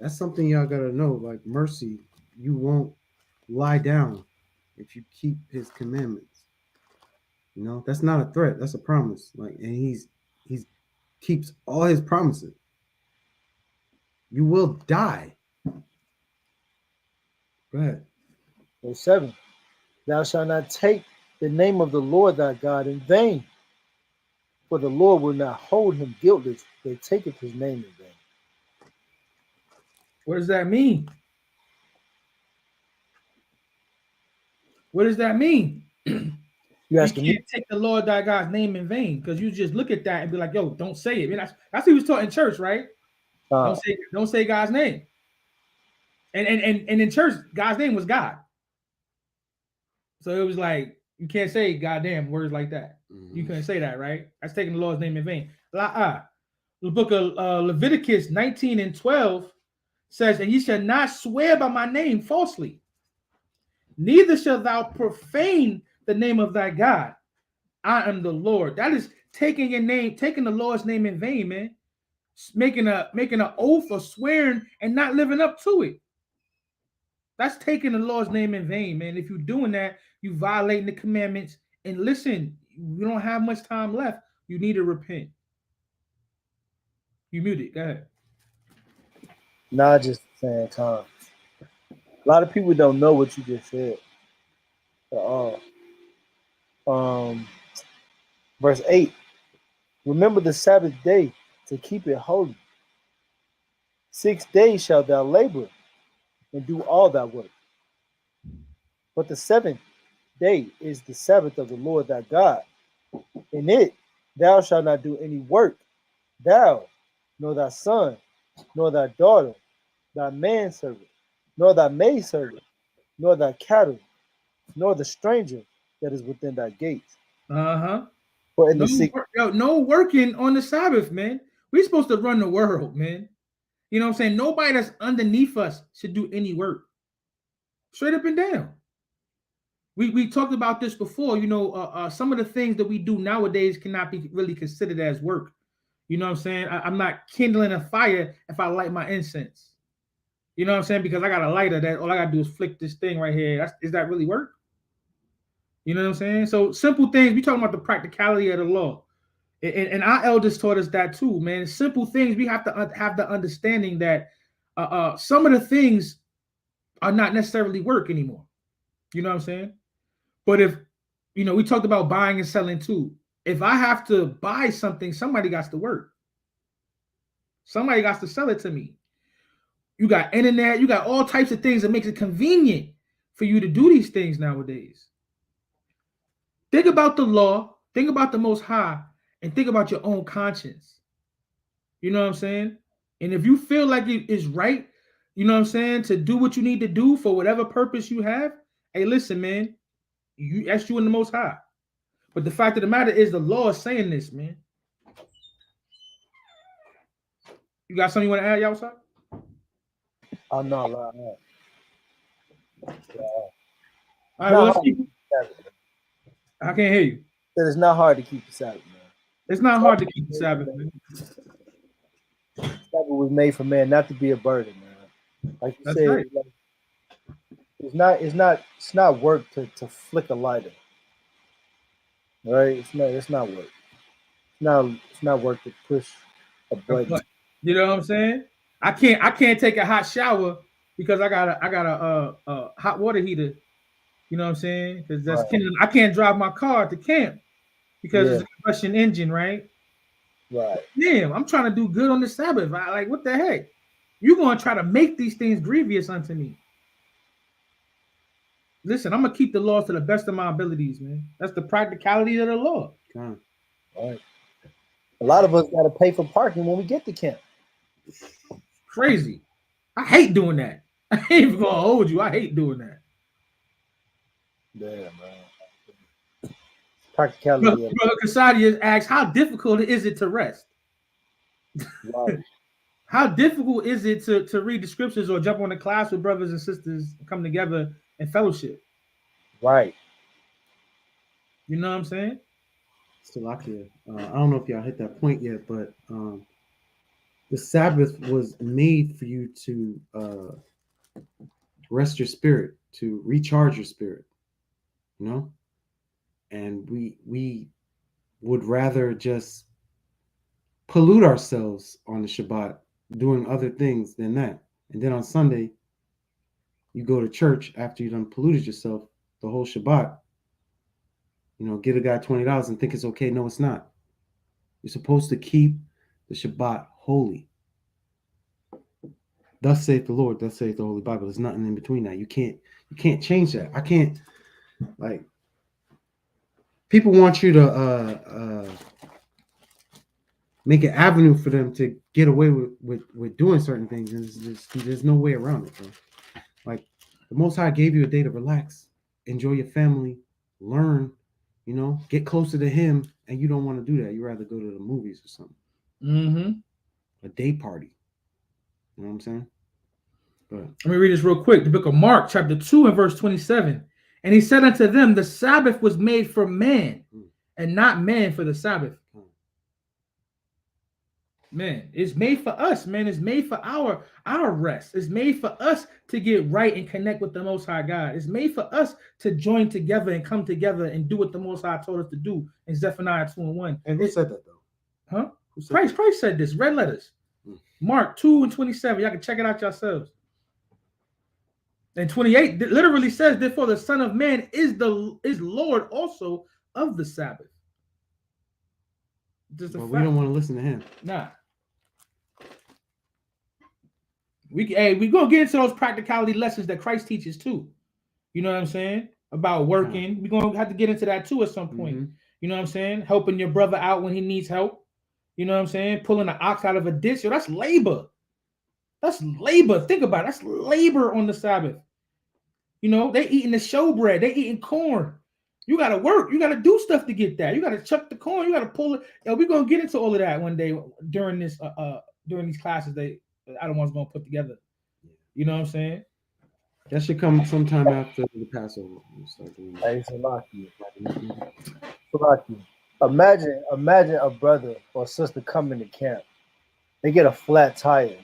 That's something y'all gotta know. Like mercy, you won't lie down if you keep his commandments. You know, that's not a threat, that's a promise. Like, and he's keeps all his promises. You will die. Go ahead. Verse 7. Thou shalt not take the name of the Lord thy God in vain, for the Lord will not hold him guiltless that taketh his name in vain. What does that mean? What does that mean? You can't take the Lord thy God's name in vain, because you just look at that and be like, yo, don't say it. I mean, that's what he was taught in church, right? Don't say God's name. And in church, God's name was God. So it was like, you can't say goddamn words like that. You couldn't say that, right? That's taking the Lord's name in vain. The book of Leviticus 19:12 says, and ye shall not swear by my name falsely, neither shalt thou profane the name of thy God. I am the Lord. That is taking your name, taking the Lord's name in vain, man. Making an oath or swearing and not living up to it. That's taking the Lord's name in vain, man. If you're doing that, you violating the commandments. And listen, you don't have much time left. You need to repent. You muted. Go ahead. Not just saying time. A lot of people don't know what you just said at all. Verse 8. Remember the Sabbath day to keep it holy. 6 days shalt thou labor and do all thy work. But the 7th day is the Sabbath of the Lord thy God. In it thou shalt not do any work, thou, nor thy son, nor thy daughter, thy manservant, nor thy maidservant, nor thy cattle, nor the stranger that is within thy gates. For in no working on the Sabbath, man. We're supposed to run the world, man. You know what I'm saying? Nobody that's underneath us should do any work. Straight up and down. We talked about this before. You know, some of the things that we do nowadays cannot be really considered as work. You know what I'm saying? I'm not kindling a fire if I light my incense. You know what I'm saying? Because I got a lighter that all I got to do is flick this thing right here. Is that really work? You know what I'm saying? So simple things. We talking about the practicality of the law. And our elders taught us that too, man. Simple things. We have to have the understanding that some of the things are not necessarily work anymore. You know what I'm saying? But if, you know, we talked about buying and selling too. If I have to buy something, somebody got to work. Somebody got to sell it to me. You got internet. You got all types of things that makes it convenient for you to do these things nowadays. Think about the law. Think about the Most High. And think about your own conscience. You know what I'm saying? And if you feel like it is right, you know what I'm saying, to do what you need to do for whatever purpose you have, hey, listen, man, that's you and the Most High. But the fact of the matter is the law is saying this, man. You got something you want to add, y'all? Sir? Oh, no, all right, well, let's keep... I can't hear you. It's not hard to keep the Sabbath, man. It's not hard to keep the Sabbath, man. Sabbath was made for man, not to be a burden, man. Like you said, right. It's not work to flick a lighter. Right? It's not work. It's not work to push a button. You know what I'm saying? I can't take a hot shower because I got a hot water heater. You know what I'm saying? Because that's right. I can't drive my car to camp because it's a combustion engine, right? Right. Damn, I'm trying to do good on the Sabbath. Like, what the heck? You're gonna try to make these things grievous unto me. Listen, I'm gonna keep the laws to the best of my abilities, man. That's the practicality of the law. All right. A lot of us gotta pay for parking when we get to camp. Crazy. I hate doing that. I ain't even gonna hold you. I hate doing that. Yeah, man. Practicality. Brother Cashapp asks, how difficult is it to rest? Right. How difficult is it to read the scriptures or jump on a class with brothers and sisters and come together and fellowship? Right. You know what I'm saying? Salakia. I don't know if y'all hit that point yet, but the Sabbath was made for you to rest your spirit, to recharge your spirit, you know? And we would rather just pollute ourselves on the Shabbat doing other things than that. And then on Sunday, you go to church after you done polluted yourself the whole Shabbat. You know, get a guy $20 and think it's okay. No, it's not. You're supposed to keep the Shabbat holy. Thus saith the Lord, thus saith the Holy Bible. There's nothing in between that. You can't change that. I can't, like, people want you to make an avenue for them to get away with doing certain things, and there's no way around it, bro. Like, the Most High gave you a day to relax, enjoy your family, learn, you know, get closer to Him, and you don't want to do that. You rather go to the movies or something. A day party. You know what I'm saying? Let me read this real quick. The book of Mark, chapter 2 and verse 27. And he said unto them, the Sabbath was made for man, and not man for the Sabbath. Man, it's made for us, man. It's made for our rest. It's made for us to get right and connect with the Most High God. It's made for us to join together and come together and do what the Most High told us to do in Zephaniah 2:1. And who said that, though? Huh? Christ said this. Red letters. Mark 2 and 27. Y'all can check it out yourselves. And 28 literally says, therefore the Son of Man is Lord also of the Sabbath. But we don't want to listen to him. Nah. We're gonna get into those practicality lessons that Christ teaches too. You know what I'm saying? About working. We're gonna have to get into that too at some point. You know what I'm saying? Helping your brother out when he needs help. You know what I'm saying? Pulling an ox out of a ditch. Yo, that's labor. That's labor. Think about it. That's labor on the Sabbath. You know, they eating the showbread. They eating corn. You got to work. You got to do stuff to get that. You got to chuck the corn. You got to pull it. Yo, we're going to get into all of that one day during this during these classes that Adawan's going to put together. You know what I'm saying? That should come sometime after the Passover. Hey, Salaki. Imagine a brother or sister coming to camp. They get a flat tire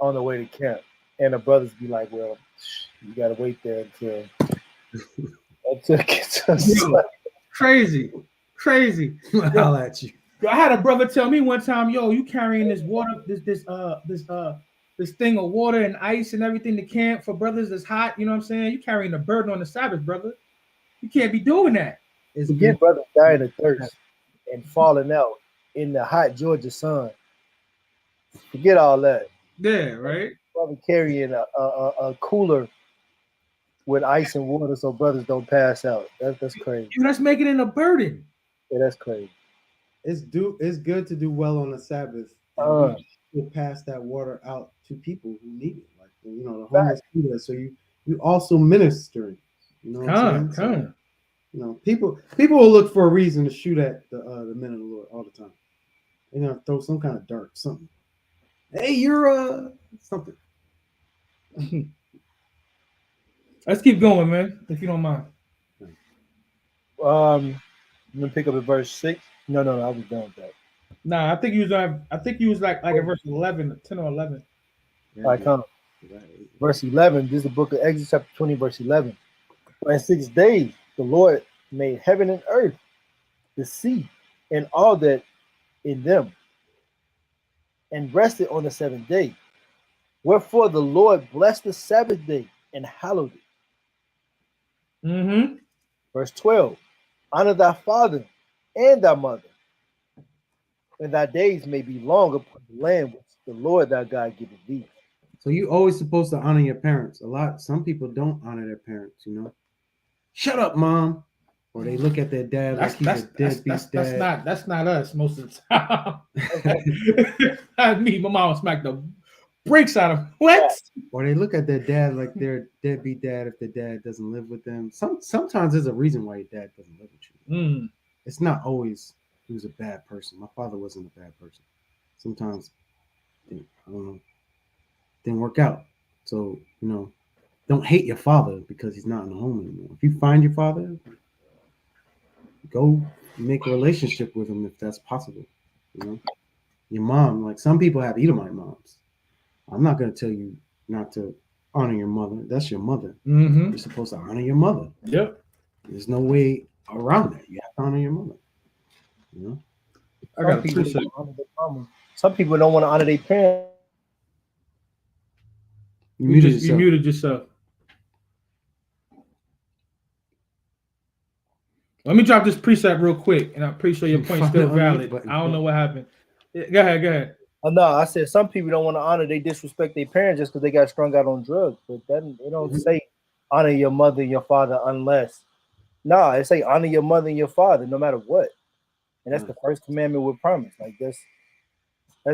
on the way to camp, and the brothers be like, "Well, you gotta wait there until it gets crazy." I'll at you. I had a brother tell me one time, "Yo, you carrying this water, this thing of water and ice and everything to camp for brothers that's hot. You know what I'm saying? You carrying a burden on the Sabbath, brother. You can't be doing that." It's get brothers dying of thirst and falling out in the hot Georgia sun. Forget all that. Yeah, right. Brother carrying a cooler with ice and water so brothers don't pass out. That's crazy. Let's make it in a burden. Yeah, that's crazy. It's good to do well on the Sabbath. We'll pass that water out to people who need it, like the homeless people. So you also ministering. You know what I'm saying? So, people will look for a reason to shoot at the men of the Lord all the time. They're gonna throw some kind of dart, something. Hey, you're something. Let's keep going, man, if you don't mind. I'm gonna pick up at verse 6. No, I was done with that. Nah, I think you was like at verse 11, 10 or 11. All right, come. Verse 11. This is the book of Exodus, chapter 20, verse 11. For in 6 days the Lord made heaven and earth, the sea, and all that in them, and rested on the 7th day. Wherefore the Lord blessed the Sabbath day and hallowed it. Verse 12. Honor thy father and thy mother, and thy days may be long upon the land which the Lord thy God giveth thee. So you always supposed to honor your parents. Some people don't honor their parents, Shut up, mom. Or they look at their dad like he's a deadbeat dad. That's not us most of the time. Not me. My mom smacked the brakes out of him. What? Or they look at their dad like they're a deadbeat dad if their dad doesn't live with them. Sometimes there's a reason why your dad doesn't live with you. It's not always he was a bad person. My father wasn't a bad person. Sometimes, I don't know, didn't work out. So, don't hate your father because he's not in the home anymore. If you find your father, go make a relationship with him if that's possible. Your mom, like some people have Edomite moms. I'm not going to tell you not to honor your mother. That's your mother. You're supposed to honor your mother. Yep. There's no way around that. You have to honor your mother. I got to appreciate some people don't want to honor their parents. You muted yourself. Let me drop this precept real quick, and I'm pretty sure your point's still valid. I don't know what happened. Go ahead. Oh, no, I said some people don't want to honor, they disrespect their parents just because they got strung out on drugs. But that they don't say honor your mother and your father unless. No, they say honor your mother and your father no matter what. And that's the first commandment with promise. Like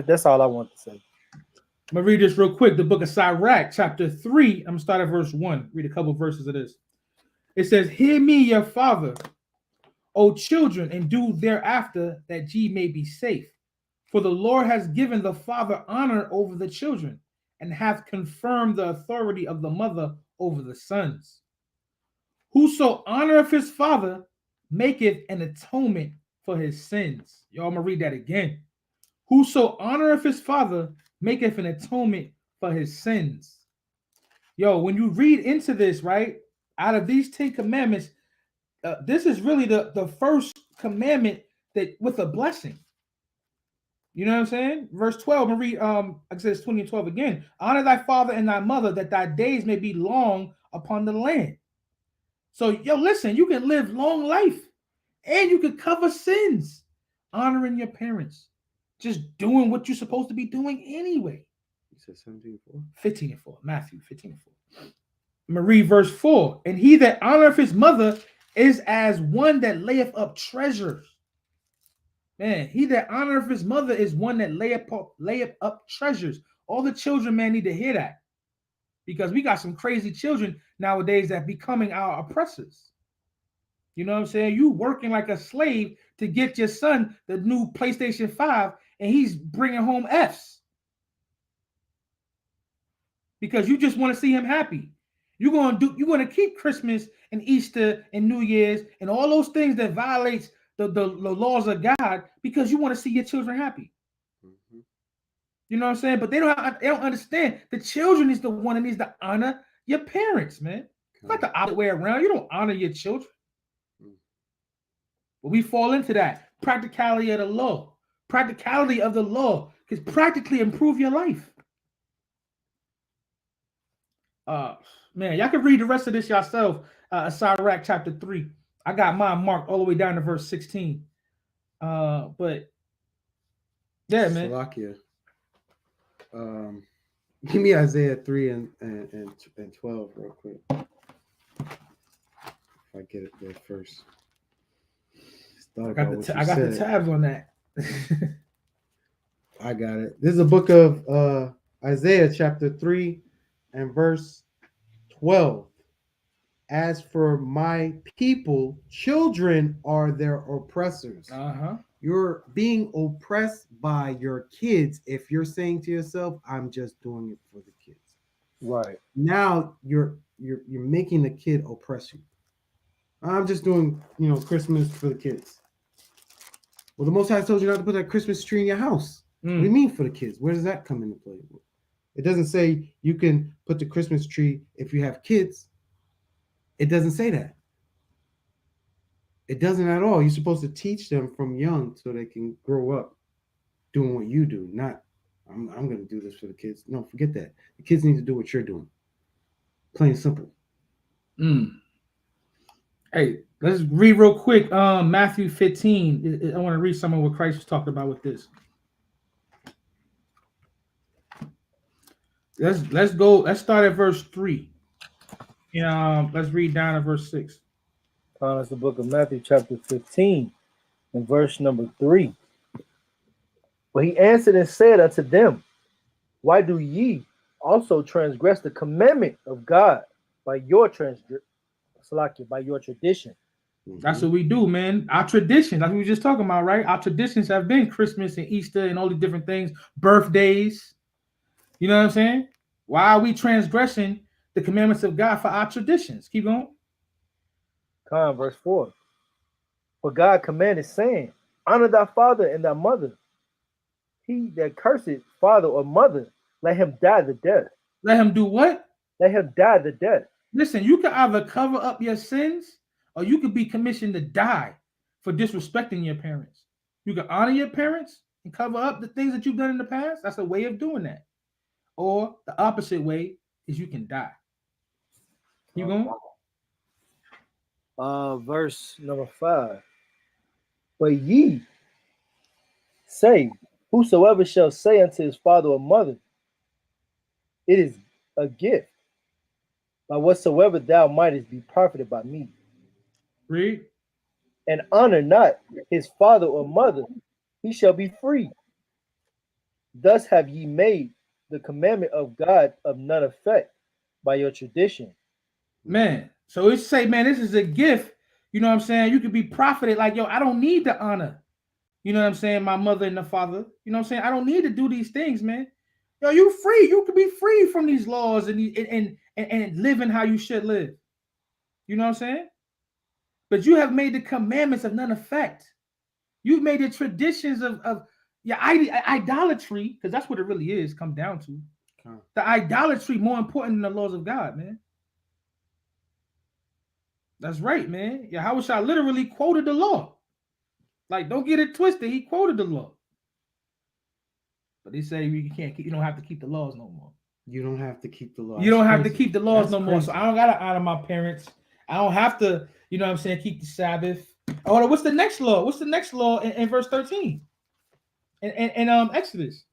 that's all I want to say. I'm going to read this real quick. The book of Sirach, chapter 3. I'm going to start at verse 1. Read a couple verses of this. It says, hear me, your father, O children, and do thereafter that ye may be safe. For the Lord has given the father honor over the children, and hath confirmed the authority of the mother over the sons. Whoso honoreth his father maketh an atonement for his sins. Y'all, I'm going to read that again. Whoso honoreth his father maketh an atonement for his sins. Yo, when you read into this, right, out of these 10 commandments, this is really the first commandment that with a blessing. You know what I'm saying? Verse 12, I'm read it says 20 and 12 again. Honor thy father and thy mother, that thy days may be long upon the land. So, yo, listen, you can live long life and you can cover sins. Honoring your parents. Just doing what you're supposed to be doing anyway. You said 17 and 4? 15 and 4. Matthew 15 and 4. I'm going to read verse 4. And he that honoreth his mother is as one that layeth up treasures. Man, he that honoreth his mother is one that layeth up treasures. All the children, man, need to hear that. Because we got some crazy children nowadays that becoming our oppressors. You know what I'm saying? You working like a slave to get your son the new PlayStation 5, and he's bringing home Fs. Because you just want to see him happy. You're going to keep Christmas and Easter and New Year's and all those things that violates the laws of God because you want to see your children happy. Mm-hmm. You know what I'm saying? But they don't understand. The children is the one that needs to honor your parents, man. It's not the other way around. You don't honor your children. But we fall into that. Practicality of the law. Practicality of the law can practically improve your life. Man, y'all can read the rest of this yourself. Sirach chapter 3. I got mine marked all the way down to verse 16. But yeah, man. Slovakia. Give me Isaiah 3 and 12 real quick. If I get it there first. I got the tabs on that. I got it. This is a book of Isaiah chapter 3 and verse 12. As for my people, children are their oppressors. You're being oppressed by your kids if you're saying to yourself, I'm just doing it for the kids. Right. Now you're making the kid oppress you. I'm just doing, Christmas for the kids. Well, the Most High told you not to put that Christmas tree in your house. What do you mean for the kids? Where does that come into play? It doesn't say you can put the Christmas tree if you have kids. It doesn't say that. It doesn't at all. You're supposed to teach them from young so they can grow up doing what you do. Not, I'm going to do this for the kids. No, forget that. The kids need to do what you're doing. Plain and simple. Hey, let's read real quick. Matthew 15. I want to read some of what Christ was talking about with this. Let's go. Let's start at verse 3. Let's read down to verse 6. It's the book of Matthew, chapter 15, and verse number 3. But he answered and said unto them, why do ye also transgress the commandment of God by your tradition? That's what we do, man. Our tradition, like we were just talking about, right? Our traditions have been Christmas and Easter and all the different things, birthdays. You know what I'm saying? Why are we transgressing the commandments of God for our traditions? Keep going. Verse 4. For God commanded, saying, honor thy father and thy mother. He that curseth father or mother, let him die the death. Let him do what? Let him die the death. Listen, you can either cover up your sins or you could be commissioned to die for disrespecting your parents. You can honor your parents and cover up the things that you've done in the past. That's a way of doing that. Or the opposite way is you can die. You going? Verse number 5. But ye say, whosoever shall say unto his father or mother, it is a gift, by whatsoever thou mightest be profited by me. Read. And honor not his father or mother, he shall be free. Thus have ye made the commandment of God of none effect by your tradition. Man, so it's say, man, this is a gift. You know what I'm saying? You could be profited like, yo, I don't need to honor. You know what I'm saying? My mother and the father. You know what I'm saying? I don't need to do these things, man. Yo, you free. You can be free from these laws and living how you should live. You know what I'm saying? But you have made the commandments of none effect. You've made the traditions of your idolatry, because that's what it really is, come down to. The idolatry more important than the laws of God, man. That's right, man. Yahushua literally quoted the law. Like, don't get it twisted. He quoted the law. But they say you don't have to keep the laws no more. You don't have to keep the laws. You don't have to keep the laws no more. So I don't gotta honor my parents. I don't have to, you know what I'm saying, keep the Sabbath. Oh, what's the next law? What's the next law in verse 13? In Exodus.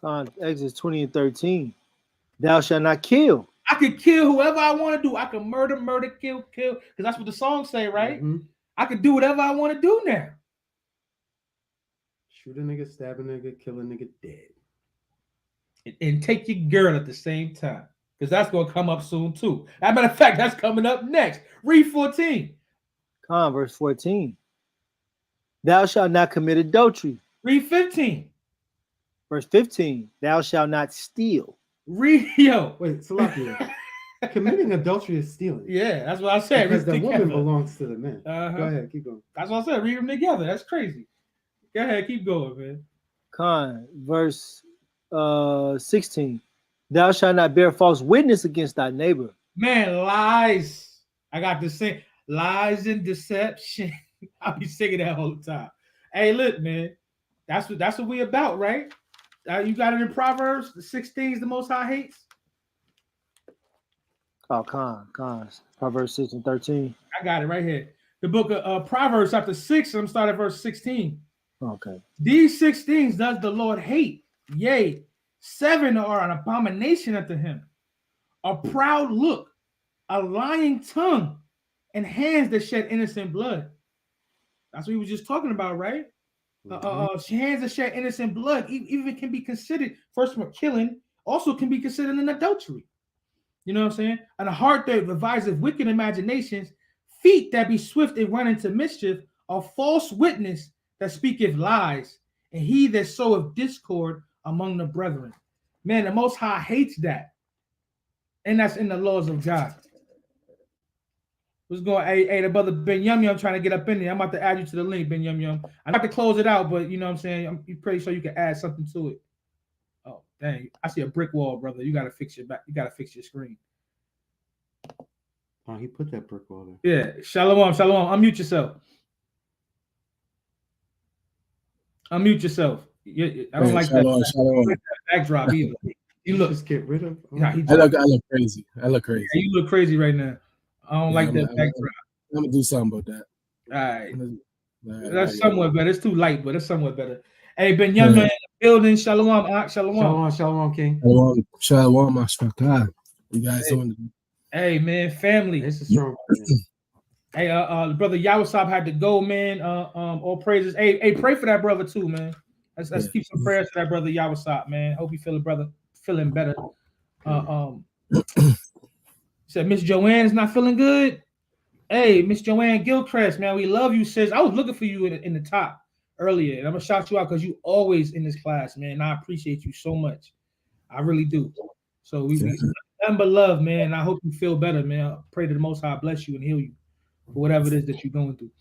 Exodus 20 and 13. Thou shalt not kill. I could kill whoever I want to do. I could murder, kill. Because that's what the songs say, right? Mm-hmm. I could do whatever I want to do now. Shoot a nigga, stab a nigga, kill a nigga dead. And take your girl at the same time. Because that's going to come up soon too. As a matter of fact, that's coming up next. Read 14. Verse 14. Thou shalt not commit adultery. Read 15. Verse 15. Thou shalt not steal. Wait, Salakia. Committing adultery is stealing. Yeah, that's what I said. Because the woman belongs to the man. Go ahead, keep going. That's what I said. Read them together. That's crazy. Go ahead, keep going, man. Verse 16. Thou shalt not bear false witness against thy neighbor. Man, lies. I got to say lies and deception. I'll be singing that all the time. Hey, look, man. That's what we about, right? You got it in Proverbs, the 6 things the Most High hates. Oh, Proverbs 6 and 13. I got it right here. The book of Proverbs, chapter 6, I'm starting at verse 16. Okay. These 6 things does the Lord hate. Yea, 7 are an abomination unto him. A proud look, a lying tongue, and hands that shed innocent blood. That's what we were just talking about, right? Hands that shed innocent blood even can be considered, first of all, killing, also can be considered an adultery. You know what I'm saying? And a heart that deviseth wicked imaginations, feet that be swift and run into mischief, a false witness that speaketh lies, and he that soweth discord among the brethren. Man, the Most High hates that. And that's in the laws of God. What's going? Hey, the brother Ben Yum Yum trying to get up in there. I'm about to add you to the link, Ben Yum Yum. I'm about to close it out, but you know what I'm saying? I'm pretty sure you can add something to it. Oh, dang. I see a brick wall, brother. You got to fix your back. You got to fix your screen. Oh, he put that brick wall there. Yeah. Shalom. Unmute yourself. Unmute yourself. I don't like that backdrop either. You look. Just get rid of. Yeah, I look crazy. Yeah, you look crazy right now. I don't like that backdrop. I'm gonna do something about that. All right. That's somewhat better. It's too light, but it's somewhat better. Hey, Ben Yum in the building. Shalom. Shalom, King. Shalom, my God. You guys doing? Hey, man, family. This is strong. Hey, brother Yawasab had to go, man. All praises. Hey, pray for that brother too, man. Let's keep some prayers for that brother Yawasab, man. Hope you feeling better. Said Miss Joanne is not feeling good. Hey, Miss Joanne Gilchrist, man, we love you, sis. I was looking for you in the top earlier, and I'm gonna shout you out because you always in this class, man. And I appreciate you so much. I really do. So we nothing but love, man. And I hope you feel better, man. I pray that the Most High bless you and heal you for whatever it is that you're going through.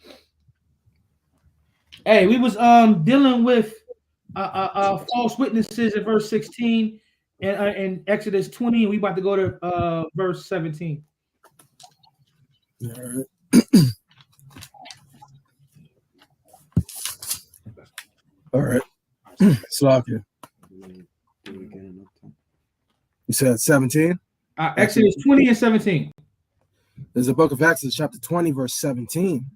Hey, we was dealing with false witnesses in verse 16 and in Exodus 20, and we about to go to verse 17. All right. All right. Slakia. You said 17? Exodus 20 and 17. There's a book of Exodus, chapter 20, verse 17.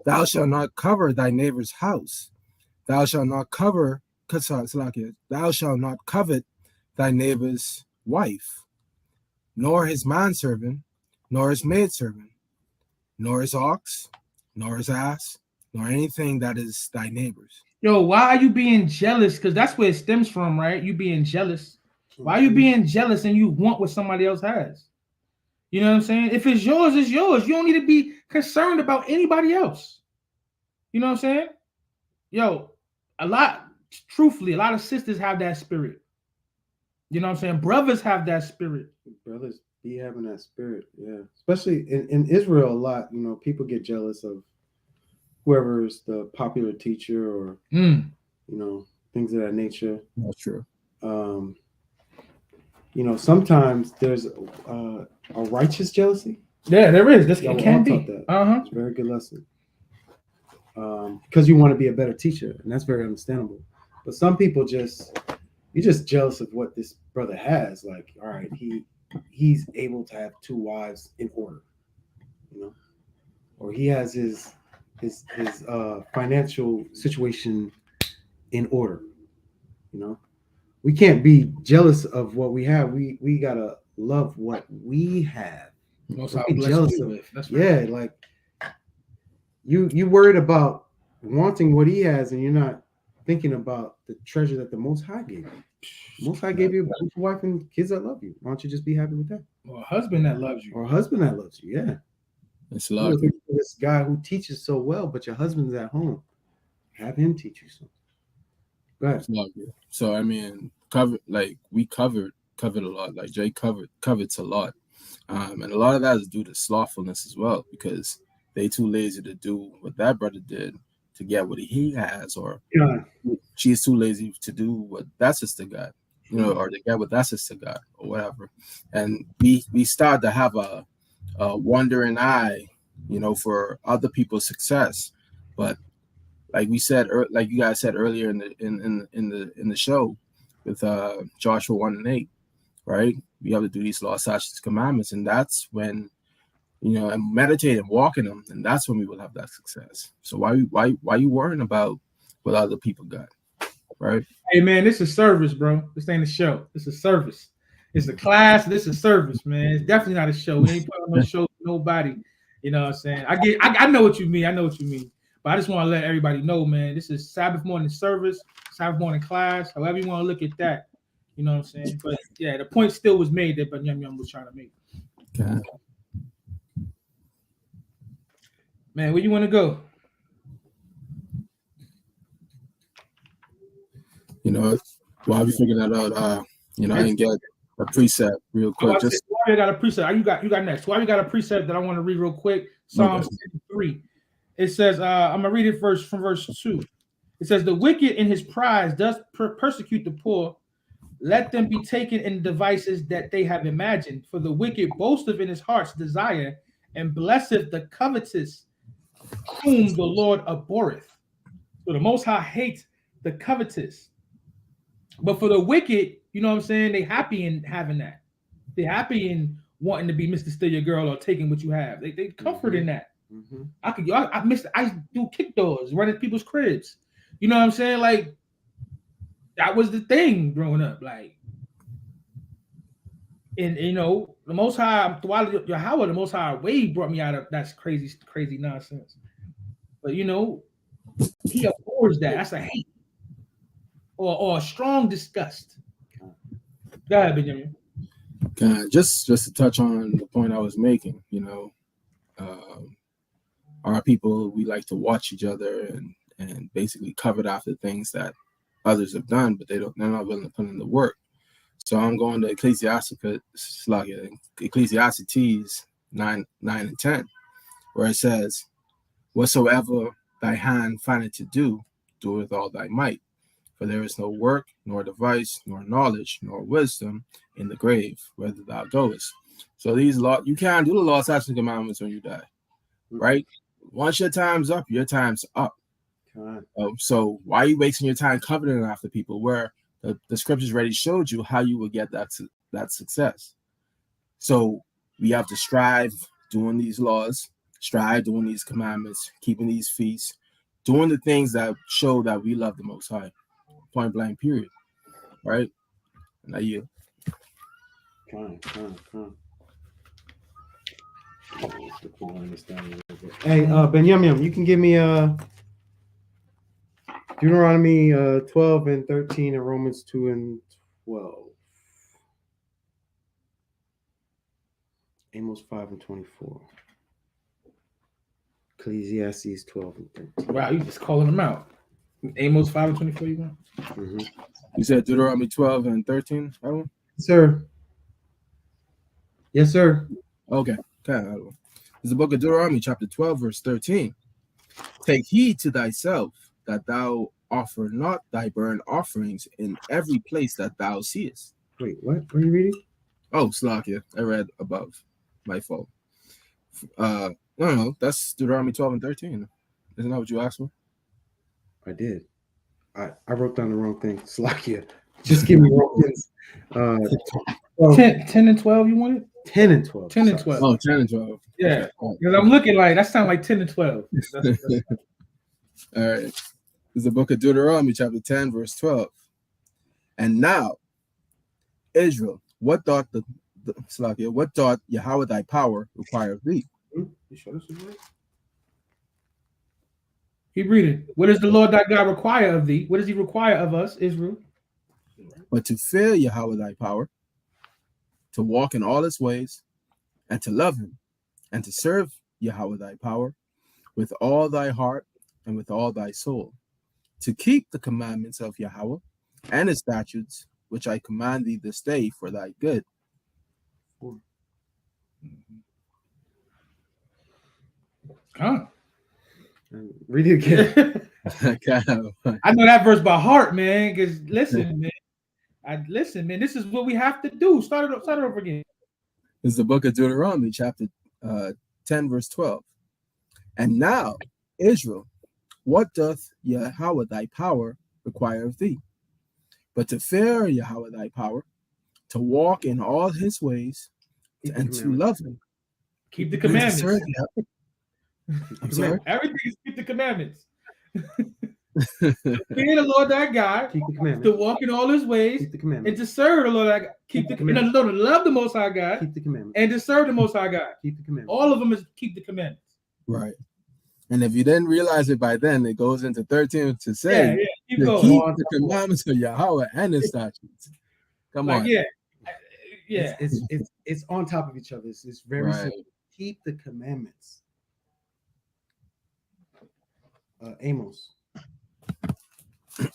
Thou shalt not cover thy neighbor's house. Thou shalt not cover, thou shalt not covet thy neighbor's wife, nor his manservant, nor his maidservant, nor his ox, nor his ass, nor anything that is thy neighbor's. Yo, why are you being jealous? Because that's where it stems from, right? You being jealous. Why are you being jealous and you want what somebody else has? You know what I'm saying? If it's yours, it's yours. You don't need to be concerned about anybody else. You know what I'm saying? Yo, truthfully, a lot of sisters have that spirit. You know what I'm saying? Brothers have that spirit. Brothers be having that spirit, yeah. Especially in Israel, a lot, you know, people get jealous of whoever's the popular teacher or, you know, things of that nature. That's true. You know, sometimes there's a righteous jealousy. Yeah, there is. It can be. It's a very good lesson. Because you want to be a better teacher, and that's very understandable. But some people you're just jealous of what this brother has. Like, all right, he's able to have 2 wives in order, you know, or he has his financial situation in order, you know. We can't be jealous of what we have. We gotta love what we have. Be jealous of it. That's right. Yeah, like you worried about wanting what he has, and you're not thinking about the treasure that the Most High gave you. The Most High gave you a beautiful wife and kids that love you. Why don't you just be happy with that? Or a husband that loves you. Or a husband that loves you. Yeah. It's a lot. This guy who teaches so well, but your husband's at home. Have him teach you something. Go ahead. So I mean, we covered a lot. Like Jay covets a lot, and a lot of that is due to slothfulness as well, because they too lazy to do what that brother did to get what he has, or she's too lazy to do what that sister got, you know, or to get what that sister got, or whatever. And we start to have a wandering eye, you know, for other people's success, but like we said, like you guys said earlier in the show with Joshua 1:8, right? We have to do these laws, statutes, commandments, and that's when, you know, and meditate and walk in them, and that's when we will have that success. So why you worrying about what other people got, right? Hey man, this is service, bro. This ain't a show. This is service. It's a class. This is service, man. It's definitely not a show. We ain't putting on no show for nobody. You know what I'm saying? I know what you mean. I know what you mean. But I just want to let everybody know, man, this is Sabbath morning service, Sabbath morning class, however you want to look at that. You know what I'm saying? But yeah, the point still was made that But Yum was trying to make. Okay. Man, where you want to go? You know, while we figuring that out, you know, I didn't get a precept real quick. Why got a precept? You got next. Why we got a precept that I want to read real quick? Psalms 3. It says, I'm gonna read it first from verse 2. It says, the wicked in his pride does persecute the poor. Let them be taken in devices that they have imagined. For the wicked boasteth in his heart's desire, and blesseth the covetous, whom the Lord abhorreth. So the Most High hates the covetous. But for the wicked, you know what I'm saying? They happy in having that. They happy in wanting to be Mr. Steal Your Girl or taking what you have. They comfort in that. I do kick doors, running people's cribs. You know what I'm saying? Like, that was the thing growing up. Like, and you know, the Most High, Yahweh, the Most High way brought me out of that's crazy nonsense. But you know, he abhors that. That's a hate or a strong disgust. Go ahead, Benjamin. Just to touch on the point I was making, you know, our people, we like to watch each other and basically covet after things that others have done, but they're not willing to put in the work. So I'm going to Ecclesiastes 9 and 10, where it says, whatsoever thy hand findeth to do, do with all thy might. For there is no work, nor device, nor knowledge, nor wisdom in the grave, whither thou goest. So these you can't do the law, statutes, and commandments when you die, right? Once your time's up, your time's up. So why are you wasting your time coveting after people where the scriptures already showed you how you would get that success? So we have to strive doing these laws, strive doing these commandments, keeping these feasts, doing the things that show that we love the Most High. Point blank, period. Right? Now you. Hey, Benjamin, you can give me Deuteronomy 12 and 13 and Romans 2 and 12. Amos 5 and 24. Ecclesiastes 12 and 13. Wow, you just calling them out. Amos 5 and 24, you want? Mm-hmm. You said Deuteronomy 12 and 13, Edwin? Sir. Yes, sir. Okay. Edwin. It's the book of Deuteronomy, chapter 12, verse 13. Take heed to thyself that thou offer not thy burnt offerings in every place that thou seest. Wait, what? What are you reading? Oh, Slakia. I read above. My fault. No, that's Deuteronomy 12 and 13. Isn't that what you asked for? I did. I wrote down the wrong thing. Slakia. Just give me Romans. 10 and 12, you wanted? 10 and 12. 10 and 12. Oh, 10 and 12. Yeah. Because I'm looking like, that sounds like 10 and 12. That's all right. This is the book of Deuteronomy, chapter 10, verse 12. And now, Israel, what doth what doth Yahweh thy power require of thee? You sure this is right? Keep reading. What does the Lord thy God require of thee? What does he require of us, Israel? But to fear Yahweh thy power, to walk in all his ways, and to love him, and to serve Yahweh thy power with all thy heart and with all thy soul, to keep the commandments of Yahweh and his statutes, which I command thee this day for thy good. Huh. Read it again. I know that verse by heart, man. Because listen, man. This is what we have to do. Start it over again. This is the book of Deuteronomy, chapter 10, verse 12. And now, Israel, what doth Yahweh thy power require of thee? But to fear Yahweh thy power, to walk in all his ways, and to love him. Keep the commandments. I'm sorry? Everything is keep the commandments. Fear the Lord thy God, keep the commandments. To walk in all his ways, keep the commandments. And to serve the Lord thy God. Keep the commandments. To love the Most High God, keep the commandments. And to serve the Most High God, keep the commandments. All of them is keep the commandments. Right. And if you didn't realize it by then, it goes into 13 to say, keep to keep the commandments of Yahweh and his statutes. Come on. Yeah. It's on top of each other. It's very simple. Keep the commandments. Amos. This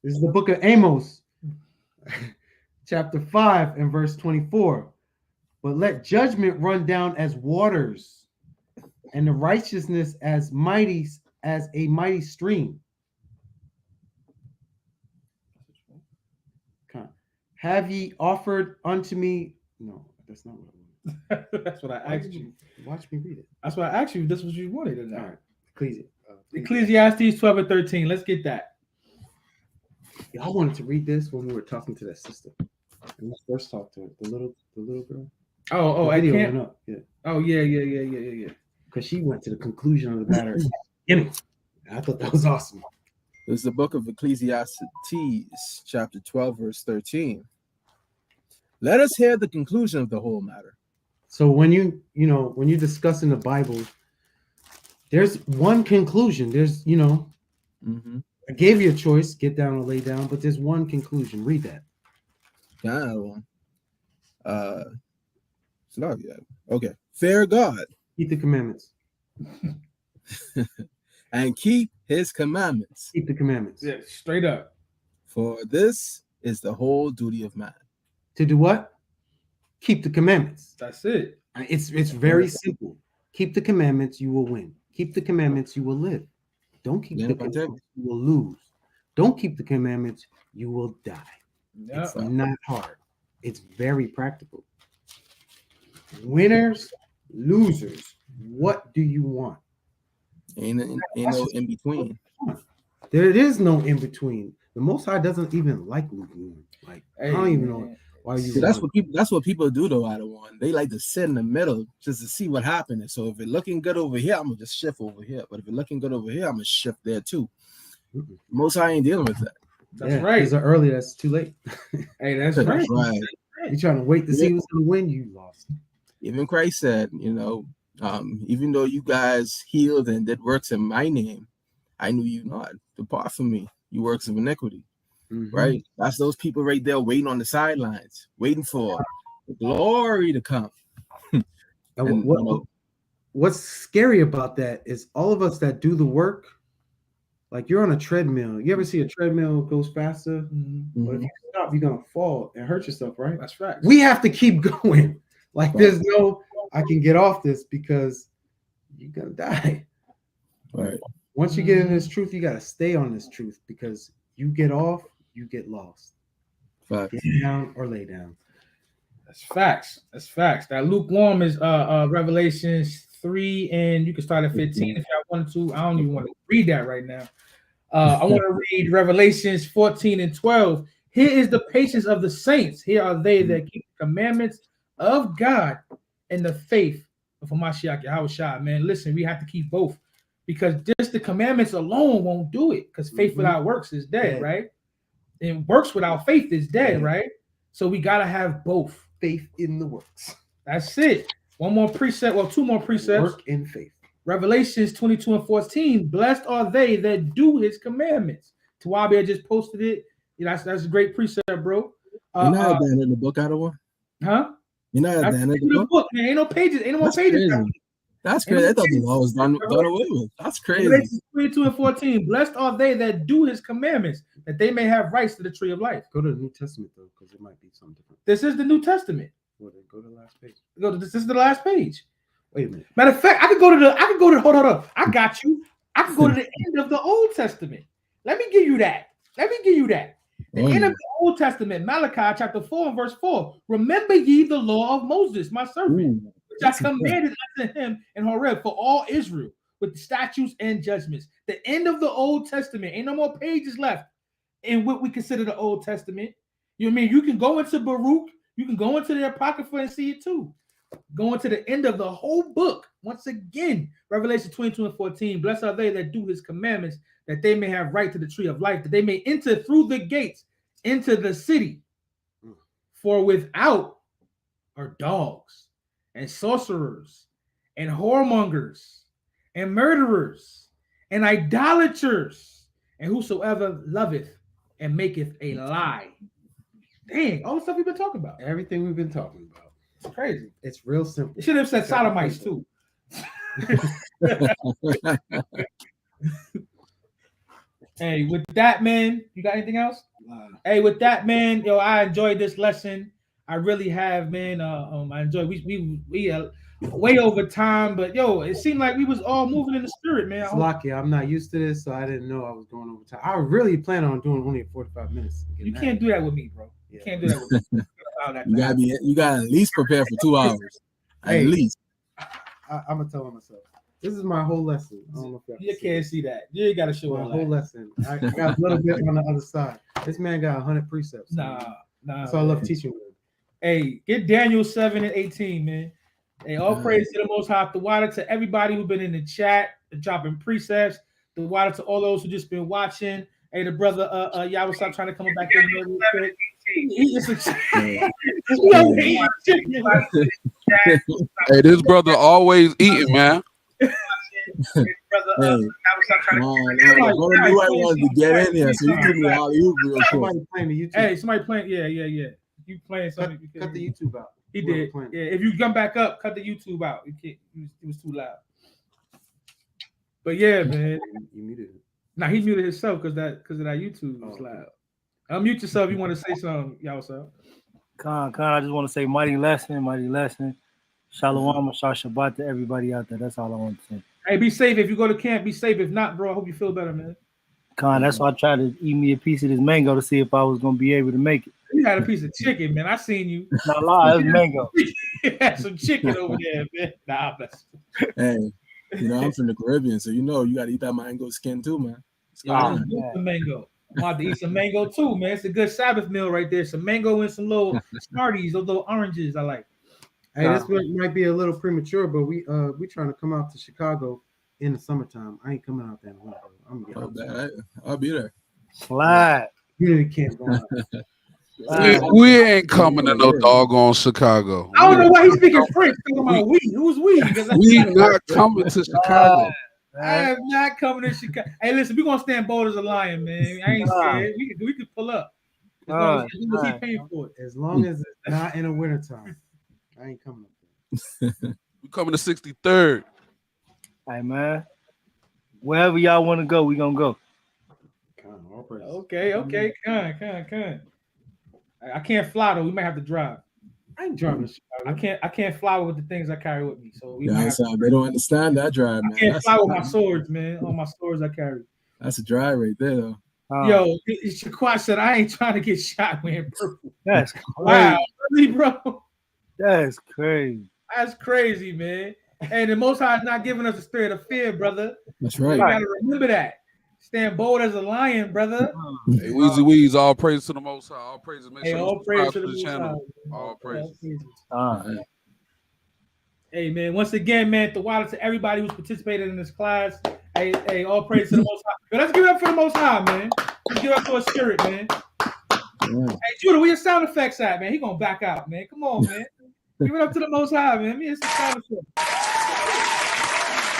is the book of Amos, chapter 5 and verse 24. But let judgment run down as waters, and the righteousness as a mighty stream. Have ye offered unto me? No, that's not what I wanted. That's what I asked you. Watch me read it. That's what I asked you. This is what you wanted. All right. Ecclesiastes 12 and 13. Let's get that. I wanted to read this when we were talking to that sister. When we first talked to her, the little girl. Oh, I can't. Up. Yeah. Oh, yeah. Because she went to the conclusion of the matter. I thought that was awesome. This is the book of Ecclesiastes, chapter 12, verse 13. Let us hear the conclusion of the whole matter. So when you're discussing the Bible, there's one conclusion. There's, I gave you a choice, get down or lay down, but there's one conclusion. Read that. Okay. Fear God. Keep the commandments. And keep his commandments. Keep the commandments. Yeah, straight up. For this is the whole duty of man. To do what? Keep the commandments. That's it. It's very simple. Keep the commandments, you will win. Keep the commandments, you will live. Don't keep the commandments, you will lose. Don't keep the commandments, you will die. No. It's not hard. It's very practical. Winners, losers. What do you want? Ain't no in between. There is no in between. The Most High doesn't even like lukewarm. Like, I don't even know. Why you? See, that's what people do though. Out of one, they like to sit in the middle just to see what happens. So if it's looking good over here, I'm gonna just shift over here. But if it's looking good over here, I'm gonna shift there too. Most I ain't dealing with that. That's right. Because early, that's too late. Hey, that's right. Right. You're trying to wait to see who's gonna win. You lost. Even Christ said, even though you guys healed and did works in my name, I knew you not. Depart from me, you works of iniquity. Mm-hmm. Right? That's those people right there waiting on the sidelines, waiting for the glory to come. And what's scary about that is all of us that do the work, like you're on a treadmill. You ever see a treadmill goes faster? Mm-hmm. But if you stop, you're gonna fall and hurt yourself, right? That's right. We have to keep going. Like there's no, I can get off this because you're gonna die. Right. Once you get in this truth, you gotta stay on this truth because you get off, you get lost. Facts. Get down or lay down. That's facts. That's facts. That lukewarm is Revelations 3, and you can start at 15 if you wanted to. I don't even want to read that right now. I want to read Revelations 14 and 12. Here is the patience of the saints. Here are they that keep the commandments of God and the faith of Mashiach Yahushua. Man, listen, we have to keep both because just the commandments alone won't do it because faith without works is dead, right? And works without faith is dead, right? So we got to have both. Faith in the works. That's it. One more precept, well, two more precepts. Work in faith. Revelations 22 and 14. Blessed are they that do his commandments. Tawabi just posted it. That's a great precept, bro. You're not at the end of the book, out of one? Huh? You're not at the end of the book? Man, ain't no pages. Ain't no more pages. That's crazy. I thought the law was done away with. That's crazy. Revelations 22 and 14. Blessed are they that do his commandments, that they may have rights to the tree of life. Go to the New Testament, though, because it might be something different. This is the New Testament. Well, then go to the last page. This is the last page. Wait a minute. Matter of fact, I could go to hold on. I got you. I could go to the end of the Old Testament. Let me give you that. The end of the Old Testament, Malachi chapter 4 and verse 4. Remember ye the law of Moses, my servant, which I commanded unto him in Horeb for all Israel, with the statutes and judgments. The end of the Old Testament. Ain't no more pages left in what we consider the Old Testament. You know what I mean? You can go into Baruch, you can go into the Apocrypha and see it too. Going to the end of the whole book. Once again, Revelation 22 and 14. Blessed are they that do his commandments, that they may have right to the tree of life, that they may enter through the gates into the city. For without are dogs and sorcerers and whoremongers and murderers and idolaters and whosoever loveth and maketh a lie. Dang, all the stuff we've been talking about. Everything we've been talking about. It's crazy. It's real simple. It should have said sodomites too. Hey, with that, man, you got anything else? Hey, with that, man, I enjoyed this lesson. I really have, man. I enjoyed. We way over time, but it seemed like we was all moving in the spirit, man. It's lucky. I'm not used to this, so I didn't know I was going over time. I really plan on doing only 45 minutes. You can't do that with me, bro. You can't do that with me. You gotta at least prepare for 2 hours. At least. I'm gonna tell myself. This is my whole lesson. I don't know if you can't see that. You ain't gotta show my whole lesson. I got a little bit on the other side. This man got 100 precepts. Nah. So I love teaching with him. Hey, get Daniel 7 and 18, man. Hey, all praise to the Most High. The water to everybody who's been in the chat, dropping precepts. The water to all those who just been watching. Hey, the brother, y'all was trying to come back in here real quick. Hey, this brother always eating, man. Somebody playing the YouTube. Hey, somebody playing. Yeah. You playing something? Cut the YouTube out. He did. Yeah. If you come back up, cut the YouTube out. It was too loud. But yeah, man. You muted it. Nah, he muted himself because of that YouTube was loud. Unmute yourself. You want to say something, y'all? Khan, I just want to say mighty lesson. Shalom, Shabbat to everybody out there. That's all I want to say. Hey, be safe. If you go to camp, be safe. If not, bro, I hope you feel better, man. Khan, that's why I tried to eat me a piece of this mango to see if I was going to be able to make it. You had a piece of chicken, man. I seen you. Not lie, it was mango. You had some chicken over there, man. Nah, hey, I'm from the Caribbean, so you got to eat that mango skin too, man. The mango. I'm about to eat some mango too, man. It's a good Sabbath meal right there. Some mango and some little Smarties, those little oranges I like. Hey, this might be a little premature, but we trying to come out to Chicago in the summertime. I ain't coming out there in the winter. I'm gonna get I'll be there. Slide. You can't go out. We ain't coming to no doggone Chicago. I don't know why he's speaking French. Talking about we. Who's we? We not coming to Chicago. I am not coming to Chicago. Hey, listen, we're gonna stand bold as a lion, man. I ain't scared. We can pull up. As long as he paying for it. As long as it's not in the wintertime. I ain't coming up there. We coming to 63rd. Hey, man. Wherever y'all want to go, we gonna go. Okay. Come. I can't fly though. We might have to drive. I ain't driving to Chicago. I can't fly with the things I carry with me. So we they don't understand that drive, man. I can't fly with my swords, man. All my swords I carry. That's a drive right there, though. Yo, Shaquat said I ain't trying to get shot wearing purple. That's crazy. Wow, really, bro. That's crazy. That's crazy, man. And the Most High is not giving us a spirit of fear, brother. That's right. You gotta remember that. Stand bold as a lion, brother. Hey, Weezy Weez, all praise to the Most High. All praises. Make sure all praise to the channel. All praises. Hey, man. Once again, man, Tawada to everybody who's participated in this class. Hey, all praise to the Most High. But let's give it up for the Most High, man. Let's give it up for a spirit, man. Hey, Judah, where your sound effects at, man? He gonna back out, man. Come on, man. Give it up to the Most High, man. Let me hear some sound effects.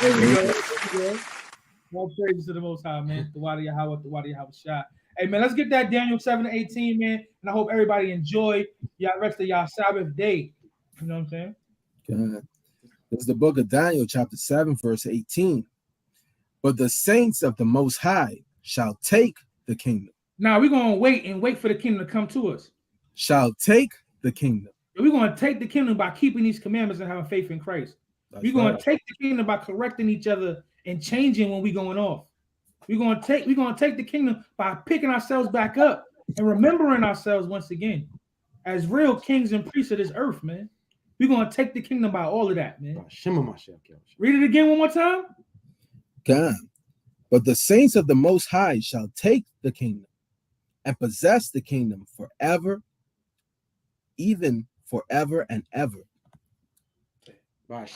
There we go. All praises to the Most High, man. Tawada Yahweh shot. Hey, man, let's get that Daniel 7:18, man. And I hope everybody enjoy y'all rest of y'all Sabbath day. You know what I'm saying? God. This is the book of Daniel, chapter 7, verse 18. But the saints of the Most High shall take the kingdom. Now we're gonna wait for the kingdom to come to us. Shall take the kingdom. We're gonna take the kingdom by keeping these commandments and having faith in Christ. We're gonna take the kingdom by correcting each other and changing when we're going off. We're gonna take the kingdom by picking ourselves back up and remembering ourselves once again as real kings and priests of this earth, man. We're gonna take the kingdom by all of that, man. Read it again one more time. God. But the saints of the Most High shall take the kingdom and possess the kingdom forever, even forever and ever. Man.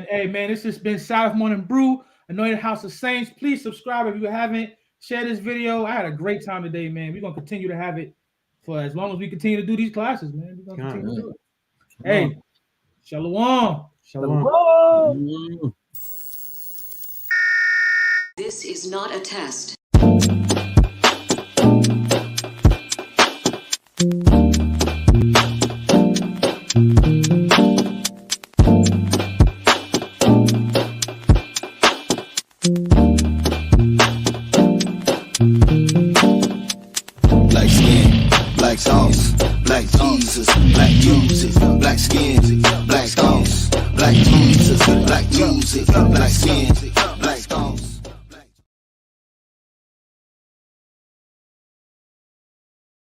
Hey, man, this has been Sabbath Morning Brew, Anointed House of Saints. Please subscribe if you haven't. Share this video. I had a great time today, man. We're gonna continue to have it for as long as we continue to do these classes, man. We're gonna continue to do it. Hey, shalom. Shalom. This is not a test. Black skin, black sauce, black Jesus, black music, black skin, black sauce, black Jesus, black music, black skin.